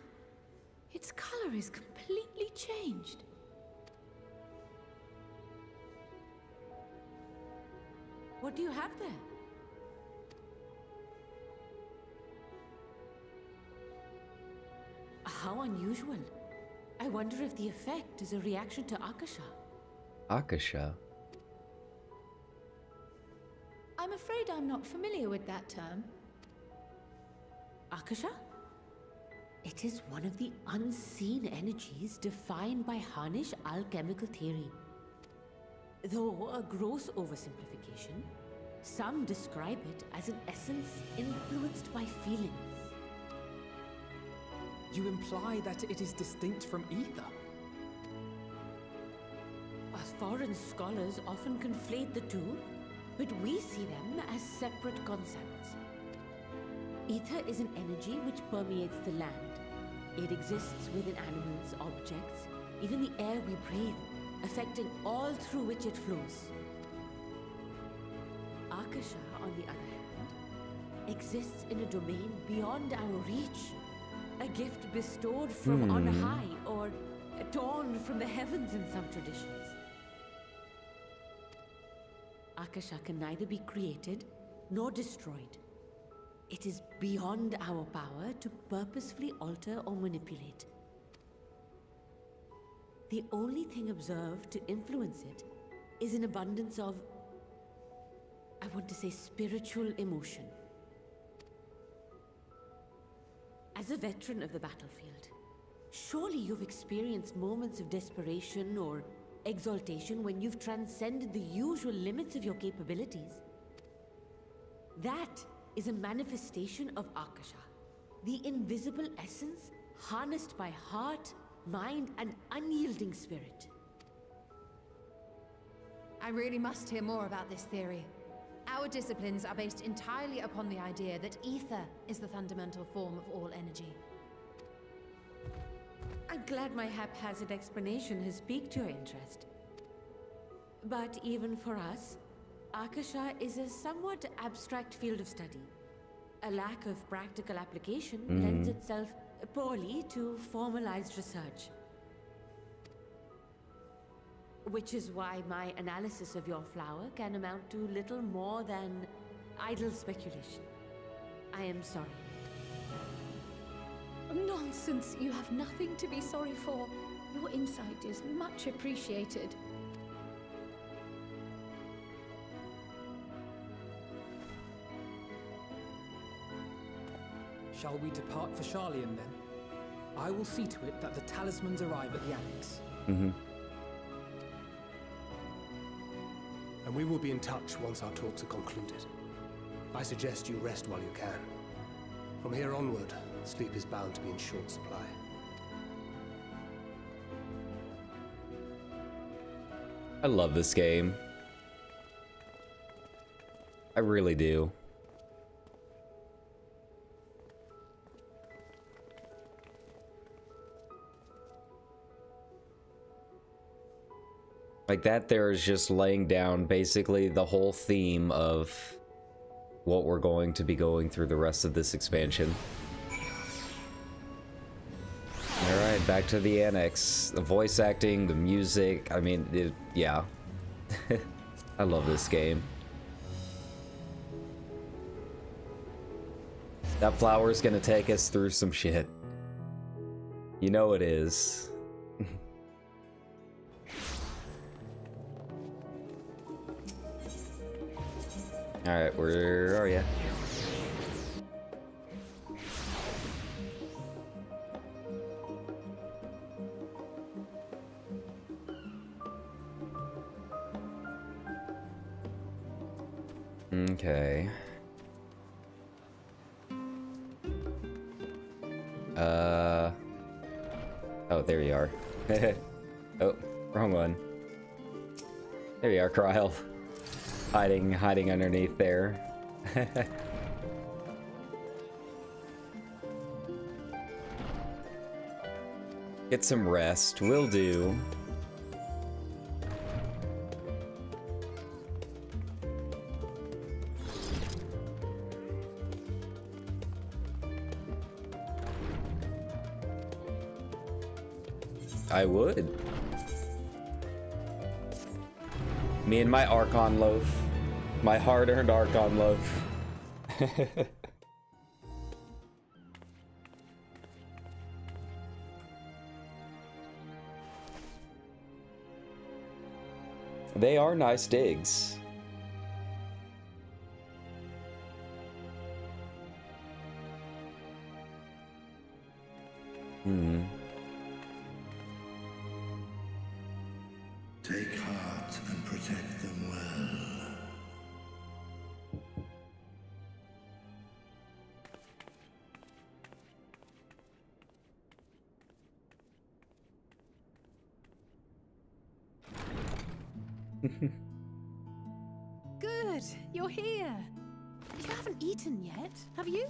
Speaker 4: Its color is completely changed.
Speaker 20: What do you have there? How unusual. I wonder if the effect is a reaction to Akasha.
Speaker 1: Akasha?
Speaker 4: I'm afraid I'm not familiar with that term.
Speaker 20: Akasha? It is one of the unseen energies defined by Harnish alchemical theory. Though a gross oversimplification, some describe it as an essence influenced by feelings.
Speaker 13: You imply that it is distinct from ether?
Speaker 20: Foreign scholars often conflate the two, but we see them as separate concepts. Ether is an energy which permeates the land. It exists within animals, objects, even the air we breathe, affecting all through which it flows. Akasha, on the other hand, exists in a domain beyond our reach. A gift bestowed from on high, or torn from the heavens in some traditions. Akasha can neither be created nor destroyed. It is beyond our power to purposefully alter or manipulate. The only thing observed to influence it is an abundance of, I want to say, spiritual emotion. As a veteran of the battlefield, surely you've experienced moments of desperation or exaltation when you've transcended the usual limits of your capabilities. That is a manifestation of Akasha, the invisible essence harnessed by heart, mind, and unyielding spirit.
Speaker 9: I really must hear more about this theory. Our disciplines are based entirely upon the idea that ether is the fundamental form of all energy.
Speaker 20: I'm glad my haphazard explanation has piqued your interest. But even for us, Akasha is a somewhat abstract field of study. A lack of practical application lends itself poorly to formalized research. Which is why my analysis of your flower can amount to little more than idle speculation. I am sorry.
Speaker 4: Nonsense! You have nothing to be sorry for. Your insight is much appreciated.
Speaker 13: Shall we depart for Sharlayan then? I will see to it that the talismans arrive at the annex. And
Speaker 16: we will be in touch once our talks are concluded. I suggest you rest while you can. From here onward, sleep is bound to be in short supply.
Speaker 1: I love this game. I really do. Like that there is just laying down basically the whole theme of what we're going to be going through the rest of this expansion. Alright, back to the annex. The voice acting, the music, I mean, yeah. I love this game. That flower's gonna take us through some shit. You know it is. Alright, where are ya? Okay. Oh, there you are. Oh, wrong one. There you are, Kryl. Hiding underneath there. Get some rest, will do. I would. Me and my Archon loaf. My hard-earned Archon loaf. They are nice digs. Hmm.
Speaker 19: Take heart and protect them well.
Speaker 6: Good, you're here. You haven't eaten yet, have you?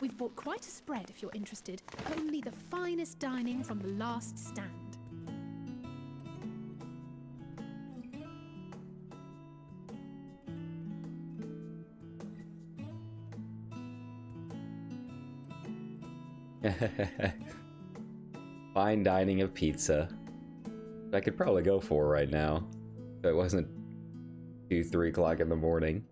Speaker 6: We've bought quite a spread if you're interested. Only the finest dining from the last stand.
Speaker 1: Fine dining of pizza. I could probably go for right now. If it wasn't 2, 3 o'clock in the morning.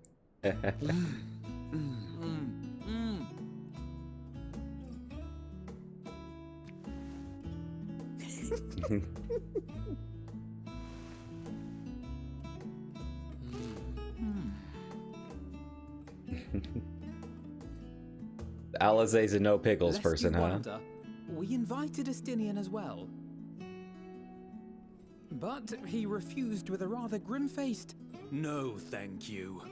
Speaker 1: Alizé's a no pickles
Speaker 13: Lest
Speaker 1: person,
Speaker 13: you
Speaker 1: huh?
Speaker 13: wonder, we invited Estinian as well. But he refused with a rather grim-faced, "No, thank you."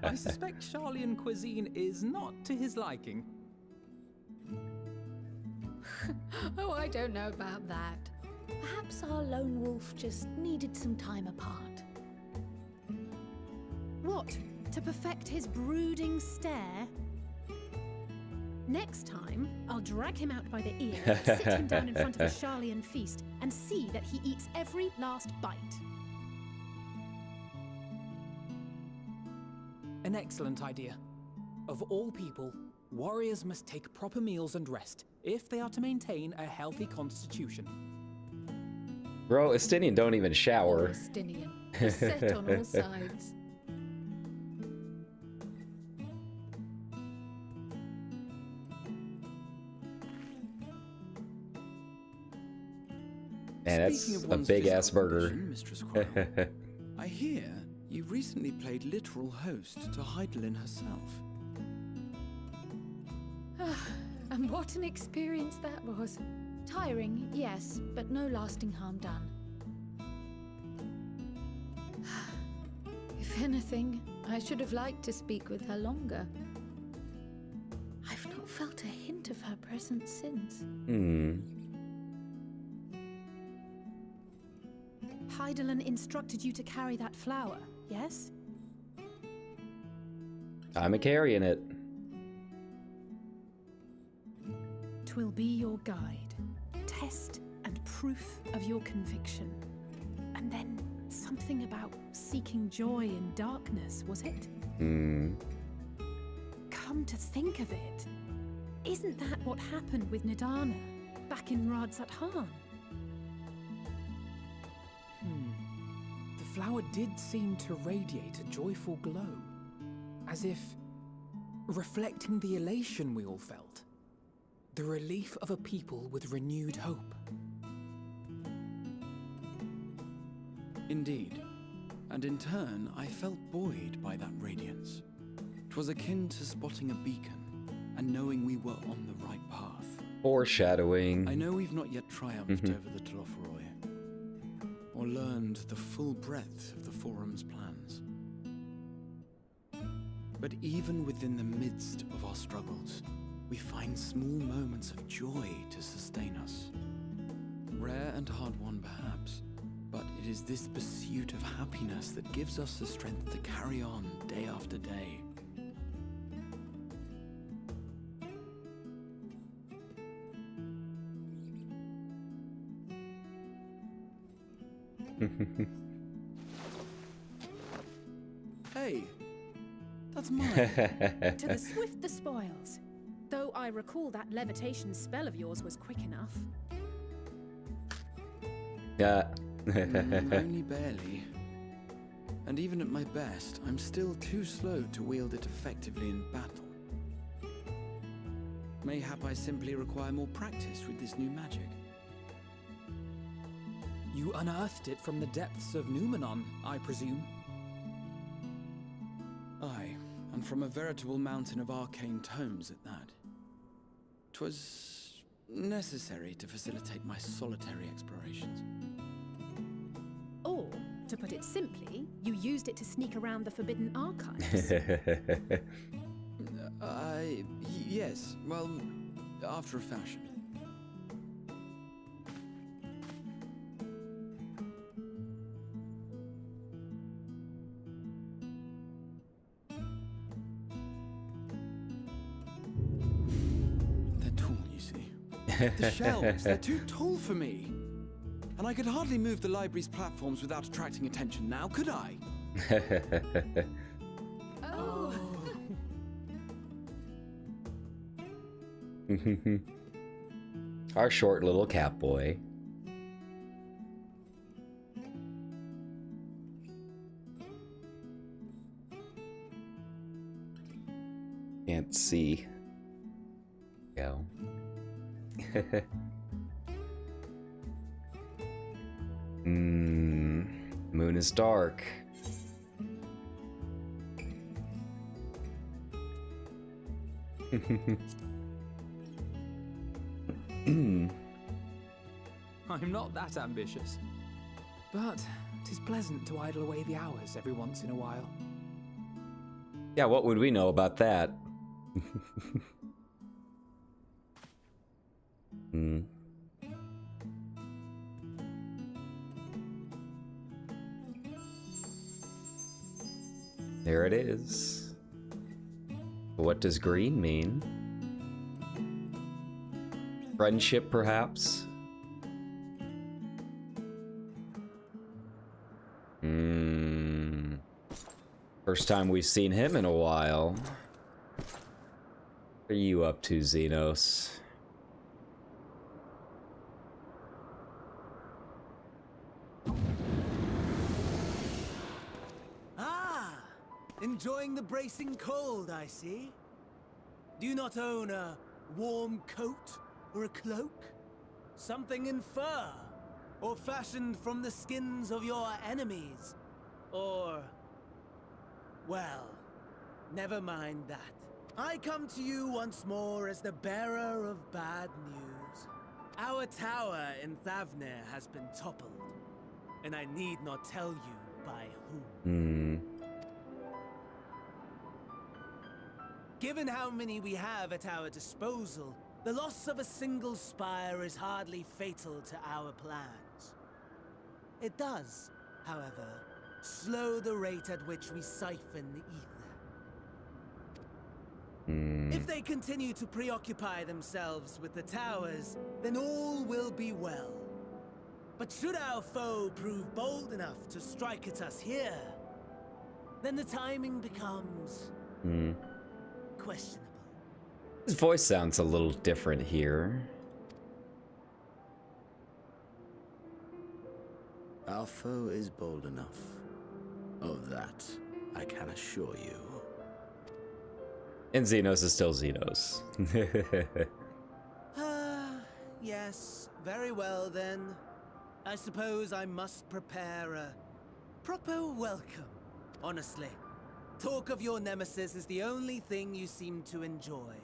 Speaker 13: I suspect Sharlayan cuisine is not to his liking.
Speaker 4: Oh, I don't know about that. Perhaps our lone wolf just needed some time apart.
Speaker 6: What? To perfect his brooding stare? Next time, I'll drag him out by the ear, sit him down in front of a Sharlayan feast, and see that he eats every last bite.
Speaker 13: An excellent idea. Of all people, warriors must take proper meals and rest if they are to maintain a healthy constitution.
Speaker 1: Bro, Estinian don't even shower.
Speaker 4: Estinian, beset on all sides.
Speaker 1: Man, that's a big-ass burger.
Speaker 8: Mistress Kryl, I hear you recently played literal host to Heidelin herself.
Speaker 4: And what an experience that was. Tiring, yes, but no lasting harm done. If anything, I should have liked to speak with her longer. I've not felt a hint of her presence since.
Speaker 6: Hydaelyn instructed you to carry that flower, yes?
Speaker 1: I'm a carrying it.
Speaker 6: 'Twill be your guide, test and proof of your conviction. And then something about seeking joy in darkness, was it? Come to think of it, isn't that what happened with Nidana back in Radzat-Han?
Speaker 13: The flower did seem to radiate a joyful glow, as if reflecting the elation we all felt, the relief of a people with renewed hope.
Speaker 8: Indeed, and in turn, I felt buoyed by that radiance. 'Twas akin to spotting a beacon and knowing we were on the right path.
Speaker 1: Foreshadowing.
Speaker 8: I know we've not yet triumphed over the Telophoroi, or learned the full breadth of the Forum's plans. But even within the midst of our struggles, we find small moments of joy to sustain us. Rare and hard-won, perhaps, but it is this pursuit of happiness that gives us the strength to carry on day after day. Hey, that's mine.
Speaker 6: To the swift the spoils. Though I recall that levitation spell of yours was quick enough.
Speaker 8: Only barely. And even at my best, I'm still too slow to wield it effectively in battle. Mayhap I simply require more practice with this new magic.
Speaker 13: You unearthed it from the depths of Numenon, I presume?
Speaker 8: Aye, and from a veritable mountain of arcane tomes at that. 'Twas necessary to facilitate my solitary explorations.
Speaker 6: Or, to put it simply, you used it to sneak around the Forbidden Archives.
Speaker 8: Yes, well, after a fashion. They're tall, you see. The shelves, they're too tall for me. And I could hardly move the library's platforms without attracting attention now, could I?
Speaker 6: Oh.
Speaker 1: Our short little cat boy. Can't see. Go. Moon is dark.
Speaker 13: I'm not that ambitious. But 'tis pleasant to idle away the hours every once in a while.
Speaker 1: Yeah, what would we know about that? There it is. What does green mean? Friendship, perhaps? First time we've seen him in a while. What are you up to, Xenos?
Speaker 21: Enjoying the bracing cold, I see. Do you not own a warm coat or a cloak? Something in fur? Or fashioned from the skins of your enemies? Or... well, never mind that. I come to you once more as the bearer of bad news. Our tower in Thavnair has been toppled, and I need not tell you by whom. Given how many we have at our disposal, the loss of a single spire is hardly fatal to our plans. It does, however, slow the rate at which we siphon the ether. If they continue to preoccupy themselves with the towers, then all will be well. But should our foe prove bold enough to strike at us here, then the timing becomes questionable.
Speaker 1: His voice sounds a little different here.
Speaker 17: Our foe is bold enough. Of that, I can assure you.
Speaker 1: And Xenos is still Xenos.
Speaker 21: Yes, very well then. I suppose I must prepare a proper welcome. Honestly, talk of your nemesis is the only thing you seem to enjoy.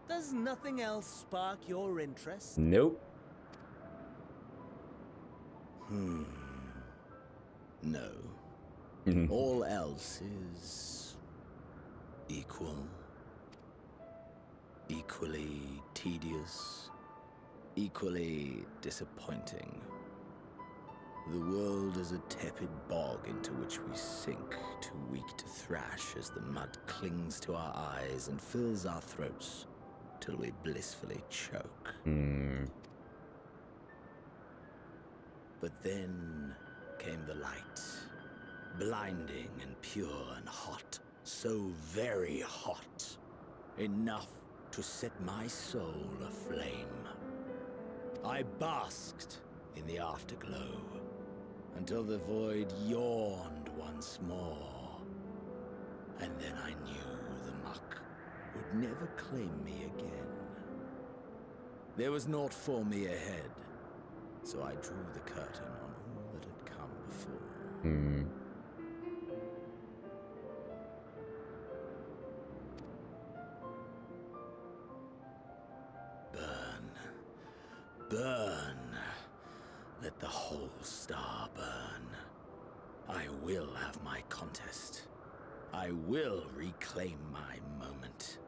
Speaker 21: Does nothing else spark your interest?
Speaker 1: Nope.
Speaker 17: No. All else is equal, equally tedious, equally disappointing. The world is a tepid bog into which we sink, too weak to thrash as the mud clings to our eyes and fills our throats till we blissfully choke. But then came the light, blinding and pure and hot, so very hot, enough to set my soul aflame. I basked in the afterglow until the void yawned once more, and then I knew the muck would never claim me again. There was naught for me ahead, so I drew the curtain on all that had come before. Burn. Let the whole star burn. I will have my contest. I will reclaim my moment.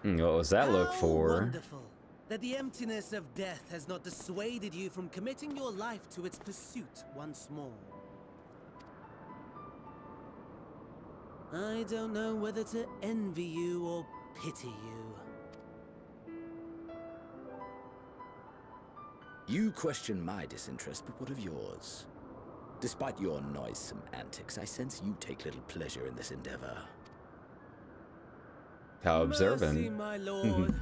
Speaker 1: What was that look for?
Speaker 21: Wonderful that the emptiness of death has not dissuaded you from committing your life to its pursuit once more. I don't know whether to envy you or pity you.
Speaker 17: You question my disinterest, but what of yours? Despite your noisome antics, I sense you take little pleasure in this endeavor.
Speaker 1: How observant.
Speaker 21: Mercy, my lord.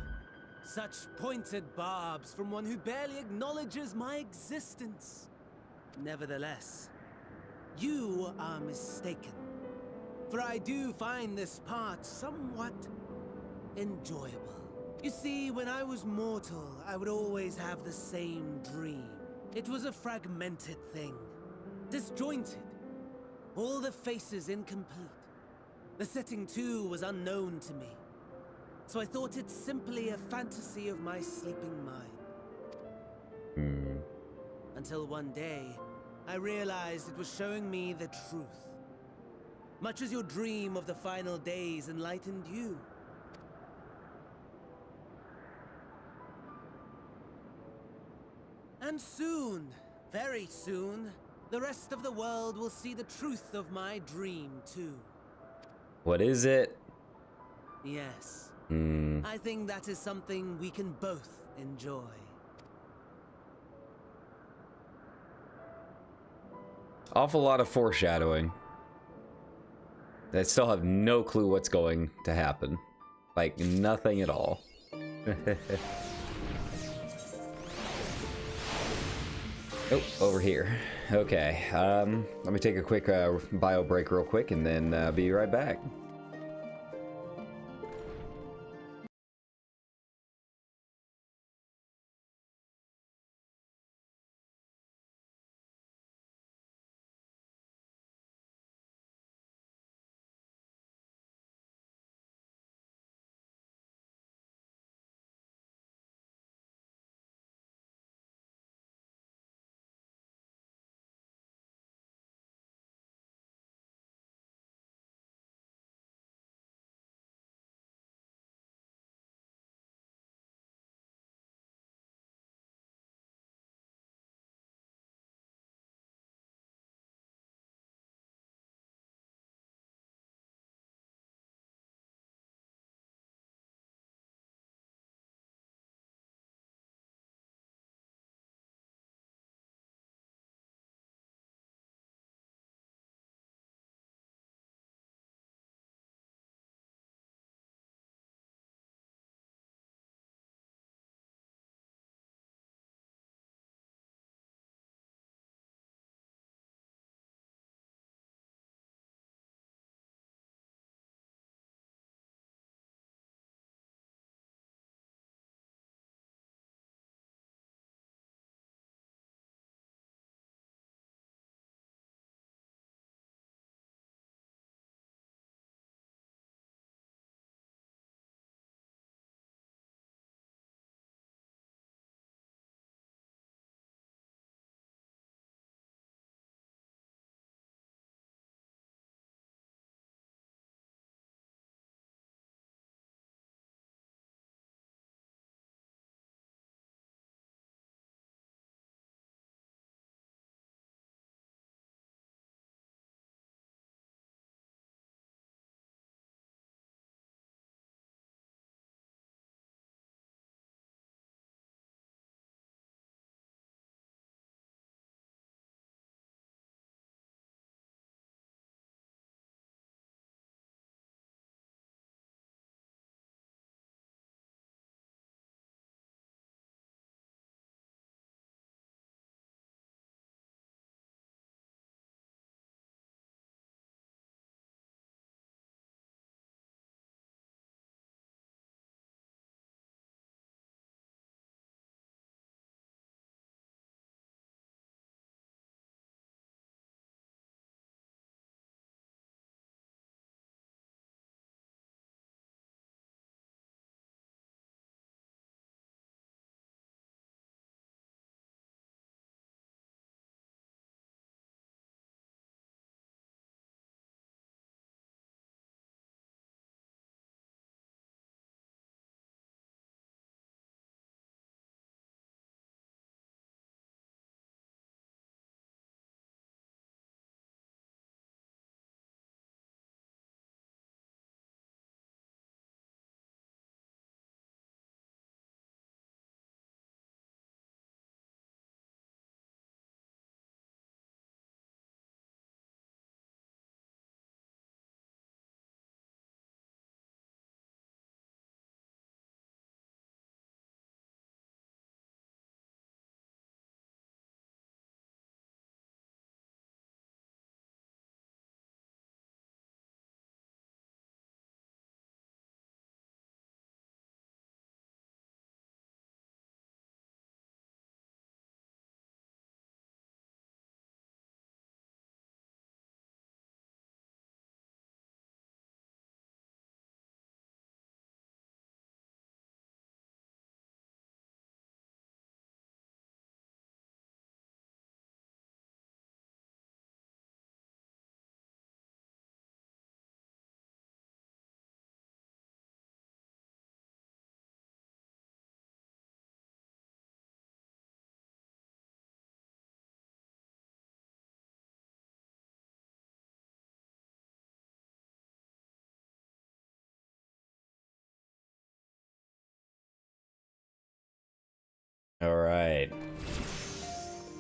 Speaker 21: Such pointed barbs from one who barely acknowledges my existence. Nevertheless, you are mistaken. For I do find this part somewhat enjoyable. You see, when I was mortal, I would always have the same dream. It was a fragmented thing, disjointed, all the faces incomplete. The setting too was unknown to me, so I thought it simply a fantasy of my sleeping mind. Until one day, I realized it was showing me the truth. Much as your dream of the final days enlightened you. And soon, very soon, the rest of the world will see the truth of my dream too.
Speaker 1: What is it?
Speaker 21: Yes. I think that is something we can both enjoy.
Speaker 1: Awful lot of foreshadowing. I still have no clue what's going to happen. Like, nothing at all. Oh, over here. Okay, let me take a quick bio break real quick and then be right back.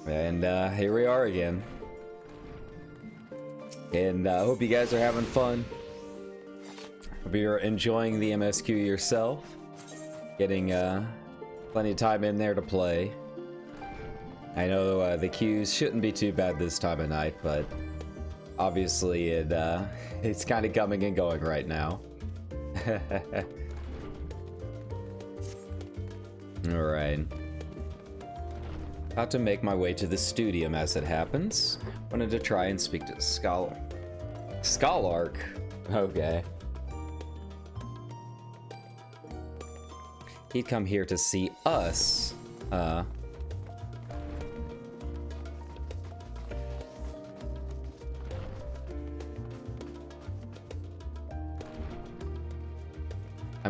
Speaker 1: And here we are again. And I hope you guys are having fun. Hope you're enjoying the MSQ yourself. Getting plenty of time in there to play. I know the queues shouldn't be too bad this time of night, but obviously it's kind of coming and going right now. Alright. About to make my way to the studium as it happens. Wanted to try and speak to the Scholar. Scholark? Okay. He'd come here to see us. I'm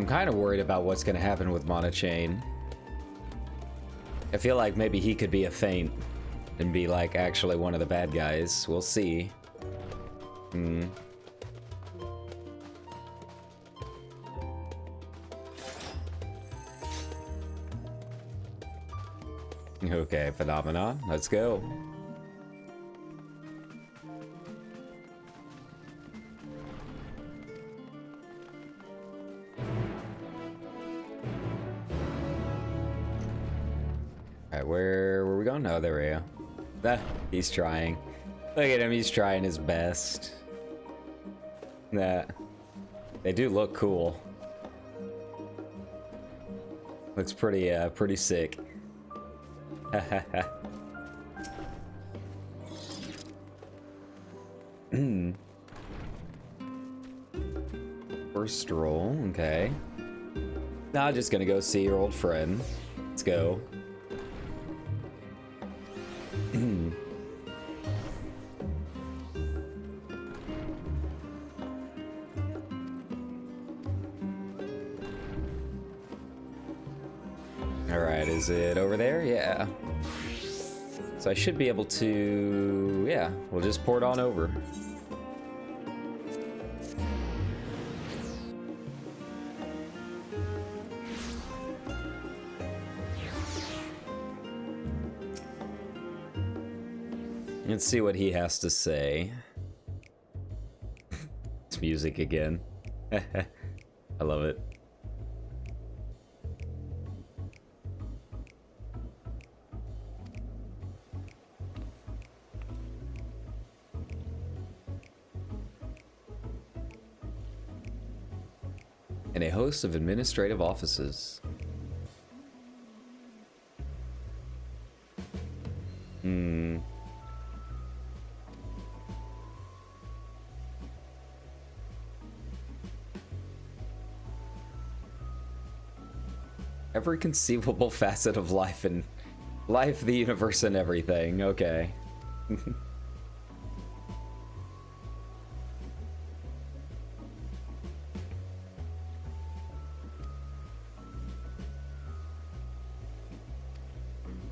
Speaker 1: kind of worried about what's going to happen with Monochain. I feel like maybe he could be a feint and be like actually one of the bad guys. We'll see. Okay, Phenomenon. Let's go. Alright, where were we going? Oh, there we go. Ah, he's trying. Look at him, he's trying his best. They do look cool. Looks pretty, pretty sick. First roll, okay. Nah, just gonna go see your old friend. Let's go. Alright, is it over there? Yeah. So I should be able to... yeah, we'll just port on over. Let's see what he has to say. It's music again. I love it. And a host of administrative offices. Every conceivable facet of life, and life, the universe, and everything. Okay.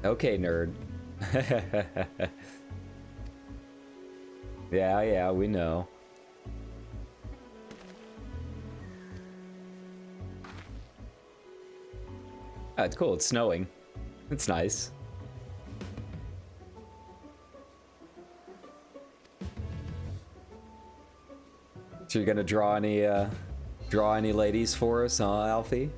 Speaker 1: Okay, nerd. Yeah, we know. Ah, it's cool, it's snowing. It's nice. So you're gonna draw any ladies for us, huh, Alfie?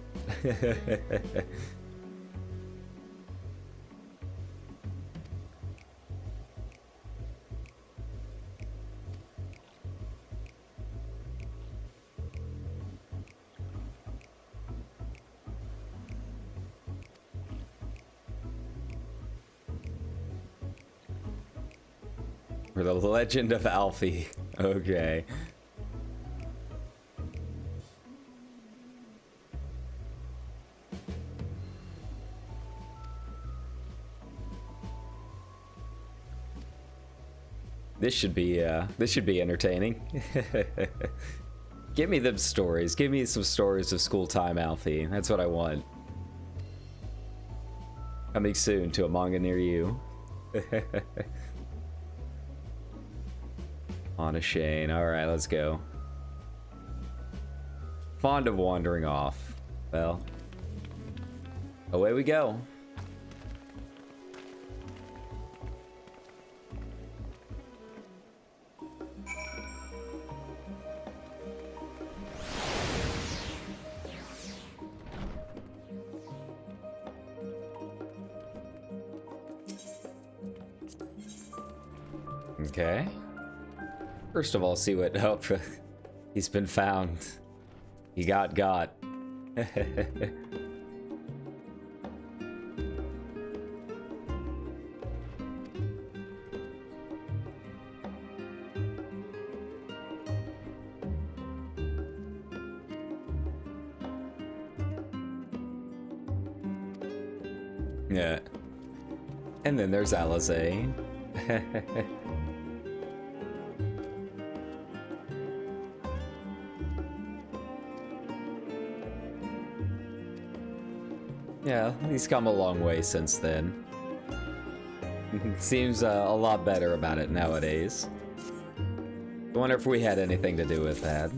Speaker 1: For the Legend of Alfie. Okay. This should be entertaining. Give me them stories. Give me some stories of school time, Alfie. That's what I want. Coming soon to a manga near you. On a Shane. Alright, let's go. Fond of wandering off. Well, away we go. Okay. First of all, see what... Oh, he's been found. He got. Yeah. And then there's Alizé. Yeah, he's come a long way since then. Seems a lot better about it nowadays. I wonder if we had anything to do with that.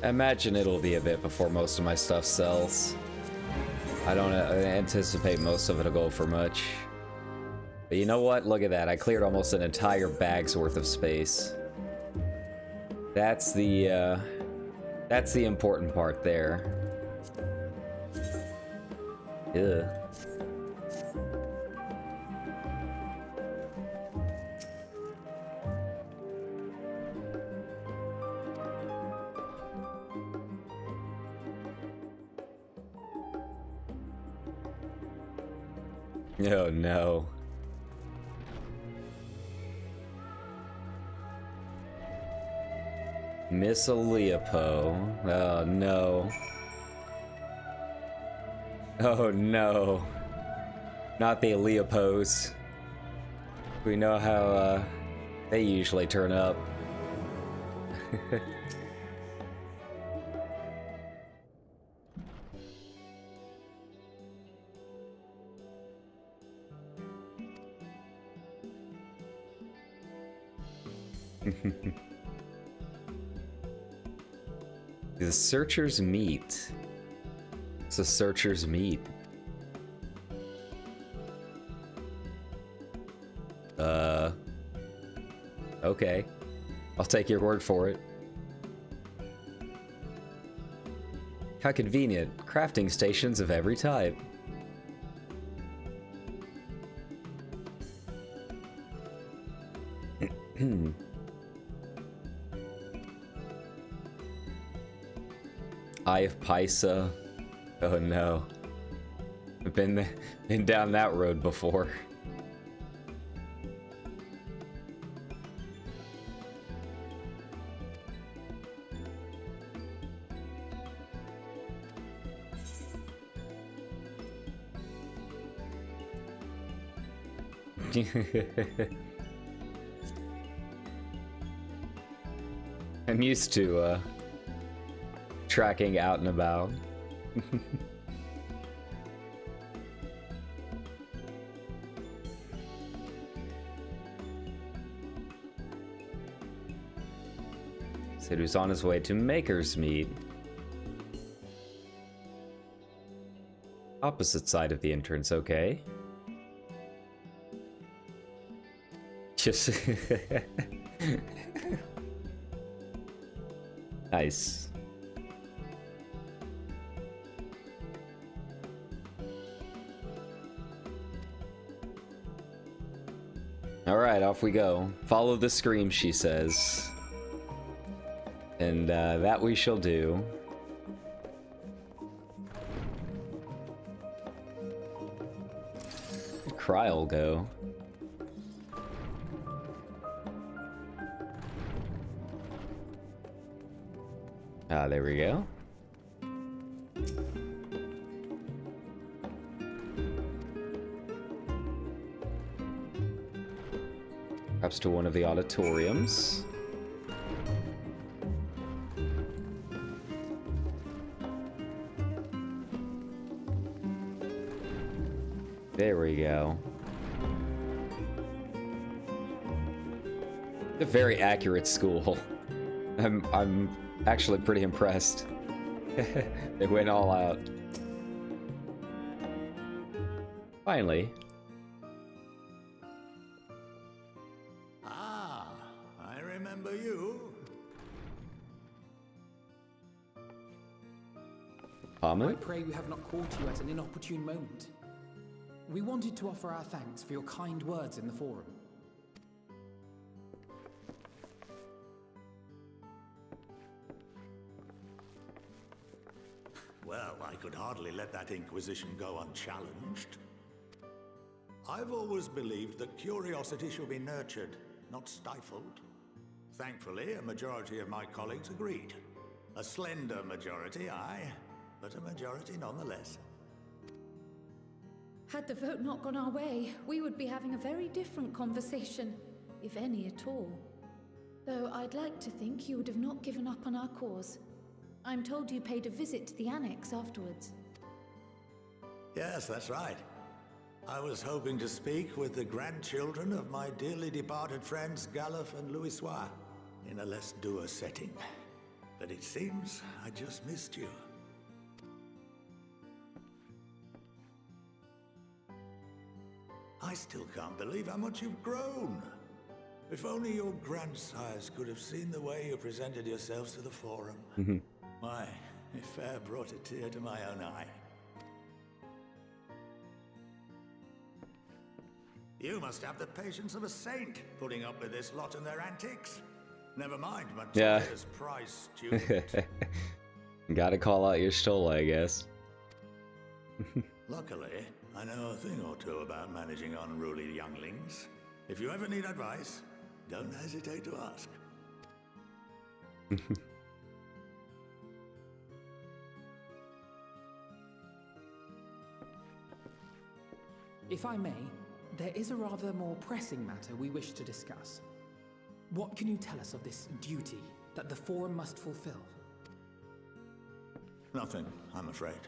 Speaker 1: I imagine it'll be a bit before most of my stuff sells. I don't anticipate most of it'll go for much. But you know what? Look at that. I cleared almost an entire bag's worth of space. That's the important part there. Ugh. Oh no. Miss Leopo. Oh no. Oh no. Not the Leopos. We know how they usually turn up. The searchers meet. It's a searchers meet. Okay. I'll take your word for it. How convenient. Crafting stations of every type. Eye of Pysa. Oh no. I've been down that road before. I'm used to tracking out and about. Said he was on his way to Maker's Meet. Opposite side of the entrance, okay. Just nice. All right, off we go. Follow the scream, she says. And that we shall do. Cry'll go. Ah, there we go. Perhaps to one of the auditoriums. There we go. A very accurate school. I'm actually pretty impressed. They went all out.
Speaker 13: I pray we have not caught you at an inopportune moment. We wanted to offer our thanks for your kind words in the forum.
Speaker 12: Well, I could hardly let that inquisition go unchallenged. I've always believed that curiosity should be nurtured, not stifled. Thankfully, a majority of my colleagues agreed. A slender majority, aye, but a majority nonetheless.
Speaker 4: Had the vote not gone our way, we would be having a very different conversation, if any at all. Though I'd like to think you would have not given up on our cause. I'm told you paid a visit to the annex afterwards.
Speaker 12: Yes, that's right. I was hoping to speak with the grandchildren of my dearly departed friends Galuf and Louisoix in a less dour setting. But it seems I just missed you. I still can't believe how much you've grown. If only your grandsires could have seen the way you presented yourselves to the forum. Why, it fair brought a tear to my own eye. You must have the patience of a saint, putting up with this lot and their antics. Never mind Mathias' prize student.
Speaker 1: Gotta call out your stole, I guess.
Speaker 12: Luckily, I know a thing or two about managing unruly younglings. If you ever need advice, don't hesitate to ask.
Speaker 13: If I may, there is a rather more pressing matter we wish to discuss. What can you tell us of this duty that the Forum must fulfill?
Speaker 12: Nothing, I'm afraid.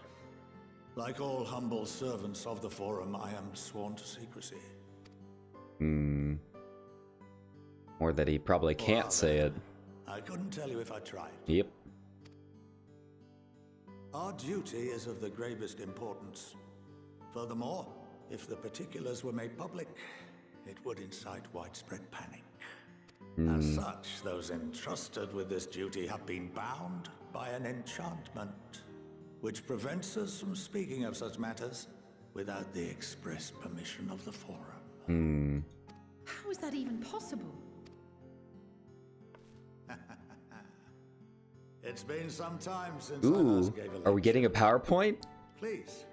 Speaker 12: Like all humble servants of the Forum, I am sworn to secrecy.
Speaker 1: Or that he probably can't say it.
Speaker 12: I couldn't tell you if I tried.
Speaker 1: Yep.
Speaker 12: Our duty is of the gravest importance. Furthermore, if the particulars were made public, it would incite widespread panic. As such, those entrusted with this duty have been bound by an enchantment, which prevents us from speaking of such matters without the express permission of the Forum.
Speaker 6: How is that even possible?
Speaker 12: It's been some time since I last gave a lecture.
Speaker 1: Are we getting a PowerPoint?
Speaker 12: Please,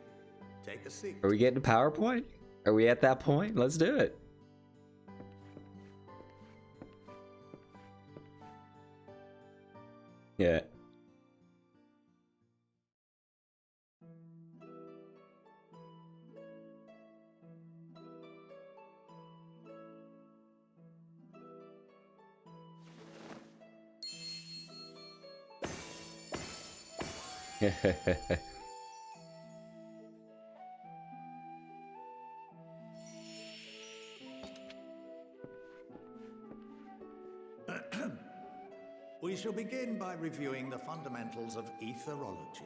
Speaker 12: take a seat.
Speaker 1: Are we getting a PowerPoint? Are we at that point? Let's do it. Yeah.
Speaker 12: We shall begin by reviewing the fundamentals of etherology.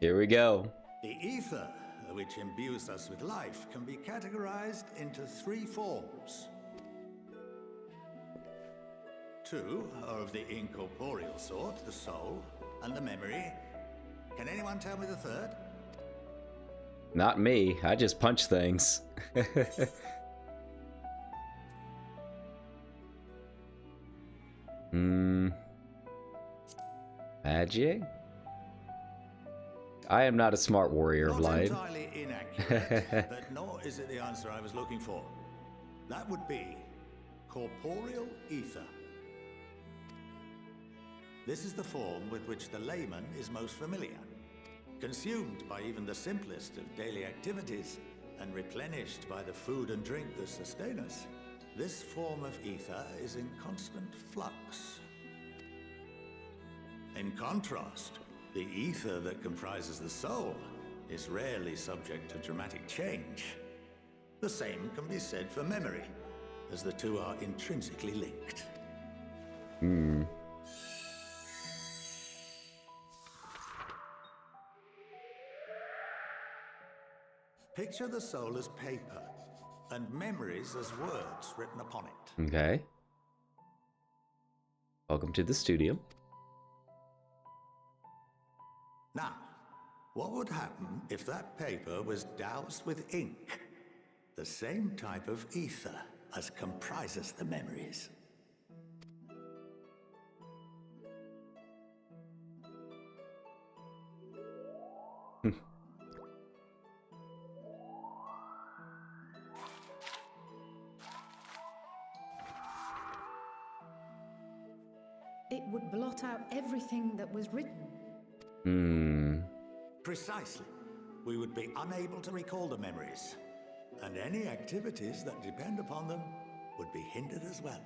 Speaker 1: Here we go.
Speaker 12: The ether, which imbues us with life, can be categorized into three forms. Two are of the incorporeal sort, the soul and the memory. Can anyone tell me the third?
Speaker 1: Not me. I just punch things. Magic? I am not a smart warrior of light.
Speaker 12: Not entirely inaccurate, but nor is it the answer I was looking for. That would be corporeal ether. This is the form with which the layman is most familiar. Consumed by even the simplest of daily activities and replenished by the food and drink that sustain us, this form of ether is in constant flux. In contrast, the ether that comprises the soul is rarely subject to dramatic change. The same can be said for memory, as the two are intrinsically linked. Picture the soul as paper, and memories as words written upon it.
Speaker 1: Okay. Welcome to the studio.
Speaker 12: Now, What would happen if that paper was doused with ink? The same type of ether as comprises the memories.
Speaker 6: It would blot out everything that was written.
Speaker 12: Precisely. We would be unable to recall the memories, and any activities that depend upon them would be hindered as well.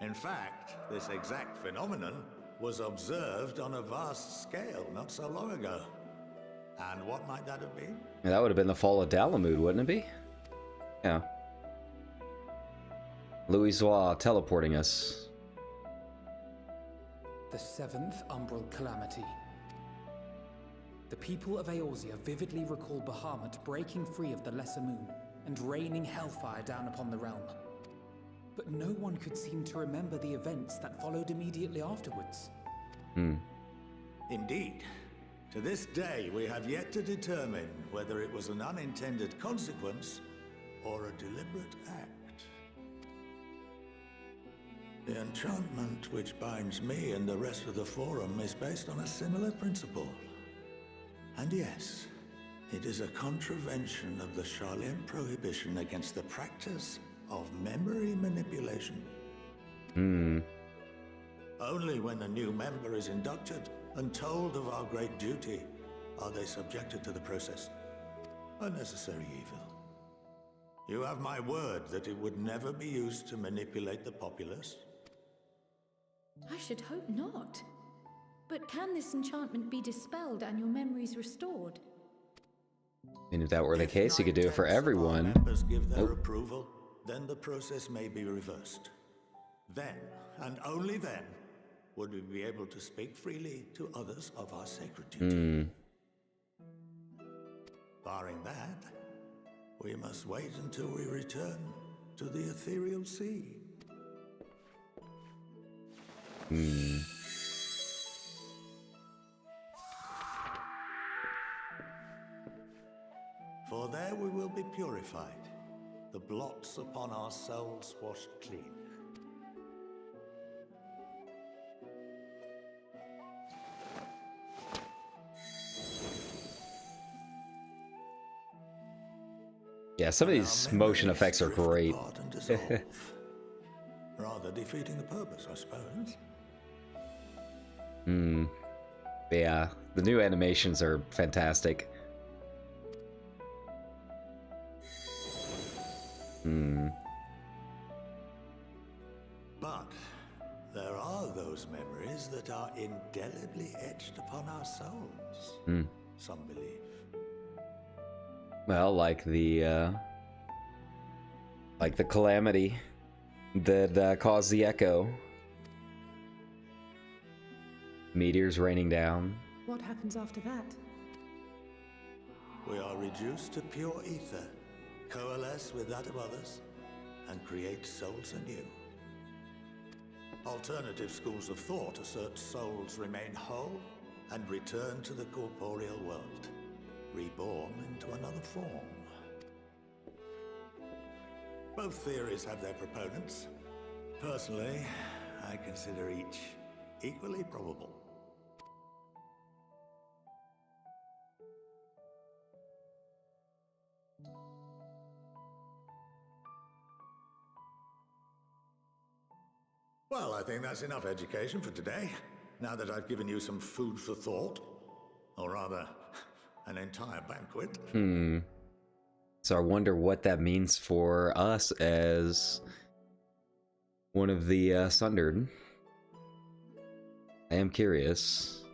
Speaker 12: In fact, this exact phenomenon was observed on a vast scale not so long ago. And what might that have been?
Speaker 1: Yeah, that would have been the fall of Dalamud, wouldn't it be? Yeah. Louisoix teleporting us.
Speaker 13: The 7th Umbral Calamity. The people of Eorzea vividly recall Bahamut breaking free of the Lesser Moon and raining hellfire down upon the realm. But no one could seem to remember the events that followed immediately afterwards.
Speaker 12: Indeed. To this day, we have yet to determine whether it was an unintended consequence or a deliberate act. The enchantment which binds me and the rest of the Forum is based on a similar principle. And yes, it is a contravention of the Sharlayan prohibition against the practice of memory manipulation. Only when a new member is inducted and told of our great duty are they subjected to the process. A necessary evil. You have my word that it would never be used to manipulate the populace?
Speaker 4: I should hope not. But can this enchantment be dispelled and your memories restored?
Speaker 1: I mean, if that were the case, you could do it for everyone.
Speaker 12: Members give their approval, then the process may be reversed. Then, and only then, would we be able to speak freely to others of our sacred duty. Barring that, we must wait until we return to the ethereal sea. For there we will be purified, the blots upon our souls washed clean.
Speaker 1: Yeah, some of these motion effects are great.
Speaker 12: Rather defeating the purpose, I suppose.
Speaker 1: Yeah, the new animations are fantastic.
Speaker 12: But there are those memories that are indelibly etched upon our souls, some believe.
Speaker 1: Well, like the calamity that caused the echo. Meteors raining down.
Speaker 6: What happens after that?
Speaker 12: We are reduced to pure ether, coalesce with that of others, and create souls anew. Alternative schools of thought assert souls remain whole and return to the corporeal world, reborn into another form. Both theories have their proponents. Personally, I consider each equally probable. Well, I think that's enough education for today, now that I've given you some food for thought. Or rather, an entire banquet.
Speaker 1: So I wonder what that means for us as one of the Sundered. I am curious.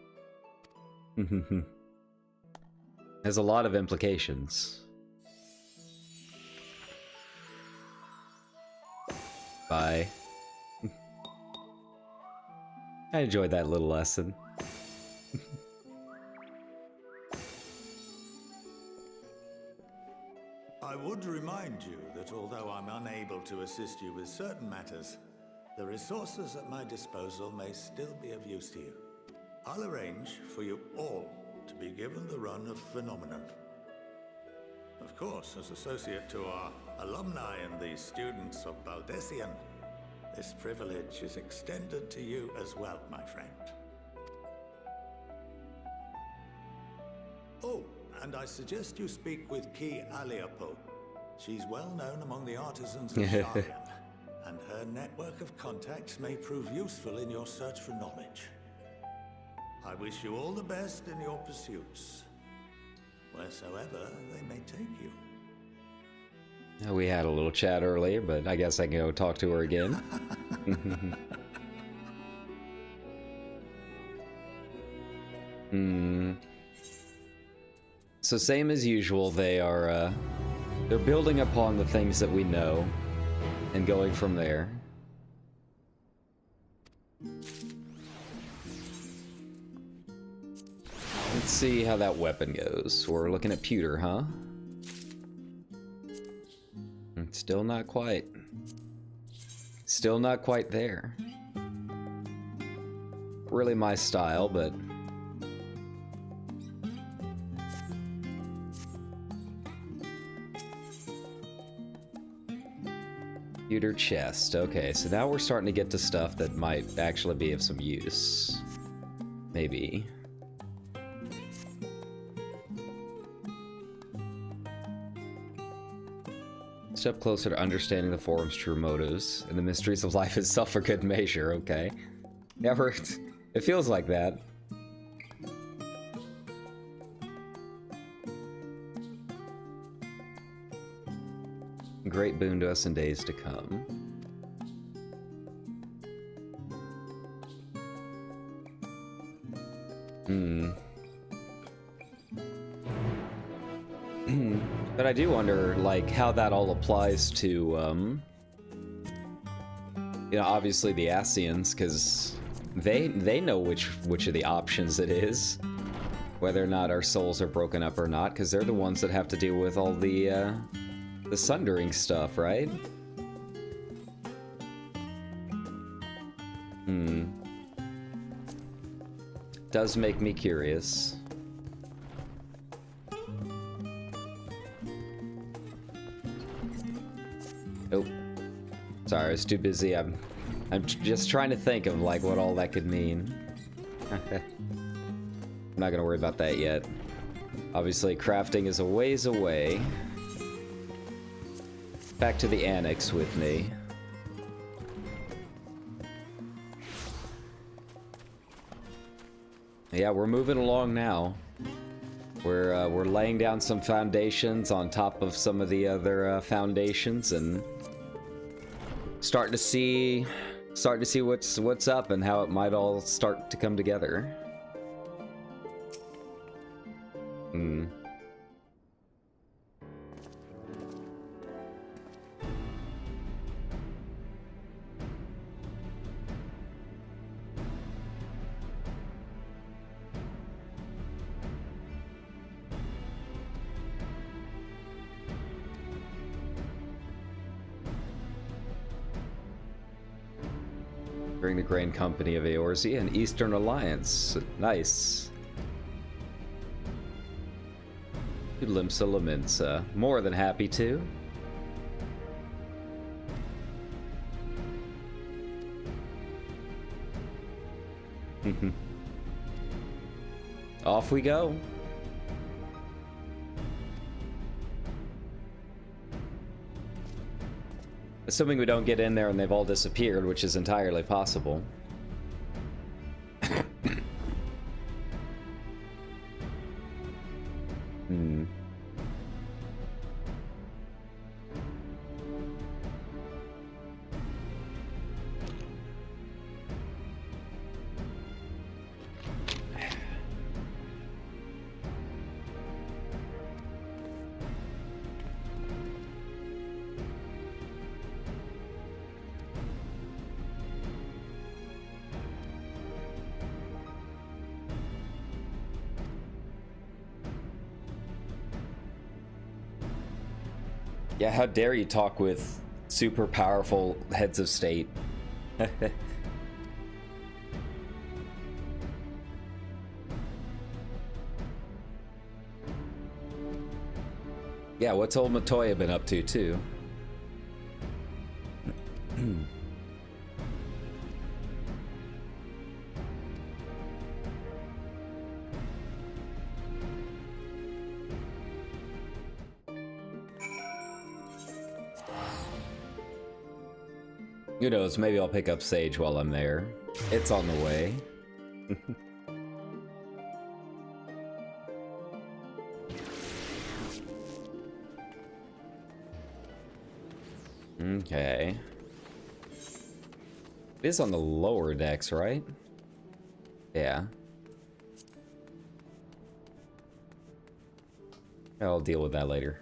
Speaker 1: Has a lot of implications. Bye. I enjoyed that little lesson.
Speaker 12: I would remind you that although I'm unable to assist you with certain matters, the resources at my disposal may still be of use to you. I'll arrange for you all to be given the run of Phenomenon. Of course, as associate to our alumni and the students of Baldessian, this privilege is extended to you as well, my friend. Oh, and I suggest you speak with Ki Aliapo. She's well known among the artisans of Sharlayan, and her network of contacts may prove useful in your search for knowledge. I wish you all the best in your pursuits, wheresoever they may take you.
Speaker 1: We had a little chat earlier, but I guess I can go talk to her again. So same as usual, they're building upon the things that we know and going from there. Let's see how that weapon goes. We're looking at pewter, huh? Still not quite. Still not quite there. Really my style, but... Pewter chest. Okay, so now we're starting to get to stuff that might actually be of some use. Maybe. Step closer to understanding the forum's true motives and the mysteries of life itself for good measure. Okay. Yeah, it feels like that. Great boon to us in days to come. But I do wonder, like, how that all applies to, you know, obviously the Ascians, because they know which of the options it is, whether or not our souls are broken up or not, because they're the ones that have to deal with all the sundering stuff, right? Does make me curious. Oh, sorry, I was too busy. I'm just trying to think of like what all that could mean. I'm not gonna worry about that yet. Obviously, crafting is a ways away. Back to the annex with me. Yeah, we're moving along now. We're laying down some foundations on top of some of the other foundations, and starting to see what's up and how it might all start to come together. During the Grain Company of Eorzea and Eastern Alliance. Nice. Limsa Laminsa. More than happy to. Off we go. Assuming we don't get in there and they've all disappeared, which is entirely possible. Yeah, how dare you talk with super powerful heads of state. Yeah, what's old Matoya been up to, too? Who knows, maybe I'll pick up Sage while I'm there. It's on the way. Okay. It is on the lower decks, right? Yeah. I'll deal with that later.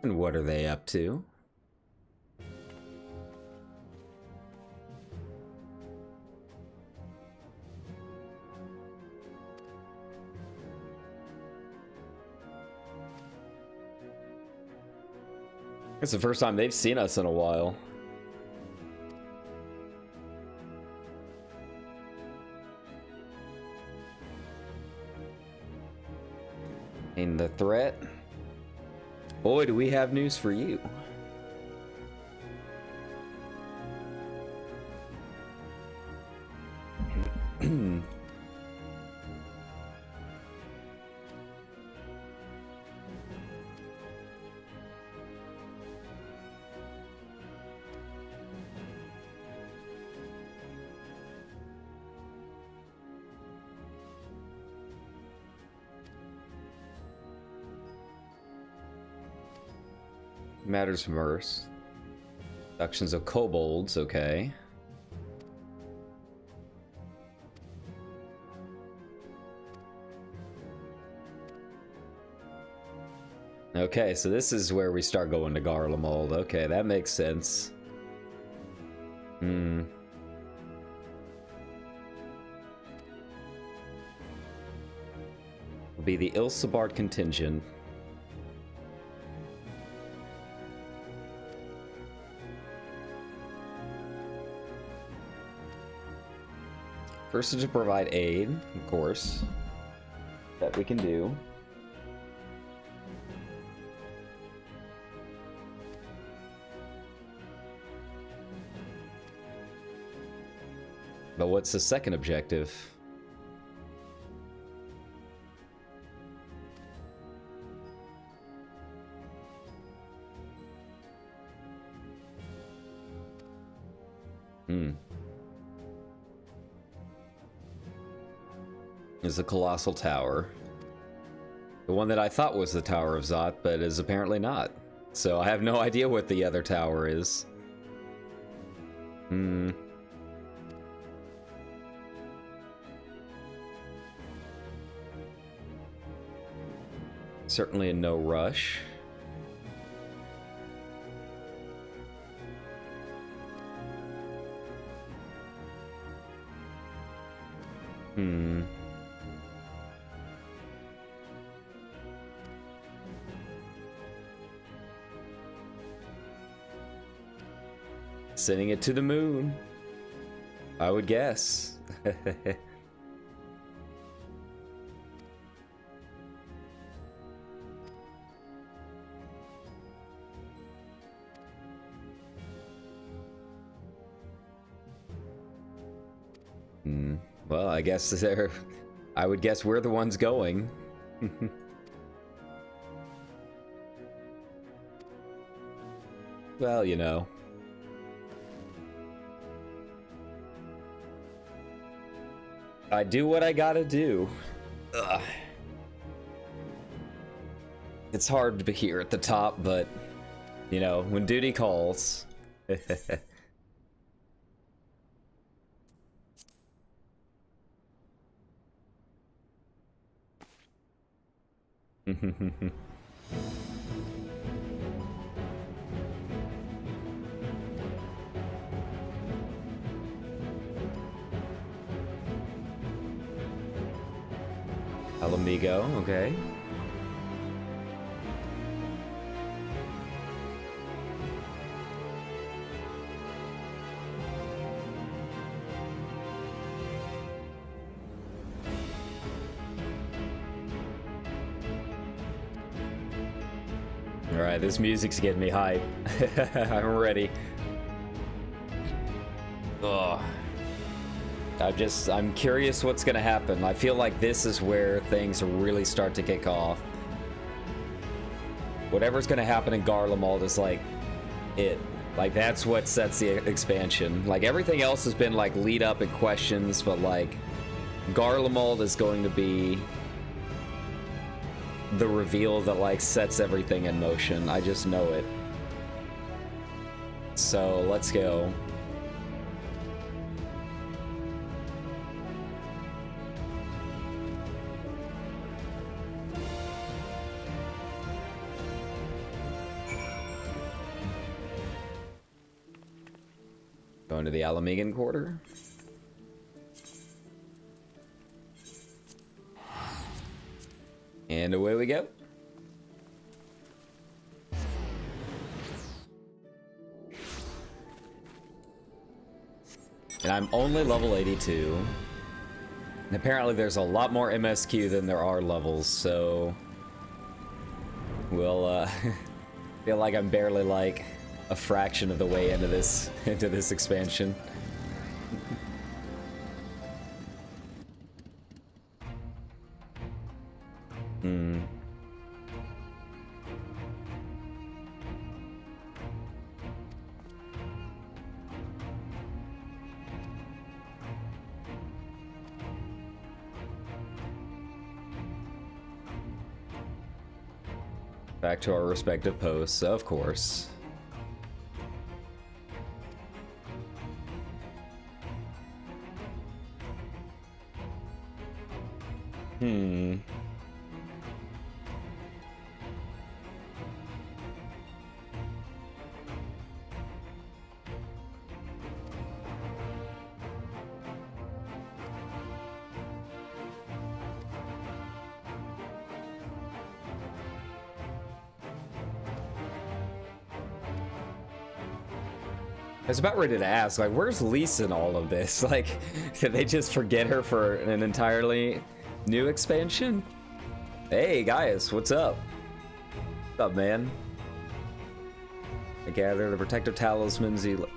Speaker 1: And what are they up to? It's the first time they've seen us in a while. In the threat? Boy, do we have news for you. Matters verse. Productions of kobolds, okay. Okay, so this is where we start going to Garlemald. Okay, that makes sense. Will be the Ilsabard contingent. First is to provide aid, of course, that we can do. But what's the second objective? Is the Colossal Tower. The one that I thought was the Tower of Zot, but is apparently not. So I have no idea what the other tower is. Certainly in no rush. Sending it to the moon, I would guess. Well, I guess they're... I would guess we're the ones going. Well, you know. I do what I gotta do. Ugh. It's hard to be here at the top, but, you know, when duty calls. Alamigo, okay. Alright, this music's getting me hype. I'm ready. Ugh. I'm curious what's gonna happen. I feel like this is where things really start to kick off. Whatever's gonna happen in Garlemald is like it. Like that's what sets the expansion. Like everything else has been like lead up and questions, but like Garlemald is going to be the reveal that like sets everything in motion. I just know it. So let's go. Going to the Alamegan Quarter. And away we go. And I'm only level 82. And apparently there's a lot more MSQ than there are levels, so we'll feel like I'm barely like a fraction of the way into this expansion. Back to our respective posts, of course. I was about ready to ask, like, where's Lisa in all of this? Like, did they just forget her for an entirely new expansion? Hey, guys, what's up? What's up, man? I gather the protective talismans you...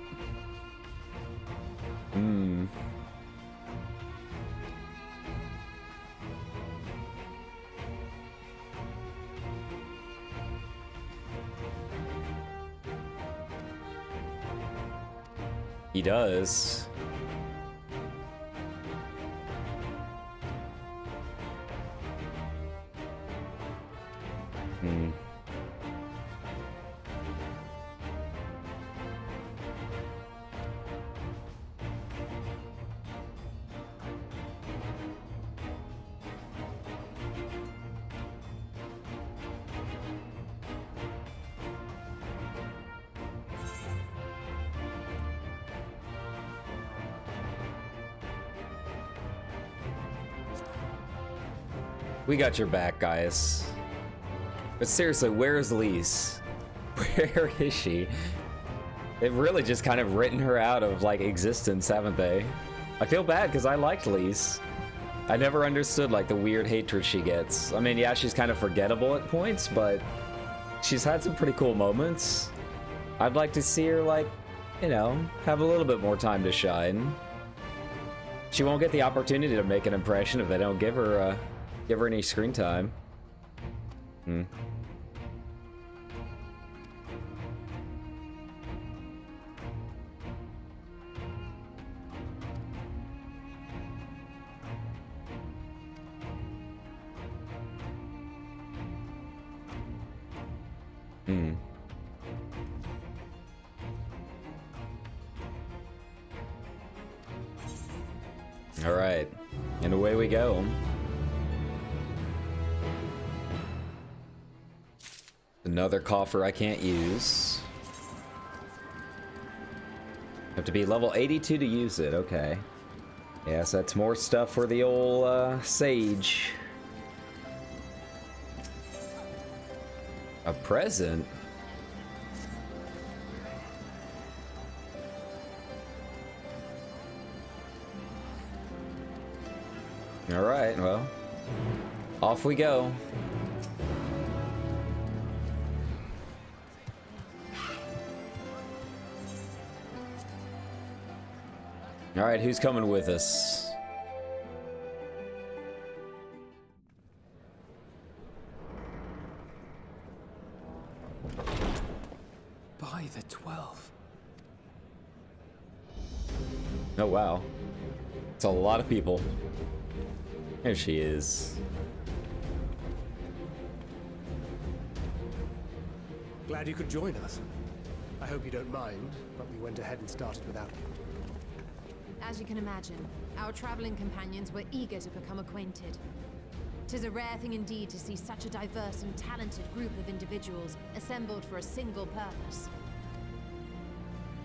Speaker 1: He does. We got your back, guys. But seriously, where is Lise? Where is she? They've really just kind of written her out of, like, existence, haven't they? I feel bad, because I liked Lise. I never understood, like, the weird hatred she gets. I mean, yeah, she's kind of forgettable at points, but she's had some pretty cool moments. I'd like to see her, like, you know, have a little bit more time to shine. She won't get the opportunity to make an impression if they don't give her any screen time. All right, and away we go. Another coffer I can't use. Have to be level 82 to use it, okay. Yes, that's more stuff for the old sage. A present? Alright, well, off we go. Alright, who's coming with us?
Speaker 13: By the 12.
Speaker 1: Oh wow. It's a lot of people. There she is.
Speaker 16: Glad you could join us. I hope you don't mind, but we went ahead and started without you.
Speaker 9: As you can imagine, our traveling companions were eager to become acquainted. 'Tis a rare thing indeed to see such a diverse and talented group of individuals assembled for a single purpose.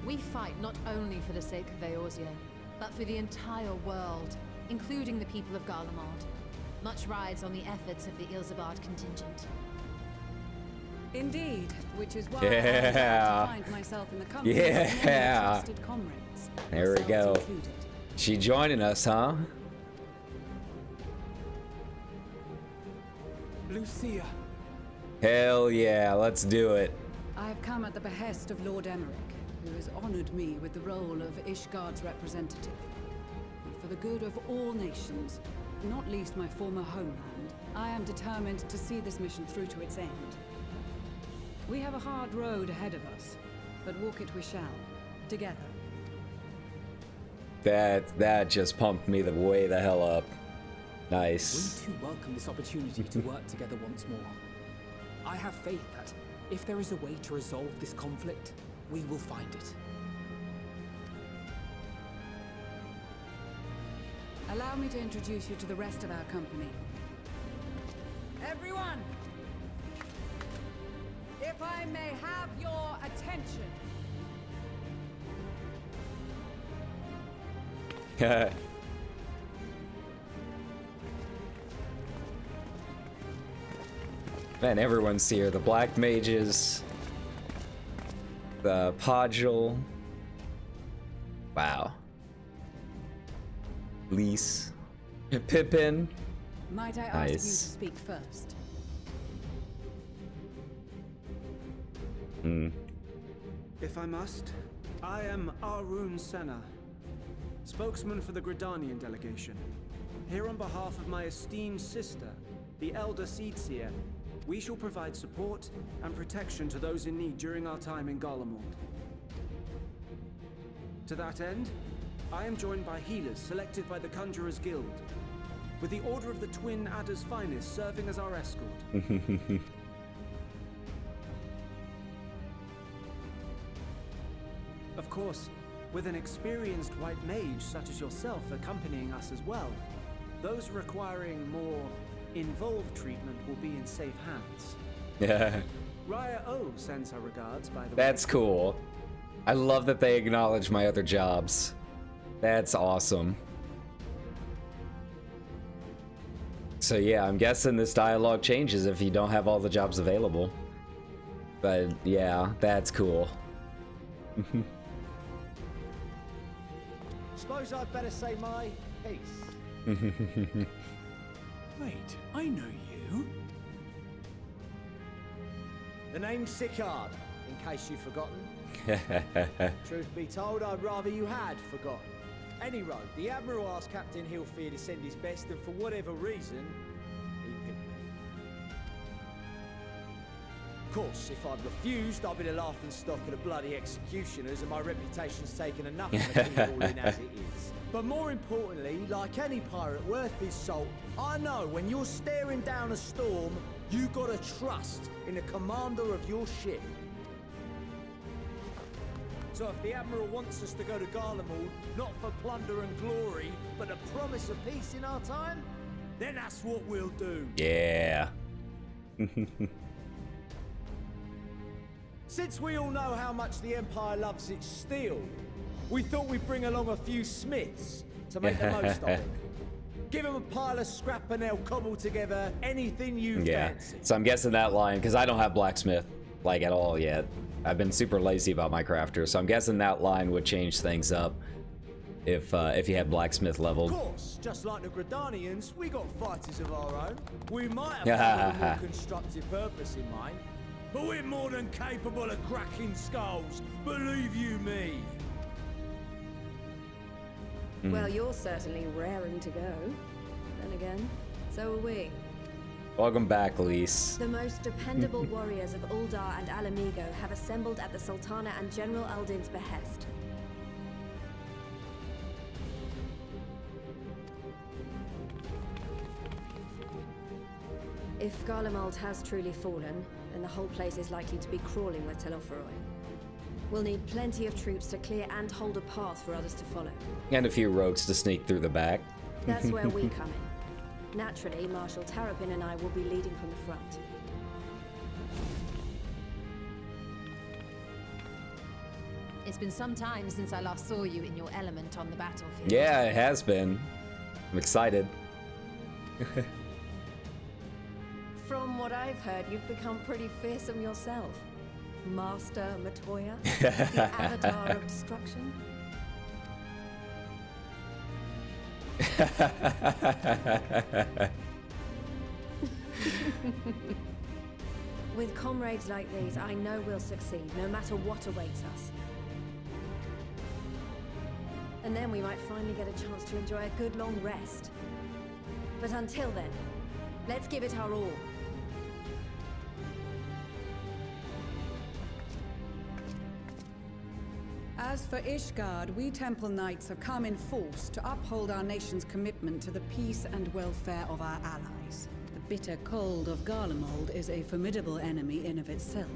Speaker 9: We fight not only for the sake of Eorzea, but for the entire world, including the people of Garlemald. Much rides on the efforts of the Ilsabard contingent.
Speaker 11: Indeed, which is why
Speaker 1: Yeah.
Speaker 11: I'm glad to find myself in the company of many trusted comrades.
Speaker 1: There we go.
Speaker 11: yourselves included.
Speaker 1: She joining us, huh?
Speaker 13: Lucia.
Speaker 1: Hell yeah, let's do it.
Speaker 11: I have come at the behest of Lord Emmerich, who has honored me with the role of Ishgard's representative. And for the good of all nations, not least my former homeland, I am determined to see this mission through to its end. We have a hard road ahead of us, but walk it we shall, together.
Speaker 1: That just pumped me way the hell up. Nice.
Speaker 13: We too welcome this opportunity to work together once more. I have faith that if there is a way to resolve this conflict, we will find it.
Speaker 11: Allow me to introduce you to the rest of our company. Everyone! If I may have your attention.
Speaker 1: Man, everyone's here. The Black Mages. The Podgel. Wow. Lise. Pippin.
Speaker 11: Might I ask
Speaker 1: Nice.
Speaker 11: you to speak first?
Speaker 2: If I must, I am Arun Senna, spokesman for the Gridanian delegation. Here on behalf of my esteemed sister, the Elder Seedseer, we shall provide support and protection to those in need during our time in Garlemald. To that end, I am joined by healers selected by the Conjurers Guild, with the Order of the Twin Adder's Finest serving as our escort. Of course, with an experienced white mage such as yourself accompanying us as well, those requiring more involved treatment will be in safe hands.
Speaker 1: Yeah.
Speaker 2: Raya O sends her regards, by the way.
Speaker 1: That's cool. I love that they acknowledge my other jobs. That's awesome. So yeah, I'm guessing this dialogue changes if you don't have all the jobs available. But yeah, that's cool.
Speaker 22: Suppose I'd better say my piece.
Speaker 21: Wait, I know you.
Speaker 22: The name's Sicard, in case you've forgotten. Truth be told, I'd rather you had forgotten. Any road, the Admiral asked Captain Hilfier to send his best, and for whatever reason, he picked me. Of course, if I'd refused, I'd be the laughing stock of the bloody executioners, and my reputation's taken enough of the king all in as it is. But more importantly, like any pirate worth his salt, I know when you're staring down a storm, you gotta trust in the commander of your ship. So if the Admiral wants us to go to Garlemald, not for plunder and glory, but a promise of peace in our time, then that's what we'll do.
Speaker 1: Yeah.
Speaker 22: Since we all know how much the Empire loves its steel, we thought we'd bring along a few smiths to make the most of it. Give them a pile of scrap and they'll cobble together anything you fancy.
Speaker 1: So I'm guessing that line, because I don't have blacksmith like at all yet. I've been super lazy about my crafter, so I'm guessing that line would change things up if you had blacksmith leveled.
Speaker 22: Of course, just like the Gridanians, we got fighters of our own. We might have a more constructive purpose in mind, but we're more than capable of cracking skulls, believe you me.
Speaker 3: Well, you're certainly raring to go. Then again, so are we.
Speaker 1: Welcome back, Lise.
Speaker 3: The most dependable warriors of Uldar and Alamigo have assembled at the Sultana and General Aldin's behest. If Garlemald has truly fallen, then the whole place is likely to be crawling with Telophoroi. We'll need plenty of troops to clear and hold a path for others to follow.
Speaker 1: And a few rogues to sneak through the back.
Speaker 3: That's where we come in. Naturally, Marshal Tarapin and I will be leading from the front.
Speaker 9: It's been some time since I last saw you in your element on the battlefield.
Speaker 1: Yeah, it has been. I'm excited.
Speaker 3: From what I've heard, you've become pretty fearsome yourself. Master Matoya, the avatar of destruction. With comrades like these, I know we'll succeed, no matter what awaits us. And then we might finally get a chance to enjoy a good long rest. But until then, let's give it our all.
Speaker 11: As for Ishgard, we Temple Knights have come in force to uphold our nation's commitment to the peace and welfare of our allies. The bitter cold of Garlemald is a formidable enemy in of itself.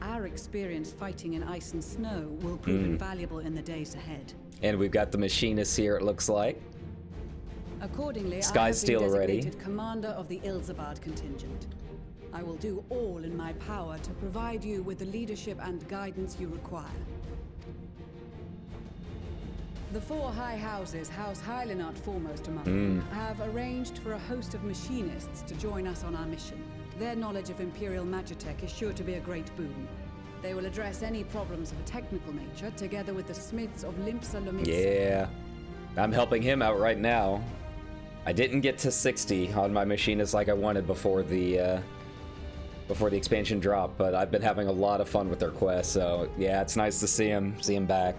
Speaker 11: Our experience fighting in ice and snow will prove invaluable in the days ahead.
Speaker 1: And we've got the machinists here, it looks like.
Speaker 11: Accordingly,
Speaker 1: Sky
Speaker 11: I have
Speaker 1: Steel
Speaker 11: been
Speaker 1: already.
Speaker 11: designated commander of the Ilzabad contingent. I will do all in my power to provide you with the leadership and guidance you require. The four high houses, House Hylinart foremost among them, have arranged for a host of machinists to join us on our mission. Their knowledge of Imperial Magitech is sure to be a great boon. They will address any problems of a technical nature, together with the smiths of Limpsa Lomitsa.
Speaker 1: Yeah, I'm helping him out right now. I didn't get to 60 on my machinist like I wanted before the expansion drop, but I've been having a lot of fun with their quest. So yeah, it's nice to see him back.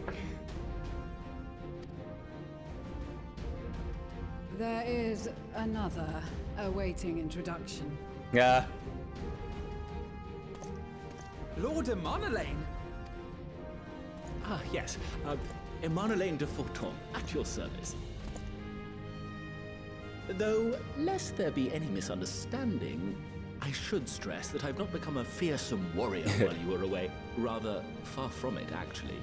Speaker 11: There is another awaiting introduction.
Speaker 1: Yeah.
Speaker 10: Lord Emanolain?
Speaker 5: Ah, yes. Emanolain de Forton, at your service. Though, lest there be any misunderstanding, I should stress that I've not become a fearsome warrior while you were away. Rather, far from it, actually.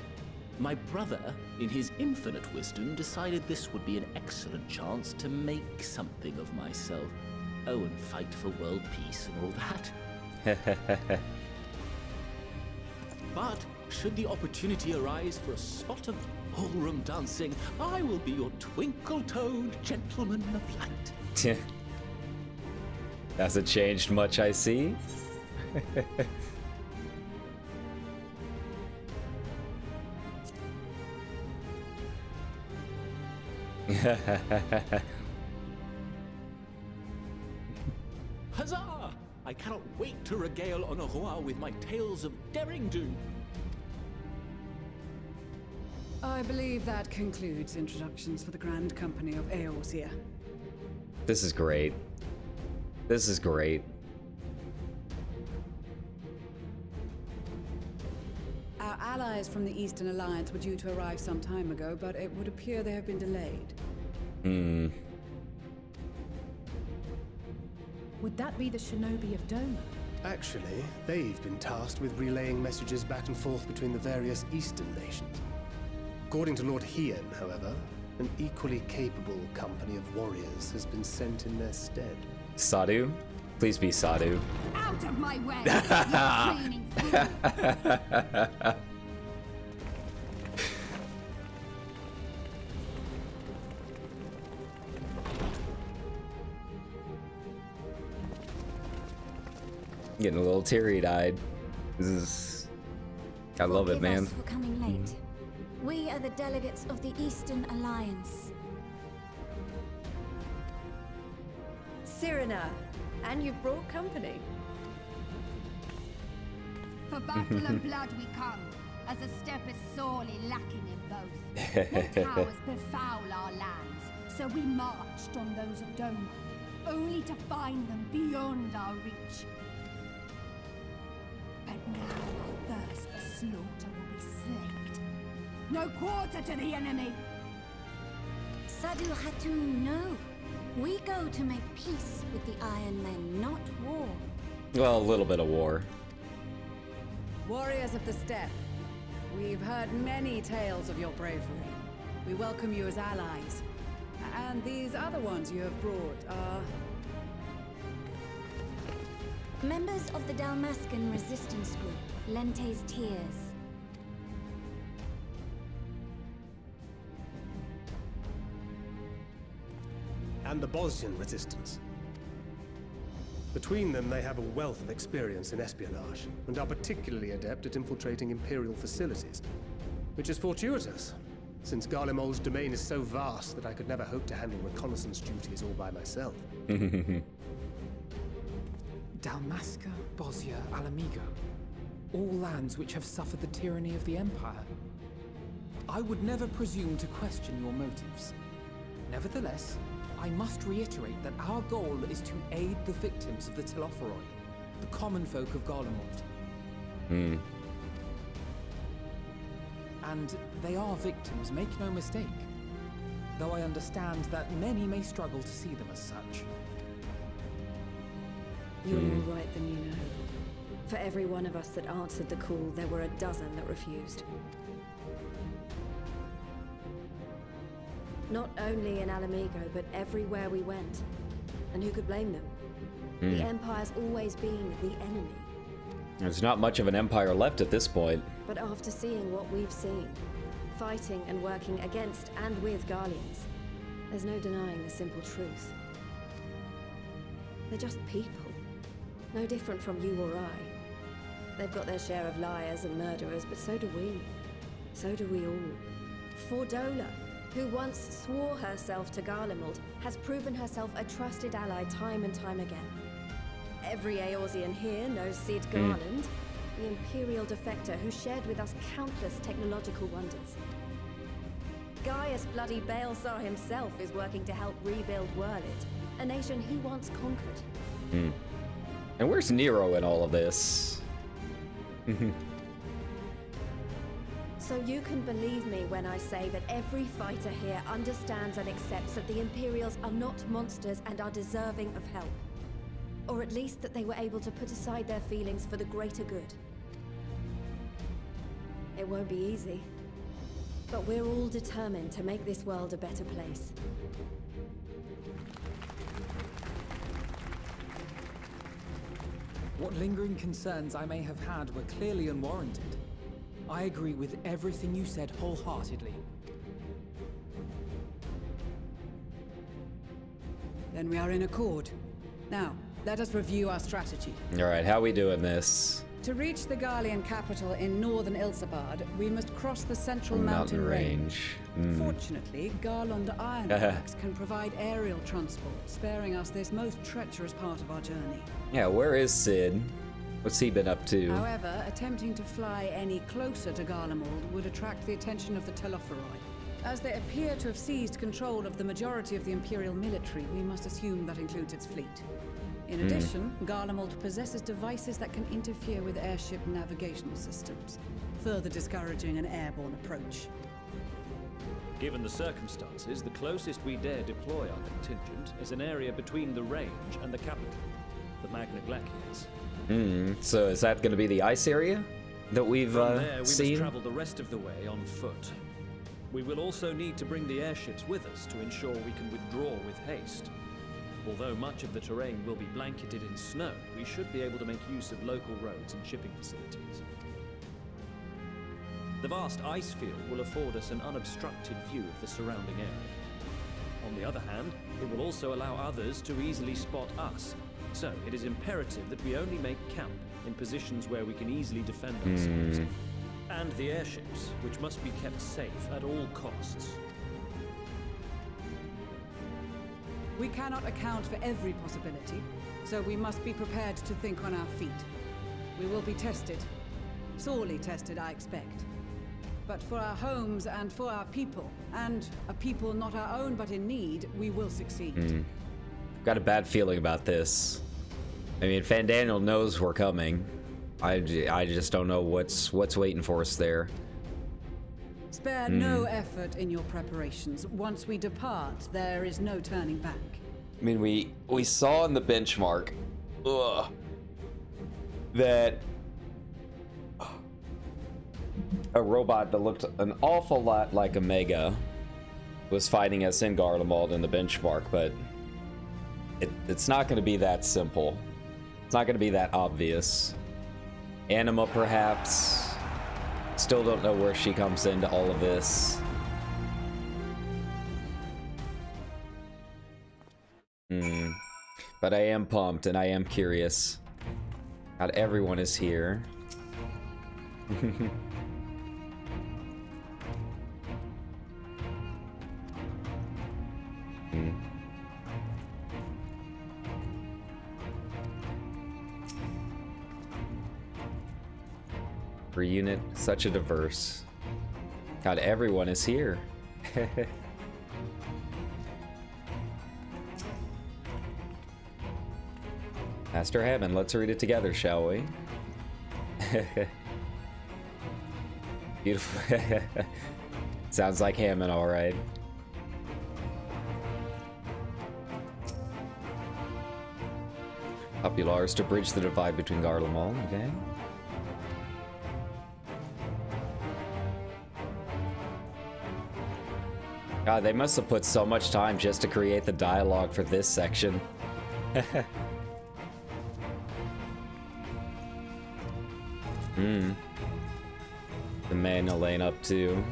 Speaker 5: My brother, in his infinite wisdom, decided this would be an excellent chance to make something of myself. Oh, and fight for world peace and all that. But, should the opportunity arise for a spot of ballroom dancing, I will be your twinkle-toed gentleman of light.
Speaker 1: Hasn't changed much, I see.
Speaker 5: Huzzah! I cannot wait to regale Honoroa with my tales of daring do.
Speaker 11: I believe that concludes introductions for the Grand Company of Eorzea.
Speaker 1: This is great. This is great.
Speaker 11: Our allies from the Eastern Alliance were due to arrive some time ago, but it would appear they have been delayed.
Speaker 6: Would that be the Shinobi of Doma?
Speaker 16: Actually, they've been tasked with relaying messages back and forth between the various Eastern nations. According to Lord Hien, however, an equally capable company of warriors has been sent in their stead.
Speaker 1: Sadu? Please be Sadu.
Speaker 9: Out of my way, you cleaning fool!
Speaker 1: Getting a little teary-eyed. This is... I love it, man.
Speaker 4: Forgive us for coming late. We are the delegates of the Eastern Alliance.
Speaker 3: Cyrena, and you've brought company.
Speaker 9: For battle and blood we come.
Speaker 7: as a step is sorely lacking in both. The towers befoul our lands, so we marched on those of Doma, only to find them beyond our reach. But now our thirst for slaughter will be slaked. No quarter to the enemy!
Speaker 14: Sadu Hatun, no. We go to make peace with the Iron Men, not war.
Speaker 1: Well, a little bit of war.
Speaker 11: Warriors of the Steppe, we've heard many tales of your bravery. We welcome you as allies. And these other ones you have brought are...
Speaker 14: Members of the Dalmascan resistance group, Lente's Tears.
Speaker 16: And the Bosnian resistance. Between them, they have a wealth of experience in espionage, and are particularly adept at infiltrating Imperial facilities. Which is fortuitous, since Garlemald's domain is so vast that I could never hope to handle reconnaissance duties all by myself.
Speaker 13: Dalmasca, Bosnia, Alamigo. All lands which have suffered the tyranny of the Empire. I would never presume to question your motives. Nevertheless, I must reiterate that our goal is to aid the victims of the Telophoroi, the common folk of Garlemald. And they are victims, make no mistake. Though I understand that many may struggle to see them as such.
Speaker 3: You're more right than you know. For every one of us that answered the call, there were a dozen that refused. Not only in Alamigo, but everywhere we went. And who could blame them? The Empire's always been the enemy.
Speaker 1: There's not much of an empire left at this point.
Speaker 3: But after seeing what we've seen, fighting and working against and with Garleans, there's no denying the simple truth. They're just people. No different from you or I. They've got their share of liars and murderers, but so do we. So do we all. Fordola, who once swore herself to Garlemald, has proven herself a trusted ally time and time again. Every Eorzean here knows Cid Garland, the Imperial defector who shared with us countless technological wonders. Gaius bloody Baelsar himself is working to help rebuild Wurlid, a nation he once conquered.
Speaker 1: And where's Nero in all of this?
Speaker 3: So you can believe me when I say that every fighter here understands and accepts that the Imperials are not monsters and are deserving of help. Or at least that they were able to put aside their feelings for the greater good. It won't be easy, but we're all determined to make this world a better place.
Speaker 13: What lingering concerns I may have had were clearly unwarranted. I agree with everything you said wholeheartedly.
Speaker 11: Then we are in accord. Now, let us review our strategy.
Speaker 1: Alright, how we doing this?
Speaker 11: To reach the Garlean capital in northern Ilsabard, we must cross the central mountain range. Fortunately, Garlond Ironworks can provide aerial transport, sparing us this most treacherous part of our journey.
Speaker 1: Yeah, where is Cid? What's he been up to?
Speaker 11: However, attempting to fly any closer to Garlemald would attract the attention of the Telophoroi. As they appear to have seized control of the majority of the Imperial military, we must assume that includes its fleet. In addition, Garlemald possesses devices that can interfere with airship navigational systems, further discouraging an airborne approach.
Speaker 23: Given the circumstances, the closest we dare deploy our contingent is an area between the range and the capital, the Magna Glaciers.
Speaker 1: So is that going to be the ice area that we've
Speaker 23: From there, we
Speaker 1: seen?
Speaker 23: must travel the rest of the way on foot. We will also need to bring the airships with us to ensure we can withdraw with haste. Although much of the terrain will be blanketed in snow, we should be able to make use of local roads and shipping facilities. The vast ice field will afford us an unobstructed view of the surrounding area. On the other hand, it will also allow others to easily spot us, so it is imperative that we only make camp in positions where we can easily defend ourselves. And the airships, which must be kept safe at all costs.
Speaker 11: We cannot account for every possibility, so we must be prepared to think on our feet. We will be tested. Sorely tested, I expect. But for our homes and for our people, and a people not our own but in need, we will succeed.
Speaker 1: Got a bad feeling about this. I mean, Fandaniel knows we're coming. I just don't know what's waiting for us there.
Speaker 11: Spare no effort in your preparations. Once we depart, there is no turning back.
Speaker 1: I mean, we saw in the benchmark that a robot that looked an awful lot like Omega was fighting us in Garlemald in the benchmark, but it's not going to be that simple. It's not going to be that obvious. Anima, perhaps. Still don't know where she comes into all of this. But I am pumped and I am curious. Not everyone is here. Per unit, such a diverse. God, everyone is here. Master Hammond, let's read it together, shall we? Beautiful. Sounds like Hammond, all right. Populars to bridge the divide between Garlemald, okay? God, they must have put so much time just to create the dialogue for this section. The man Elaine up to.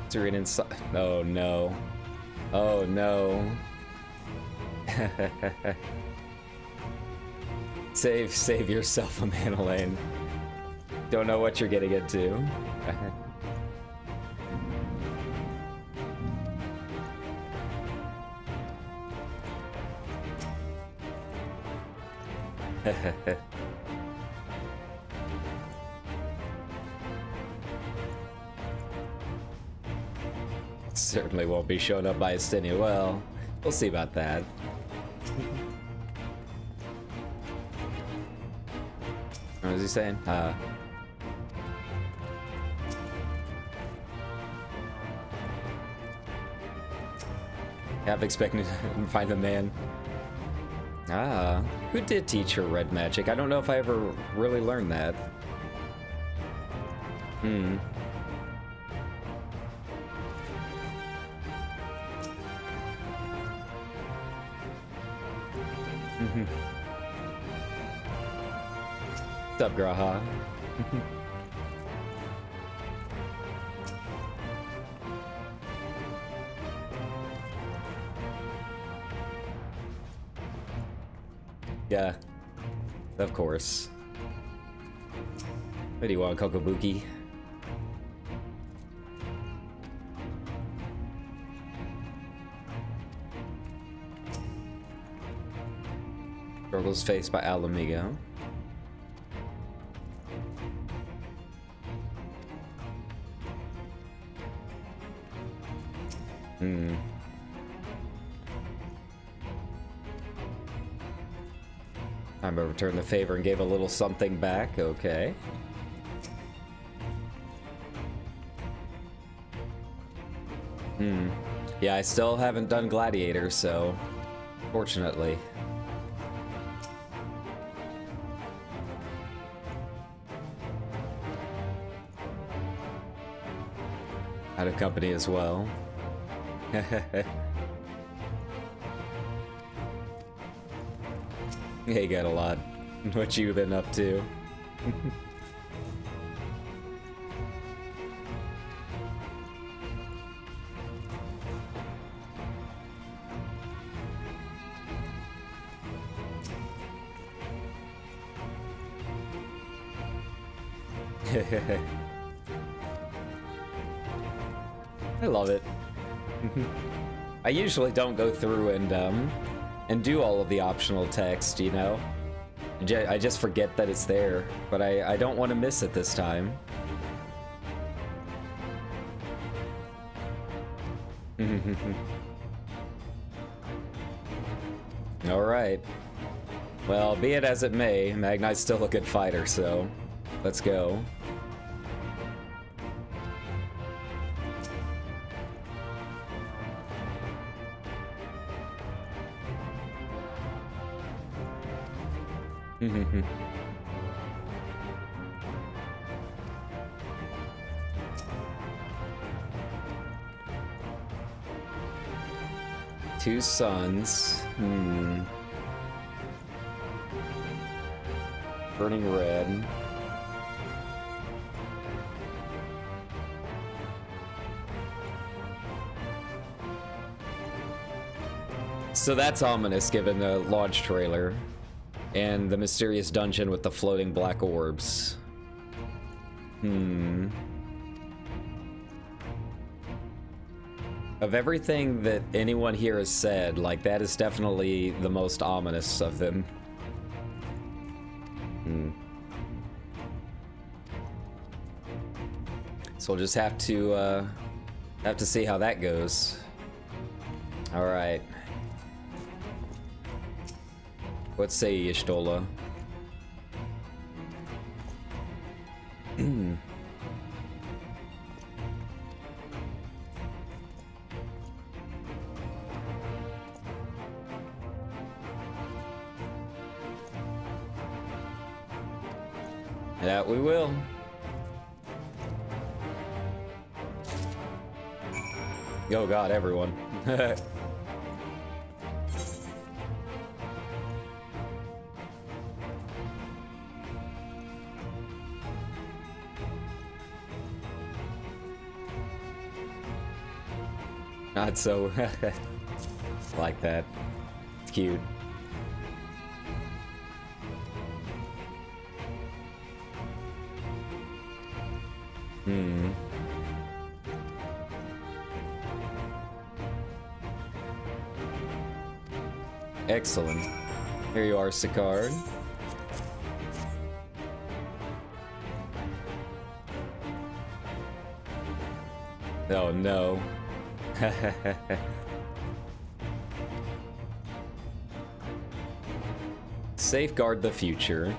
Speaker 1: Tyrion inside. Oh no. Oh no. Save yourself, a man Elaine. Don't know what you're getting into. Certainly won't be shown up by Estenia. Well, we'll see about that. What was he saying? Half expecting to find the man. Who did teach her red magic? I don't know if I ever really learned that. What's up, Graha? Yeah, of course. What do you want, Kokobuki? Struggles faced by Alamigo. Time to return the favor and gave a little something back. Okay. Yeah, I still haven't done Gladiator, so fortunately. Out of company as well. Hey, got a lot. What you been up to? I love it. I usually don't go through and do all of the optional text, you know? I just forget that it's there, but I don't want to miss it this time. Alright. Well, be it as it may, Magnite's still a good fighter, so let's go. Two suns. Burning red. So that's ominous given the launch trailer. And the mysterious dungeon with the floating black orbs. Of everything that anyone here has said, like, that is definitely the most ominous of them. So we'll just have to see how that goes. All right. What say you, Stola? That we will. Oh god, everyone. Not so like that. It's cute. Excellent. Here you are, Sicard. Oh no. Safeguard the future.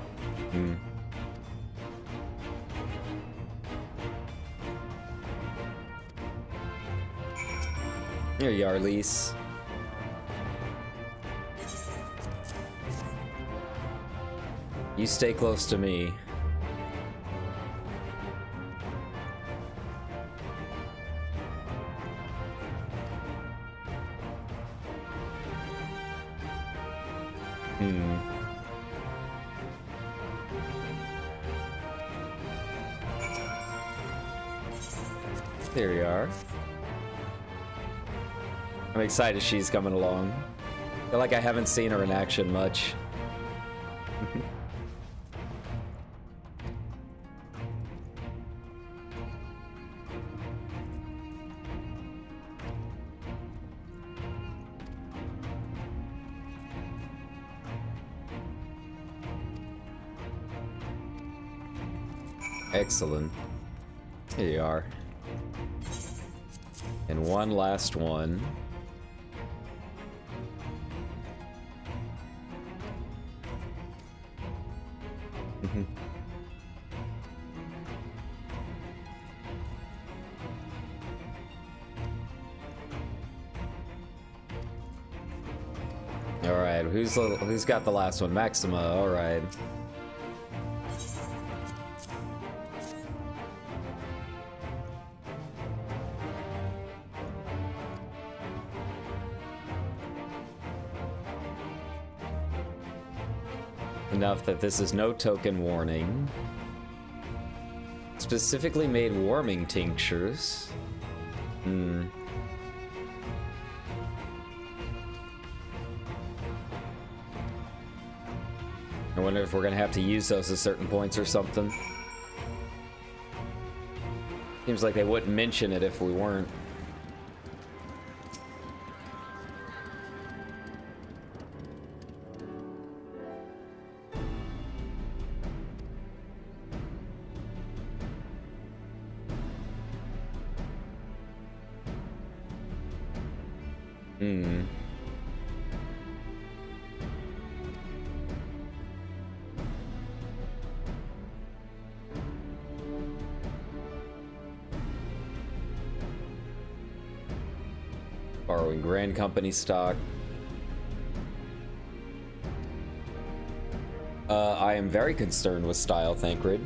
Speaker 1: Here you are, Lise. You stay close to me. There you are. I'm excited she's coming along. I feel like I haven't seen her in action much. Excellent. Here you are. And one last one. All right, who's got the last one? Maxima. All right. Enough that this is no token warning. Specifically made warming tinctures. I wonder if we're gonna have to use those at certain points or something. Seems like they wouldn't mention it if we weren't. Hmm. Borrowing Grand Company stock. I am very concerned with style, Thancred.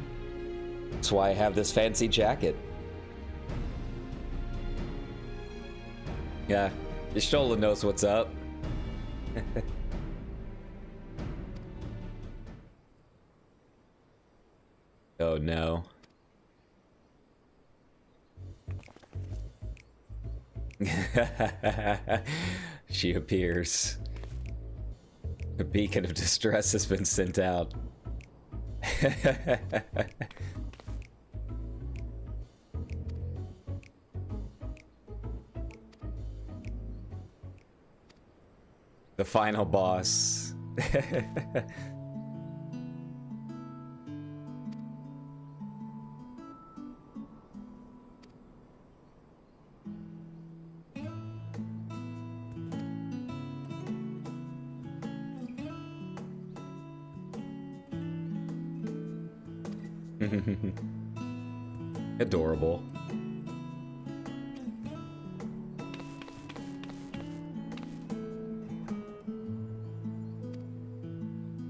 Speaker 1: That's why I have this fancy jacket. Yeah, Y'shtola knows what's up. Oh no. She appears. A beacon of distress has been sent out. The final boss. Adorable.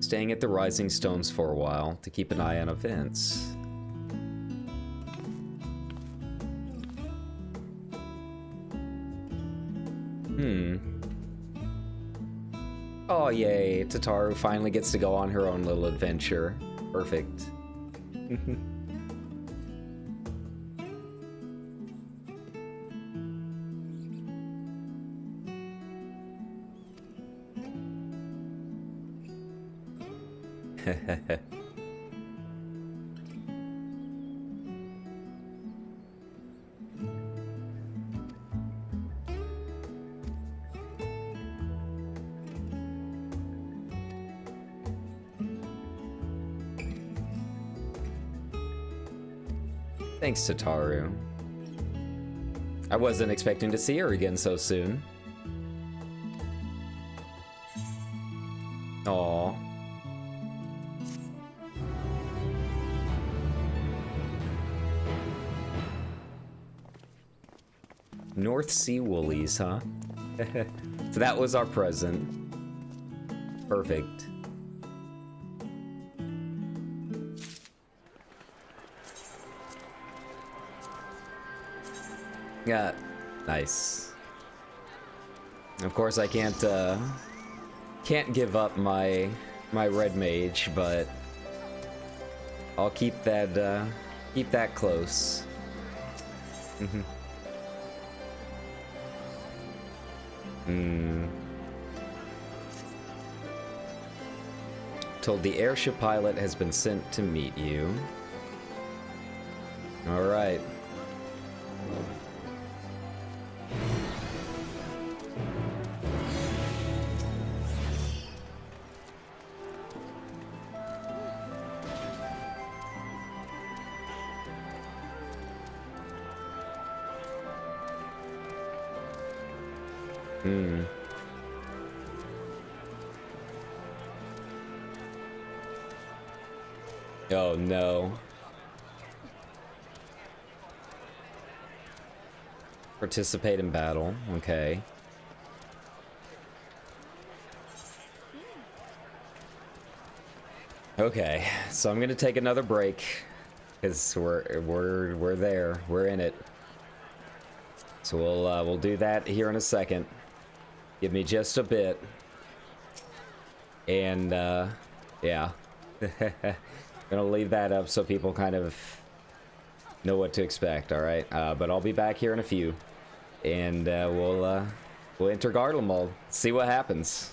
Speaker 1: Staying at the Rising Stones for a while to keep an eye on events. Oh yay, Tataru finally gets to go on her own little adventure. Perfect. Thanks, Tataru. I wasn't expecting to see her again so soon. Aww. North Sea Woolies, huh? So that was our present. Perfect. Yeah, nice. Of course, I can't give up my red mage, but I'll keep that close. Told the airship pilot has been sent to meet you. All right. Oh no. Participate in battle. Okay. Okay, so I'm gonna take another break because we're there. We're in it. So we'll do that here in a second. Give me just a bit. And yeah. Gonna leave that up so people kind of know what to expect, alright? But I'll be back here in a few. And we'll enter Garlemald. See what happens.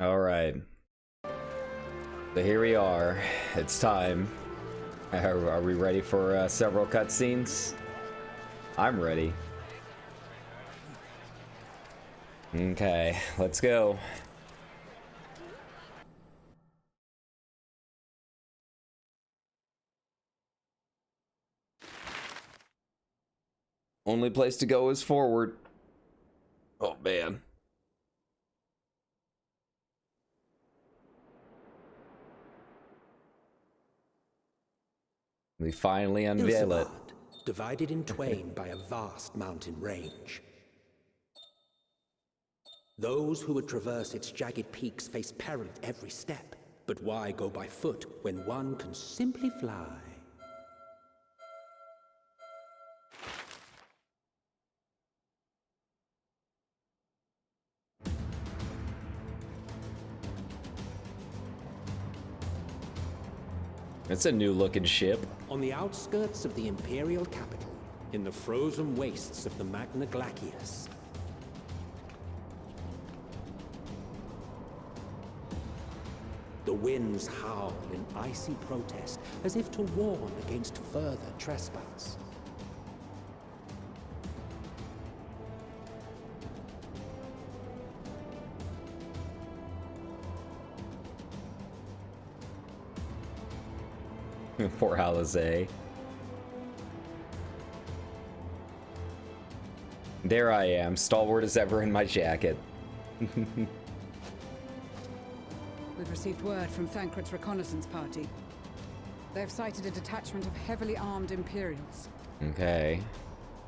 Speaker 1: Alright. So here we are. It's time. Are we ready for several cutscenes? I'm ready. Okay, let's go. Only place to go is forward. Oh man. We finally unveil it.
Speaker 15: Divided in twain by a vast mountain range. Those who would traverse its jagged peaks face peril at every step. But why go by foot when one can simply fly?
Speaker 1: It's a new looking ship.
Speaker 15: On the outskirts of the Imperial capital, in the frozen wastes of the Magna Glacius. The winds howl in icy protest, as if to warn against further trespass.
Speaker 1: Poor Alizé. There I am, stalwart as ever in my jacket.
Speaker 11: We've received word from Thancred's reconnaissance party. They've sighted a detachment of heavily armed Imperials.
Speaker 1: Okay.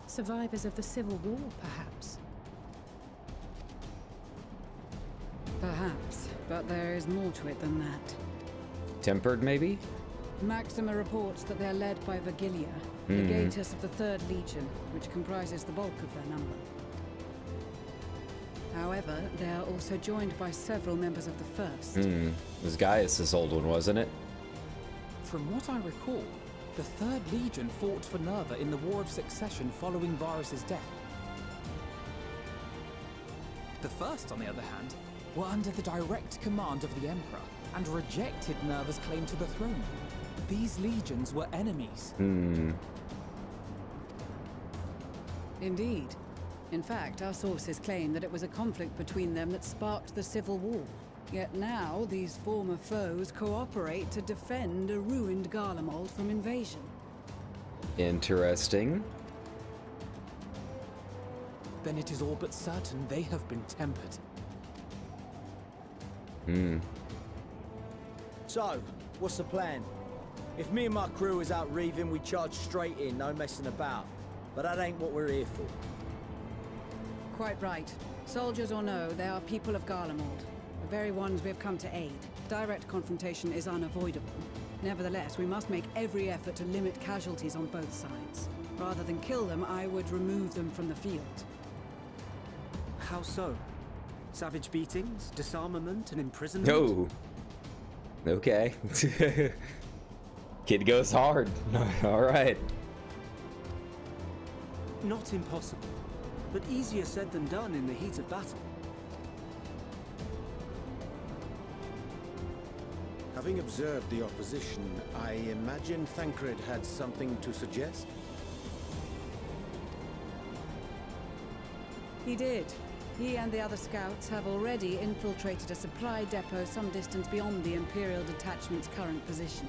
Speaker 4: Survivors of the Civil War, perhaps?
Speaker 11: Perhaps, but there is more to it than that.
Speaker 1: Tempered, maybe?
Speaker 11: Maxima reports that they're led by Vergilia, legatus of the 3rd Legion, which comprises the bulk of their number. However, they are also joined by several members of the 1st.
Speaker 1: It was Gaius' old one, wasn't it?
Speaker 13: From what I recall, the 3rd Legion fought for Nerva in the War of Succession following Varus' death. The 1st, on the other hand, were under the direct command of the Emperor and rejected Nerva's claim to the throne. These legions were enemies.
Speaker 11: Indeed. In fact, our sources claim that it was a conflict between them that sparked the Civil War. Yet now, these former foes cooperate to defend a ruined Garlemald from invasion.
Speaker 1: Interesting.
Speaker 13: Then it is all but certain they have been tempered.
Speaker 22: So, what's the plan? If me and my crew is out reaving, we charge straight in, no messing about. But that ain't what we're here for.
Speaker 11: Quite right. Soldiers or no, they are people of Garlemald, the very ones we have come to aid. Direct confrontation is unavoidable. Nevertheless, we must make every effort to limit casualties on both sides. Rather than kill them, I would remove them from the field.
Speaker 2: How so? Savage beatings, disarmament, and imprisonment?
Speaker 1: No. Okay. Kid goes hard. Alright.
Speaker 2: Not impossible, but easier said than done in the heat of battle.
Speaker 18: Having observed the opposition, I imagine Thancred had something to suggest?
Speaker 11: He did. He and the other scouts have already infiltrated a supply depot some distance beyond the Imperial detachment's current position.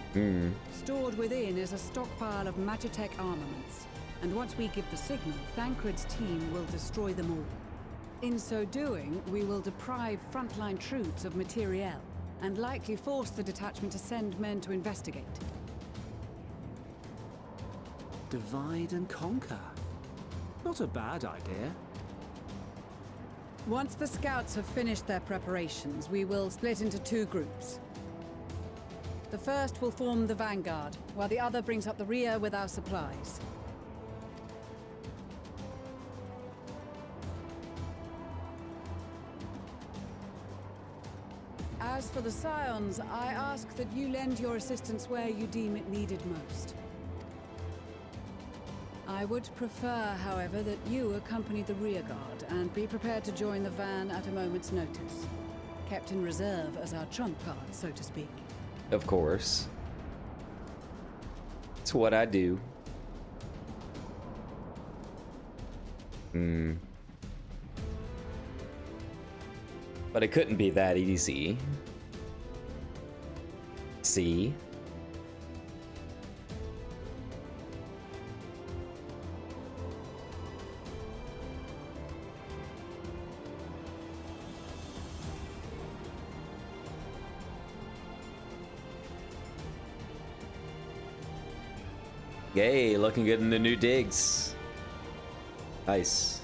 Speaker 11: Stored within is a stockpile of Magitech armaments, and once we give the signal, Thancred's team will destroy them all. In so doing, we will deprive frontline troops of materiel, and likely force the detachment to send men to investigate.
Speaker 2: Divide and conquer. Not a bad idea.
Speaker 11: Once the scouts have finished their preparations, we will split into 2 groups. The first will form the vanguard, while the other brings up the rear with our supplies. As for the Scions, I ask that you lend your assistance where you deem it needed most. I would prefer, however, that you accompany the rearguard and be prepared to join the van at a moment's notice. Kept in reserve as our trump card, so to speak.
Speaker 1: Of course. It's what I do. But it couldn't be that easy. See? Yay, looking good in the new digs. Nice.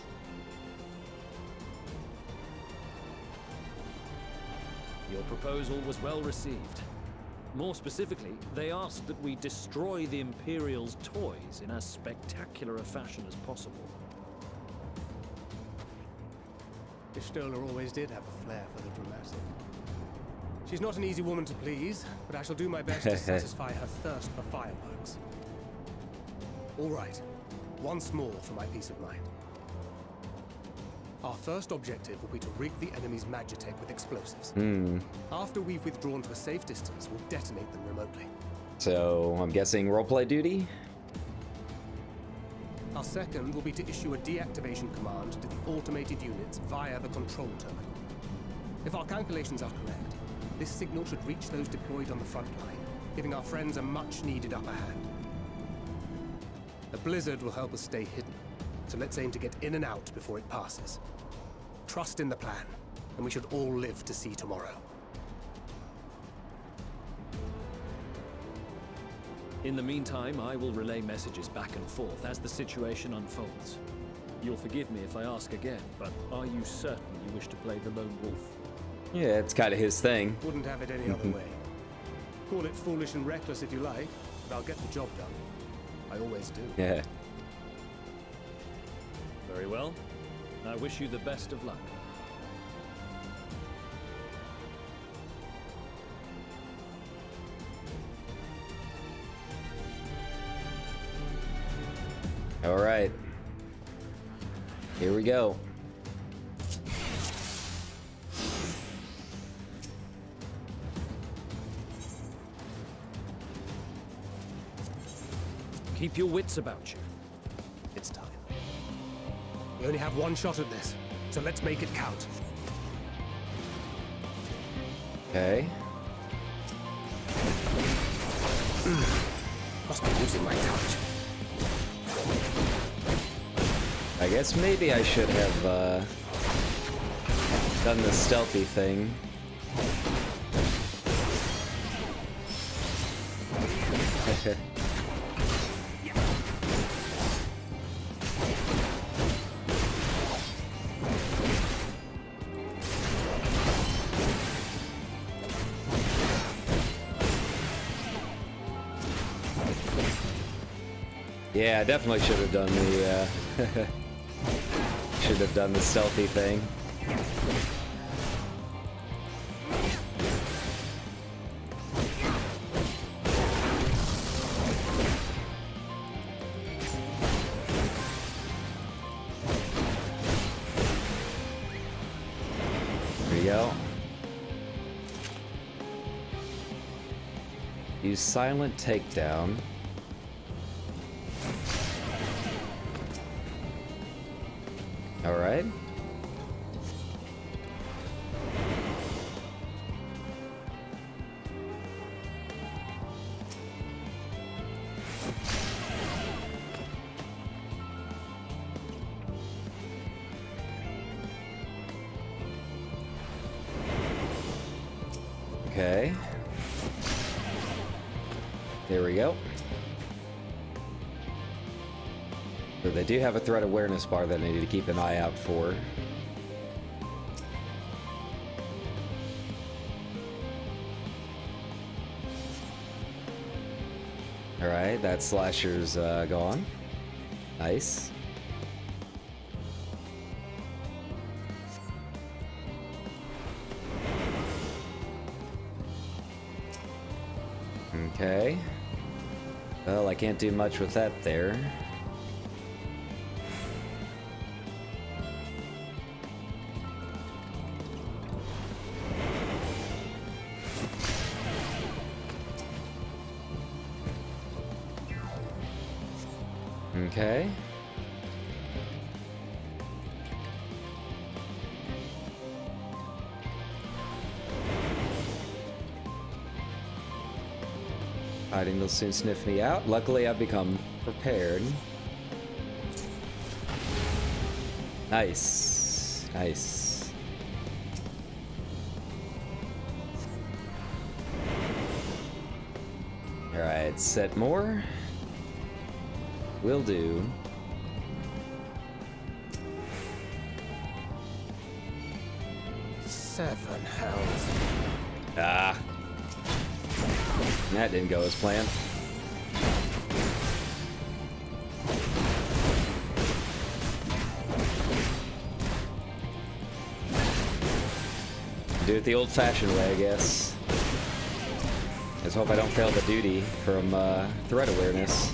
Speaker 23: Your proposal was well received. More specifically, they asked that we destroy the Imperial's toys in as spectacular a fashion as possible.
Speaker 16: Y'shtola always did have a flair for the dramatic. She's not an easy woman to please, but I shall do my best to satisfy her thirst for fireworks. All right, once more for my peace of mind. Our first objective will be to rig the enemy's magitech with explosives. After we've withdrawn to a safe distance, we'll detonate them remotely.
Speaker 1: So, I'm guessing roleplay duty?
Speaker 16: Our second will be to issue a deactivation command to the automated units via the control terminal. If our calculations are correct, this signal should reach those deployed on the front line, giving our friends a much-needed upper hand. The blizzard will help us stay hidden, so let's aim to get in and out before it passes. Trust in the plan, and we should all live to see tomorrow.
Speaker 23: In the meantime, I will relay messages back and forth as the situation unfolds. You'll forgive me if I ask again, but are you certain you wish to play the lone wolf?
Speaker 1: Yeah, it's kind of his thing.
Speaker 16: Wouldn't have it any other way. Call it foolish and reckless if you like, but I'll get the job done. I always do.
Speaker 1: Yeah.
Speaker 23: Very well. I wish you the best of luck.
Speaker 1: All right. Here we go.
Speaker 23: Keep your wits about you.
Speaker 16: It's time. We only have one shot at this, so let's make it count.
Speaker 1: Okay.
Speaker 16: Must be losing my touch.
Speaker 1: I guess maybe I should have done the stealthy thing. Yeah, I definitely should have done the should have done the stealthy thing. There we go. Use silent takedown. All right. Okay. There we go. So they do have a threat awareness bar that I need to keep an eye out for. Alright, that slasher's gone. Nice. Okay. Well, I can't do much with that there. Okay. Hiding, they'll soon sniff me out. Luckily, I've become prepared. Nice. Nice. Alright, set more. Will do.
Speaker 16: Seven hells.
Speaker 1: Ah. That didn't go as planned. Do it the old-fashioned way, I guess. Just hope I don't fail the duty from threat awareness.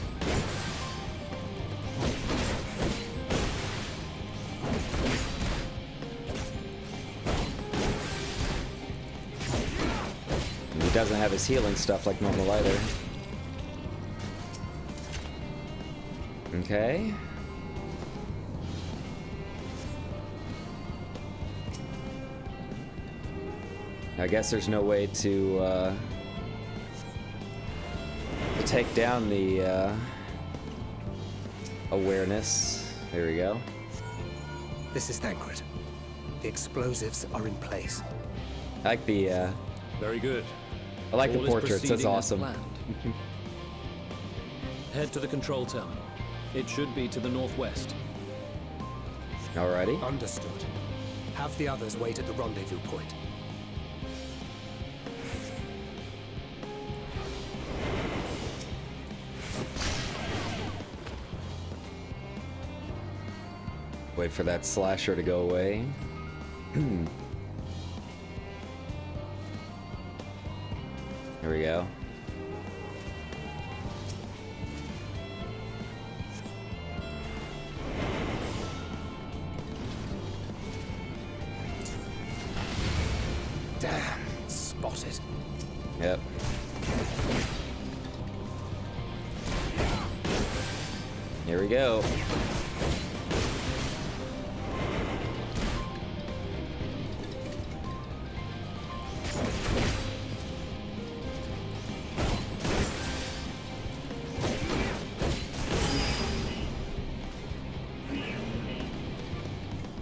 Speaker 1: He doesn't have his healing stuff like normal either. Okay. I guess there's no way to take down the awareness. There we go.
Speaker 16: This is Thancred. The explosives are in place.
Speaker 1: I like the
Speaker 23: very good.
Speaker 1: I like
Speaker 23: All
Speaker 1: the
Speaker 23: is
Speaker 1: portraits. That's
Speaker 23: proceeding as
Speaker 1: awesome.
Speaker 23: planned. Head to the control terminal. It should be to the northwest.
Speaker 1: Alrighty.
Speaker 16: Understood. Have the others wait at the rendezvous point.
Speaker 1: Wait for that slasher to go away. Here we go.
Speaker 16: Damn, spotted.
Speaker 1: Yep. Here we go.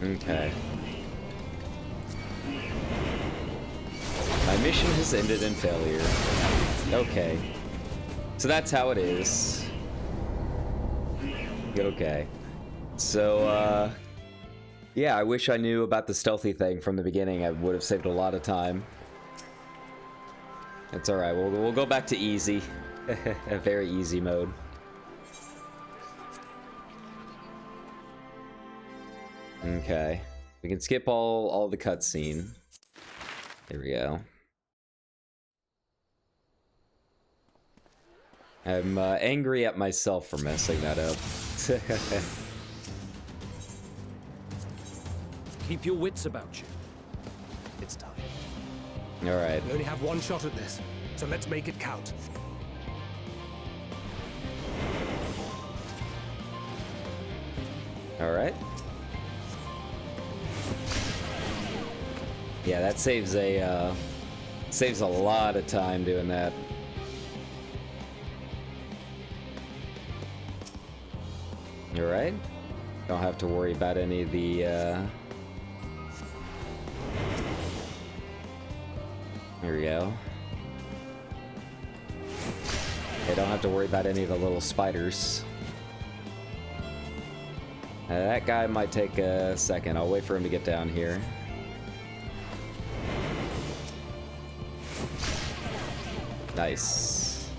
Speaker 1: Okay. My mission has ended in failure. Okay. So that's how it is. Okay. So, yeah, I wish I knew about the stealthy thing from the beginning. I would have saved a lot of time. That's alright. We'll go back to easy. A very easy mode. Okay. We can skip all the cutscene. There we go. I'm angry at myself for messing that up.
Speaker 23: Keep your wits about you.
Speaker 16: It's time.
Speaker 1: Alright.
Speaker 16: We only have one shot at this, so let's make it count.
Speaker 1: Alright. Yeah, that saves a lot of time doing that. You're right. Don't have to worry about any of the Here we go. Okay, don't have to worry about any of the little spiders. That guy might take a second. I'll wait for him to get down here. Nice.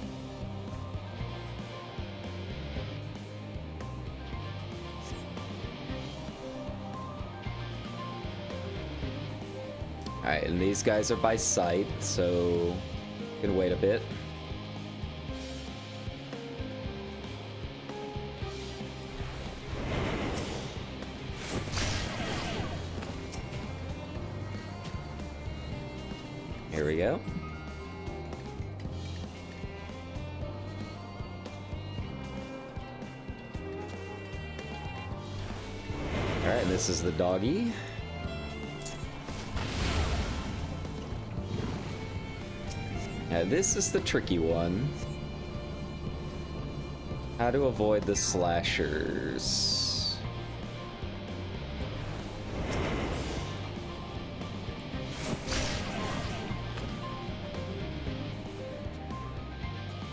Speaker 1: Alright, and these guys are by sight, so we can wait a bit. Here we go. Alright, this is the doggy. Yeah, this is the tricky one. How to avoid the slashers.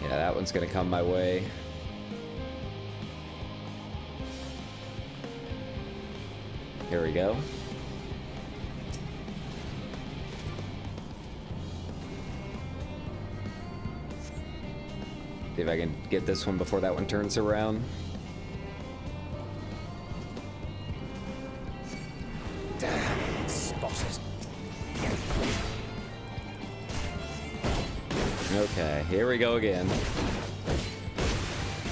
Speaker 1: Yeah, that one's gonna come my way. Here we go. See if I can get this one before that one turns around.
Speaker 16: Damn, spotted.
Speaker 1: Okay, here we go again.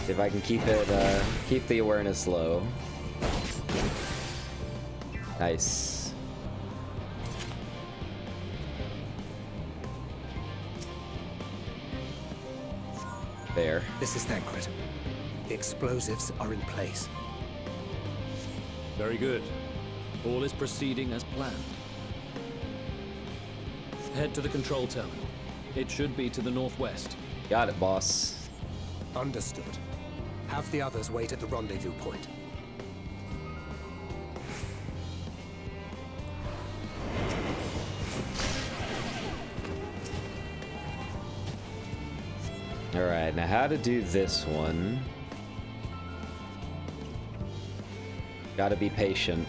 Speaker 1: See if I can keep it, keep the awareness low. Nice. There.
Speaker 16: This is Thancred. The explosives are in place.
Speaker 23: Very good. All is proceeding as planned. Head to the control terminal. It should be to the northwest.
Speaker 1: Got it, boss.
Speaker 16: Understood. Have the others wait at the rendezvous point.
Speaker 1: Alright, now how to do this one. Gotta be patient.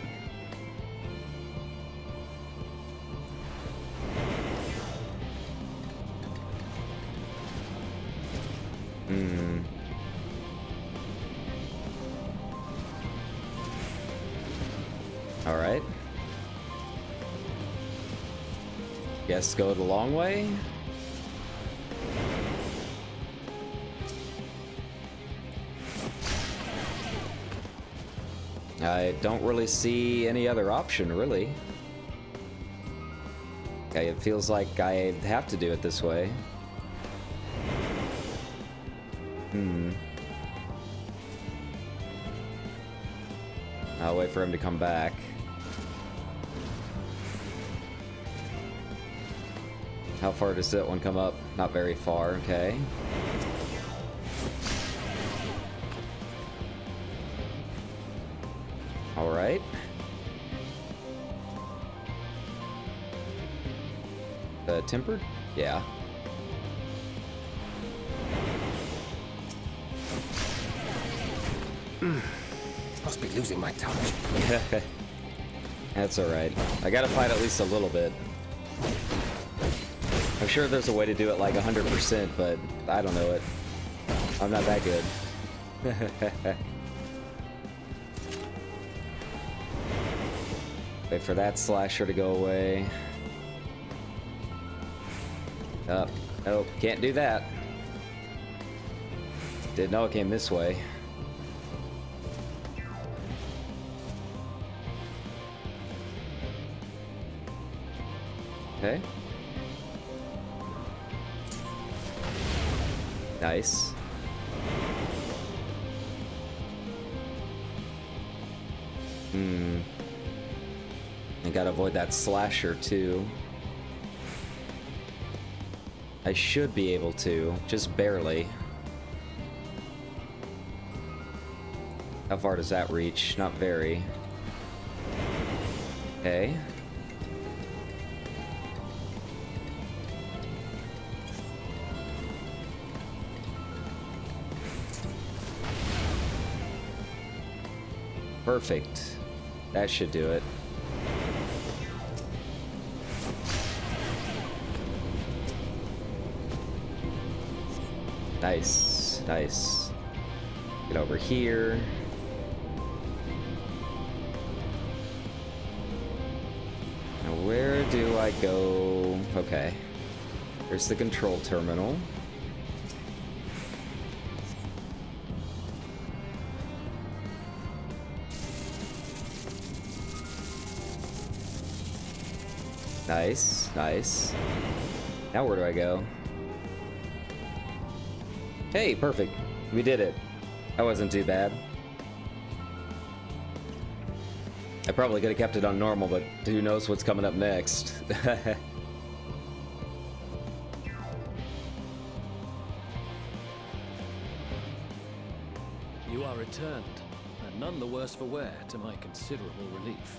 Speaker 1: Alright. Guess go the long way. I don't really see any other option, really. Okay, it feels like I have to do it this way. I'll wait for him to come back. How far does that one come up? Not very far, okay. Alright. Tempered? Yeah.
Speaker 16: Must be losing my touch.
Speaker 1: That's alright. I gotta fight at least a little bit. I'm sure there's a way to do it like 100%, but I don't know it. I'm not that good. Wait for that slasher to go away. Nope, can't do that. Didn't know it came this way. Okay. Nice. I gotta avoid that slasher too. I should be able to, just barely. How far does that reach? Not very. Okay. Perfect. That should do it. Nice, nice. Get over here. Now where do I go? Okay. There's the control terminal. Nice, nice. Now where do I go? Hey, perfect. We did it. That wasn't too bad. I probably could have kept it on normal, but who knows what's coming up next.
Speaker 23: You are returned, and none the worse for wear, to my considerable relief.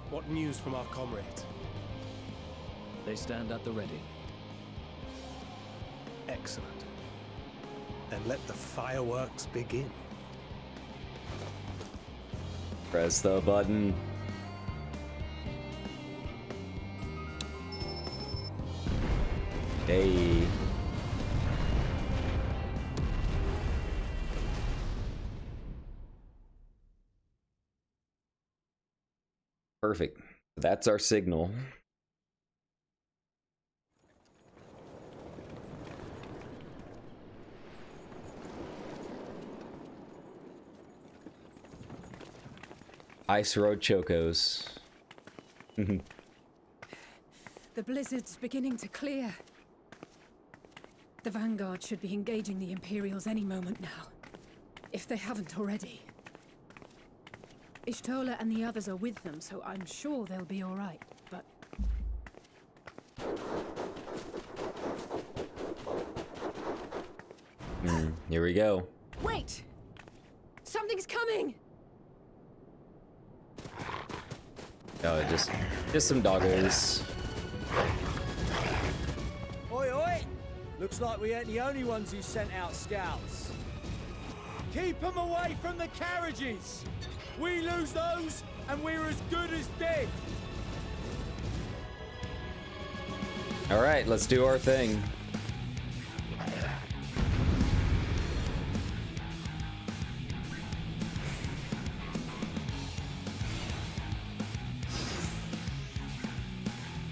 Speaker 16: What news from our comrades?
Speaker 23: They stand at the ready.
Speaker 16: Excellent. Then let the fireworks begin.
Speaker 1: Press the button. Hey. Perfect. That's our signal. Ice Road Chocos.
Speaker 11: The blizzard's beginning to clear. The Vanguard should be engaging the Imperials any moment now, if they haven't already. Ishtola and the others are with them, so I'm sure they'll be all right, but...
Speaker 1: Here we go.
Speaker 11: Wait! Something's coming!
Speaker 1: Oh, just some doggos.
Speaker 22: Oi, oi! Looks like we ain't the only ones who sent out scouts. Keep them away from the carriages! We lose those, and we're as good as dead!
Speaker 1: Alright, let's do our thing.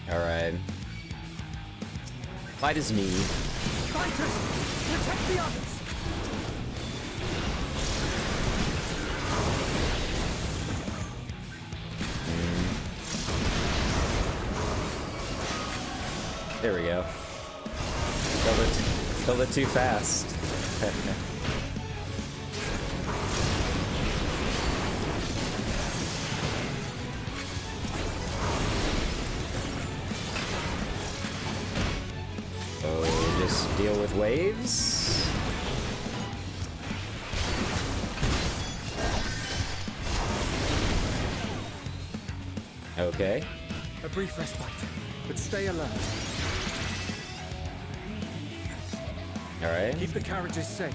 Speaker 1: Alright. Fight as me.
Speaker 22: Fighters! Protect the others!
Speaker 1: There we go. Killed it too fast. So just deal with waves. Okay.
Speaker 16: A brief respite, but stay alert.
Speaker 1: Alright.
Speaker 16: Keep the carriages safe.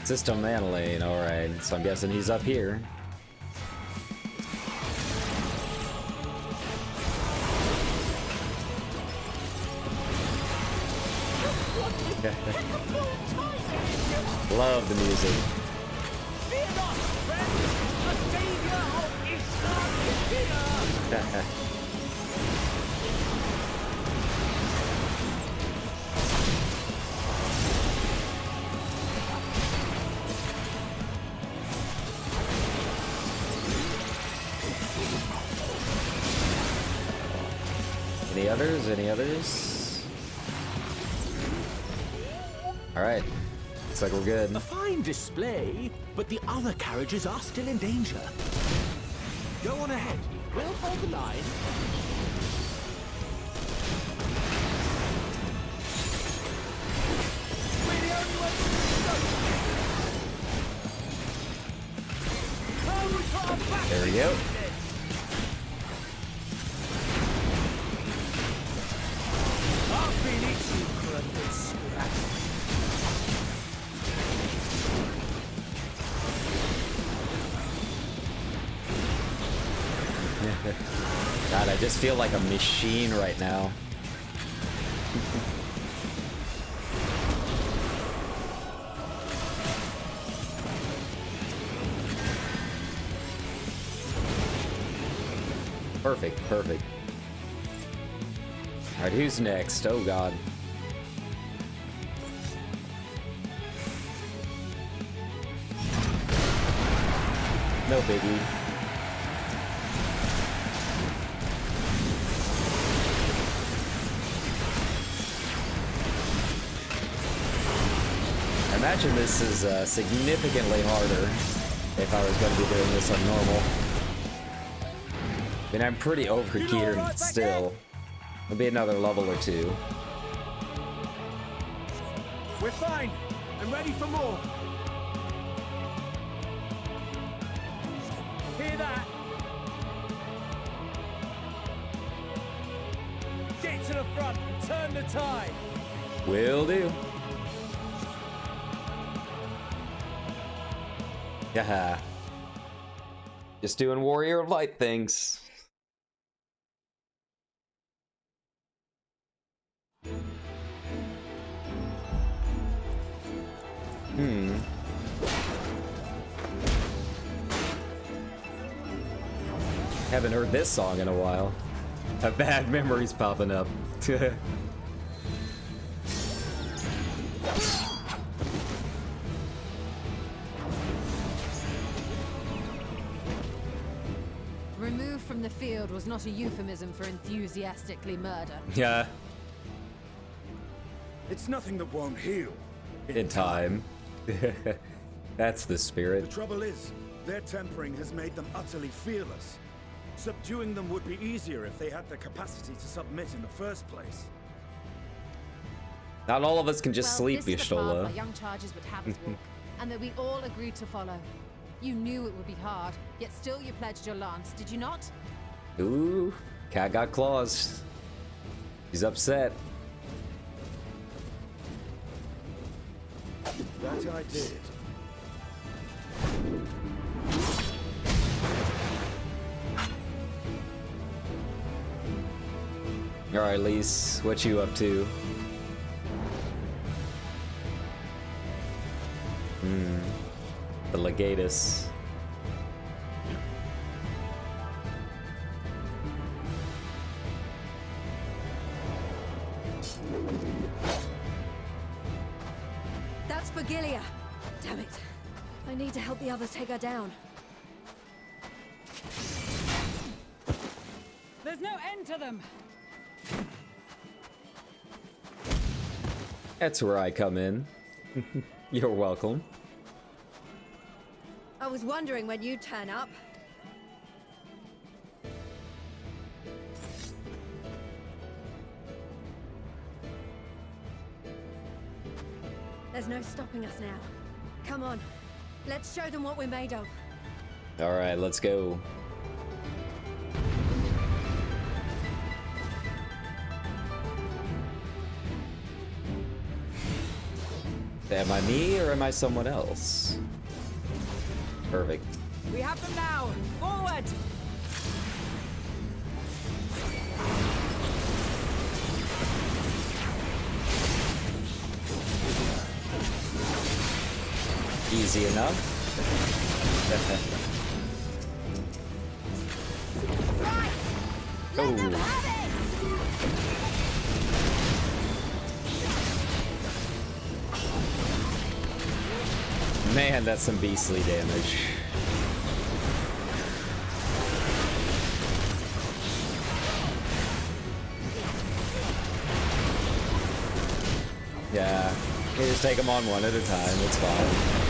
Speaker 1: System man lane, alright. So I'm guessing he's up here. Love the music.
Speaker 22: Fear not, friends! The savior of Ishtar is here!
Speaker 1: Any others? Any others? Alright. Looks like we're good.
Speaker 5: A fine display, but the other carriages are still in danger. Go on ahead. We'll hold the line.
Speaker 22: We're the only ones who can stop.
Speaker 1: There we go.
Speaker 22: I've been itching for a good scrap.
Speaker 1: God, I just feel like a machine right now. Perfect, perfect. Alright, who's next? Oh god. No biggie. I imagine this is significantly harder if I was going to be doing this on normal. I mean, I'm pretty overgeared still. There'll be another level or two.
Speaker 21: We're fine. I'm ready for more. Hear that? Get to the front and turn the tide.
Speaker 1: Will do. Haha. Just doing Warrior of Light things. Haven't heard this song in a while. A bad memories popping up.
Speaker 9: Removed from the field was not a euphemism for enthusiastically murder.
Speaker 1: Yeah.
Speaker 8: It's nothing that won't heal.
Speaker 1: In time. That's the spirit.
Speaker 8: The trouble is, their tempering has made them utterly fearless. Subduing them would be easier if they had the capacity to submit in the first place.
Speaker 1: Not all of us can just sleep,
Speaker 9: this is the path
Speaker 1: Y'shtola.
Speaker 9: our young charges would have us walk, and that we all agreed to follow. You knew it would be hard, yet still you pledged your lance, did you not?
Speaker 1: Ooh, cat got claws. He's upset.
Speaker 8: That I did.
Speaker 1: Alright, Lise, what you up to? The Legatus.
Speaker 3: That's Vigilia. Damn it. I need to help the others take her down.
Speaker 11: There's no end to them.
Speaker 1: That's where I come in. You're welcome.
Speaker 3: I was wondering when you'd turn up. There's no stopping us now. Come on. Let's show them what we're made of.
Speaker 1: Alright, let's go. Am I me or am I someone else? Perfect.
Speaker 11: We have them now. Forward.
Speaker 1: Easy enough. Oh. Man, that's some beastly damage. Yeah, you just take them on one at a time, it's fine.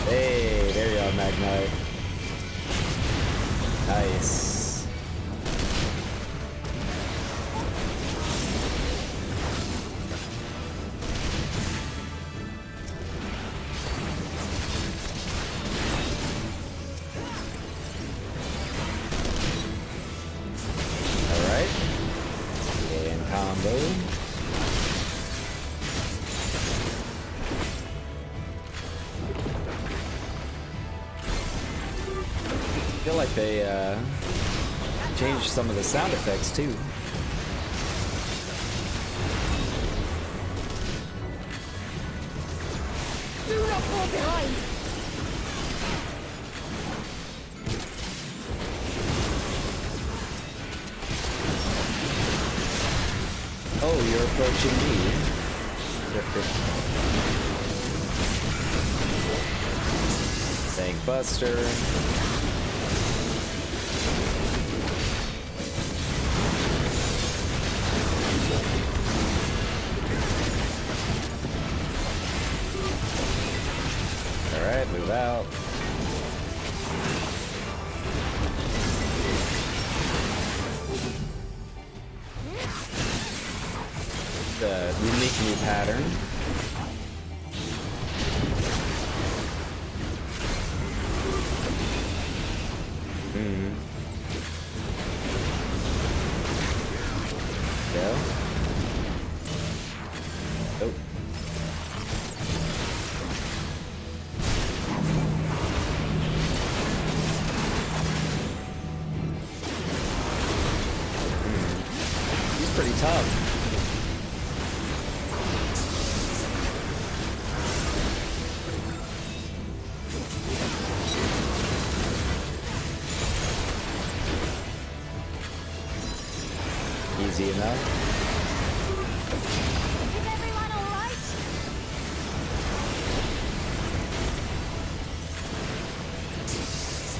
Speaker 1: Hey, there you are, Magnite. Nice. They changed some of the sound effects too.
Speaker 11: Do not fall behind.
Speaker 1: Oh, you're approaching me. Tank Buster. out. The unique new pattern. Go. Oh. He's pretty tough. Easy enough.
Speaker 7: Is everyone alright?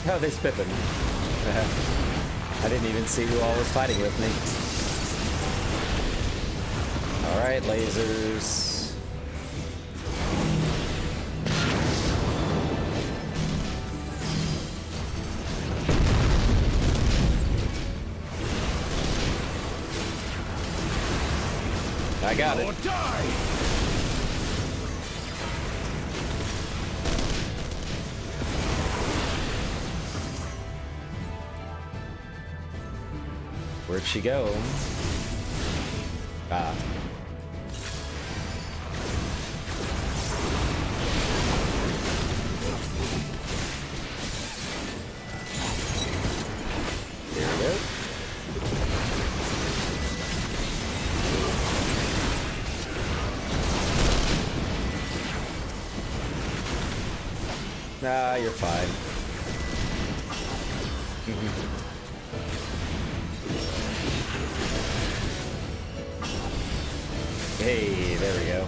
Speaker 1: How are they spipping? I didn't even see who all was fighting with me. Alright, lasers. I got it.
Speaker 8: Or die!
Speaker 1: Where'd she go? Ah. There we go. Nah, you're fine. Hey, there we go.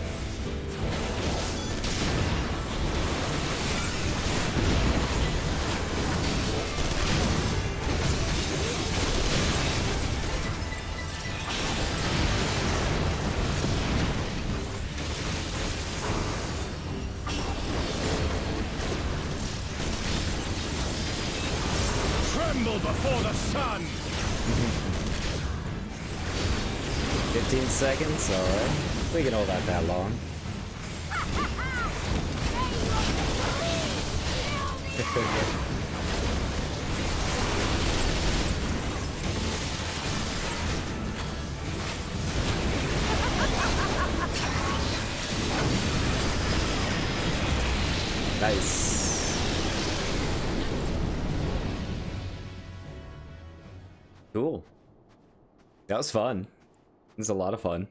Speaker 8: Tremble before the sun!
Speaker 1: 15 seconds, alright. We can hold out that long. Nice. Cool. That was fun. It was a lot of fun.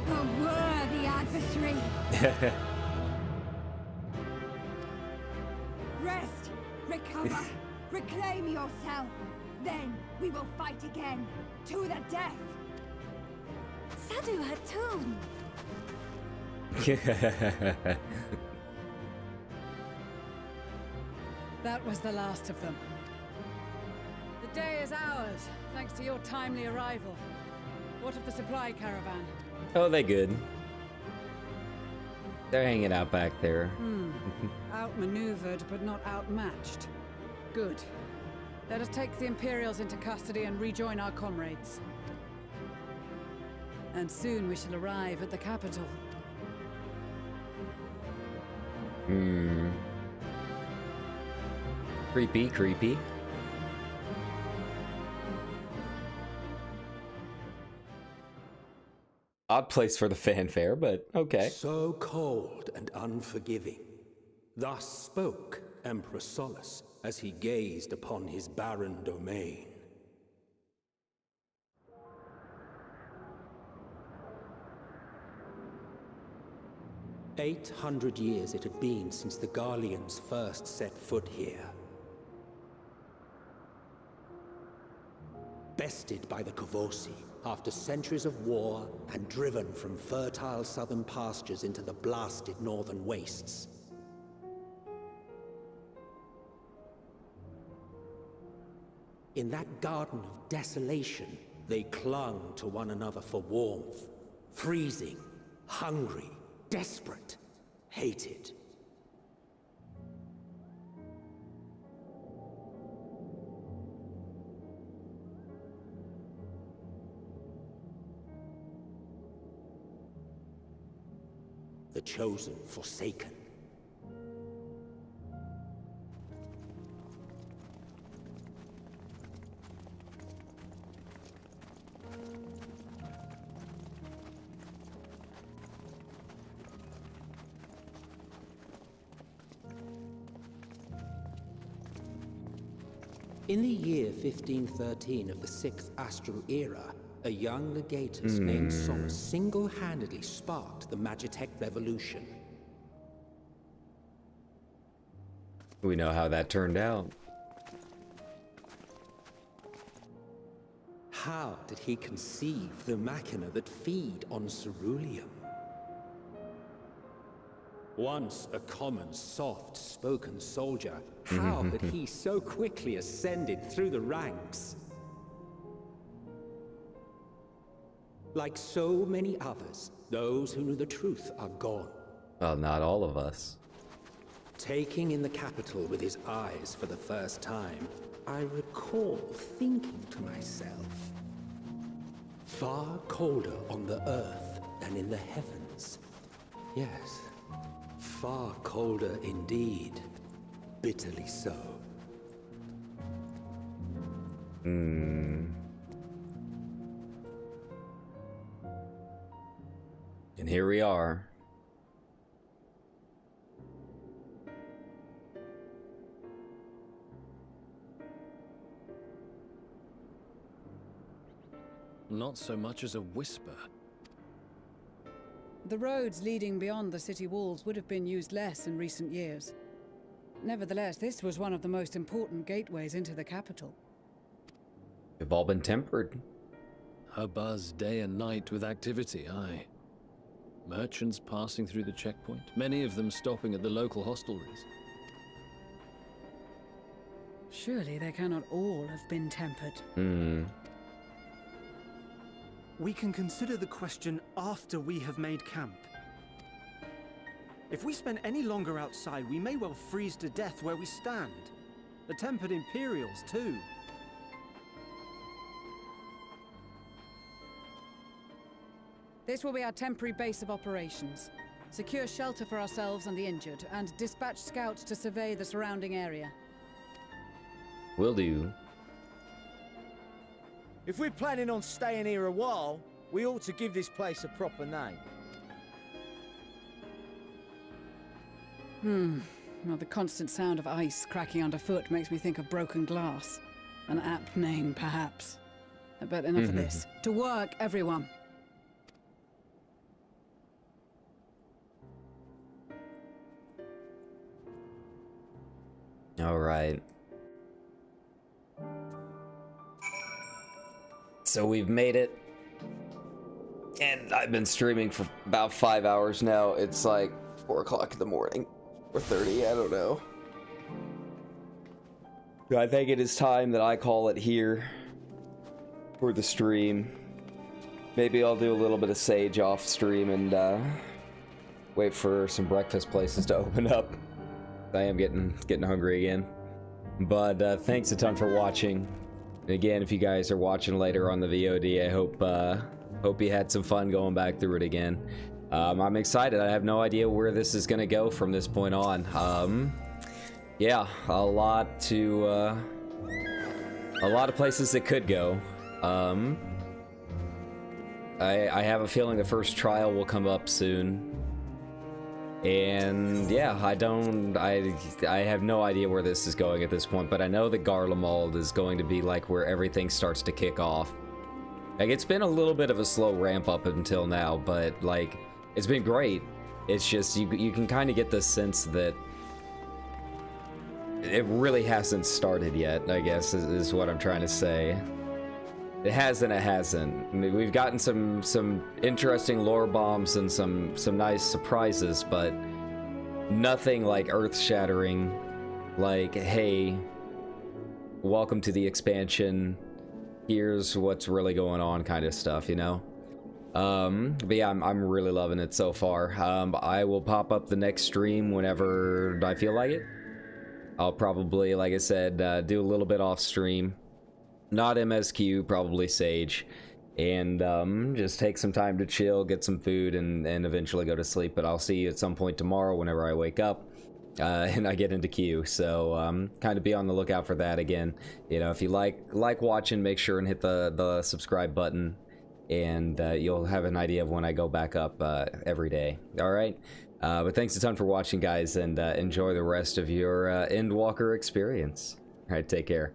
Speaker 7: A worthy adversary. Rest, recover, reclaim yourself. Then we will fight again, to the death.
Speaker 14: Sadu Hatun!
Speaker 11: That was the last of them. The day is ours, thanks to your timely arrival. What of the supply caravan?
Speaker 1: Oh, they good. They're hanging out back there.
Speaker 11: Outmaneuvered, but not outmatched. Good. Let us take the Imperials into custody and rejoin our comrades. And soon we shall arrive at the capital.
Speaker 1: Creepy, creepy. Odd place for the fanfare, but okay.
Speaker 15: So cold and unforgiving. Thus spoke Emperor Solus as he gazed upon his barren domain. "800 years it had been since the Garleans first set foot here. Bested by the Kavosi after centuries of war and driven from fertile southern pastures into the blasted northern wastes, In that garden of desolation, they clung to one another for warmth. Freezing, hungry, desperate, hated. The chosen forsaken. In the year 1513 of the 6th Astral Era, a young legatus named Solace single-handedly sparked the Magitech Revolution.
Speaker 1: We know how that turned out.
Speaker 15: How did he conceive the machina that feed on ceruleum? Once a common, soft-spoken soldier, how had he so quickly ascended through the ranks? Like so many others, those who knew the truth are gone.
Speaker 1: Well, not all of us.
Speaker 15: Taking in the capital with his eyes for the first time, I recall thinking to myself, far colder on the earth than in the heavens. Yes, far colder indeed. Bitterly so.
Speaker 1: And here we are.
Speaker 23: Not so much as a whisper.
Speaker 11: The roads leading beyond the city walls would have been used less in recent years. Nevertheless, this was one of the most important gateways into the capital.
Speaker 1: They've all been tempered.
Speaker 23: A buzz day and night with activity, aye. Merchants passing through the checkpoint, many of them stopping at the local hostelries.
Speaker 11: Surely they cannot all have been tempered.
Speaker 2: We can consider the question after we have made camp. If we spend any longer outside, we may well freeze to death where we stand. The tempered Imperials, too.
Speaker 11: This will be our temporary base of operations. Secure shelter for ourselves and the injured, and dispatch scouts to survey the surrounding area.
Speaker 1: Will do.
Speaker 22: If we're planning on staying here a while, we ought to give this place a proper name.
Speaker 11: Well, the constant sound of ice cracking underfoot makes me think of broken glass. An apt name, perhaps. But enough of this. To work, everyone!
Speaker 1: All right. So we've made it. And I've been streaming for about 5 hours now. It's like 4 o'clock in the morning. Or 30, I don't know. I think it is time that I call it here for the stream. Maybe I'll do a little bit of Sage off stream and wait for some breakfast places to open up. I am getting hungry again. But thanks a ton for watching. And again, if you guys are watching later on the VOD, I hope you had some fun going back through it again. I'm excited. I have no idea where this is gonna go from this point on. Yeah, a lot of places it could go. I have a feeling the first trial will come up soon. And yeah, I have no idea where this is going at this point, but I know that Garlemald is going to be like where everything starts to kick off. Like, it's been a little bit of a slow ramp up until now, but like, it's been great. It's just, you can kind of get the sense that it really hasn't started yet, I guess, is what I'm trying to say. It has and it hasn't. I mean, we've gotten some interesting lore bombs and some nice surprises, but nothing like earth-shattering. Like, hey, welcome to the expansion. Here's what's really going on kind of stuff, you know? But yeah, I'm really loving it so far. I will pop up the next stream whenever I feel like it. I'll probably, like I said, do a little bit off stream. Not MSQ, probably Sage. And just take some time to chill, get some food, and eventually go to sleep. But I'll see you at some point tomorrow whenever I wake up. And I get into queue, so kind of be on the lookout for that again. You know, if you like watching, make sure and hit the subscribe button. And you'll have an idea of when I go back up every day. All right, but thanks a ton for watching, guys, and enjoy the rest of your Endwalker experience. All right, take care.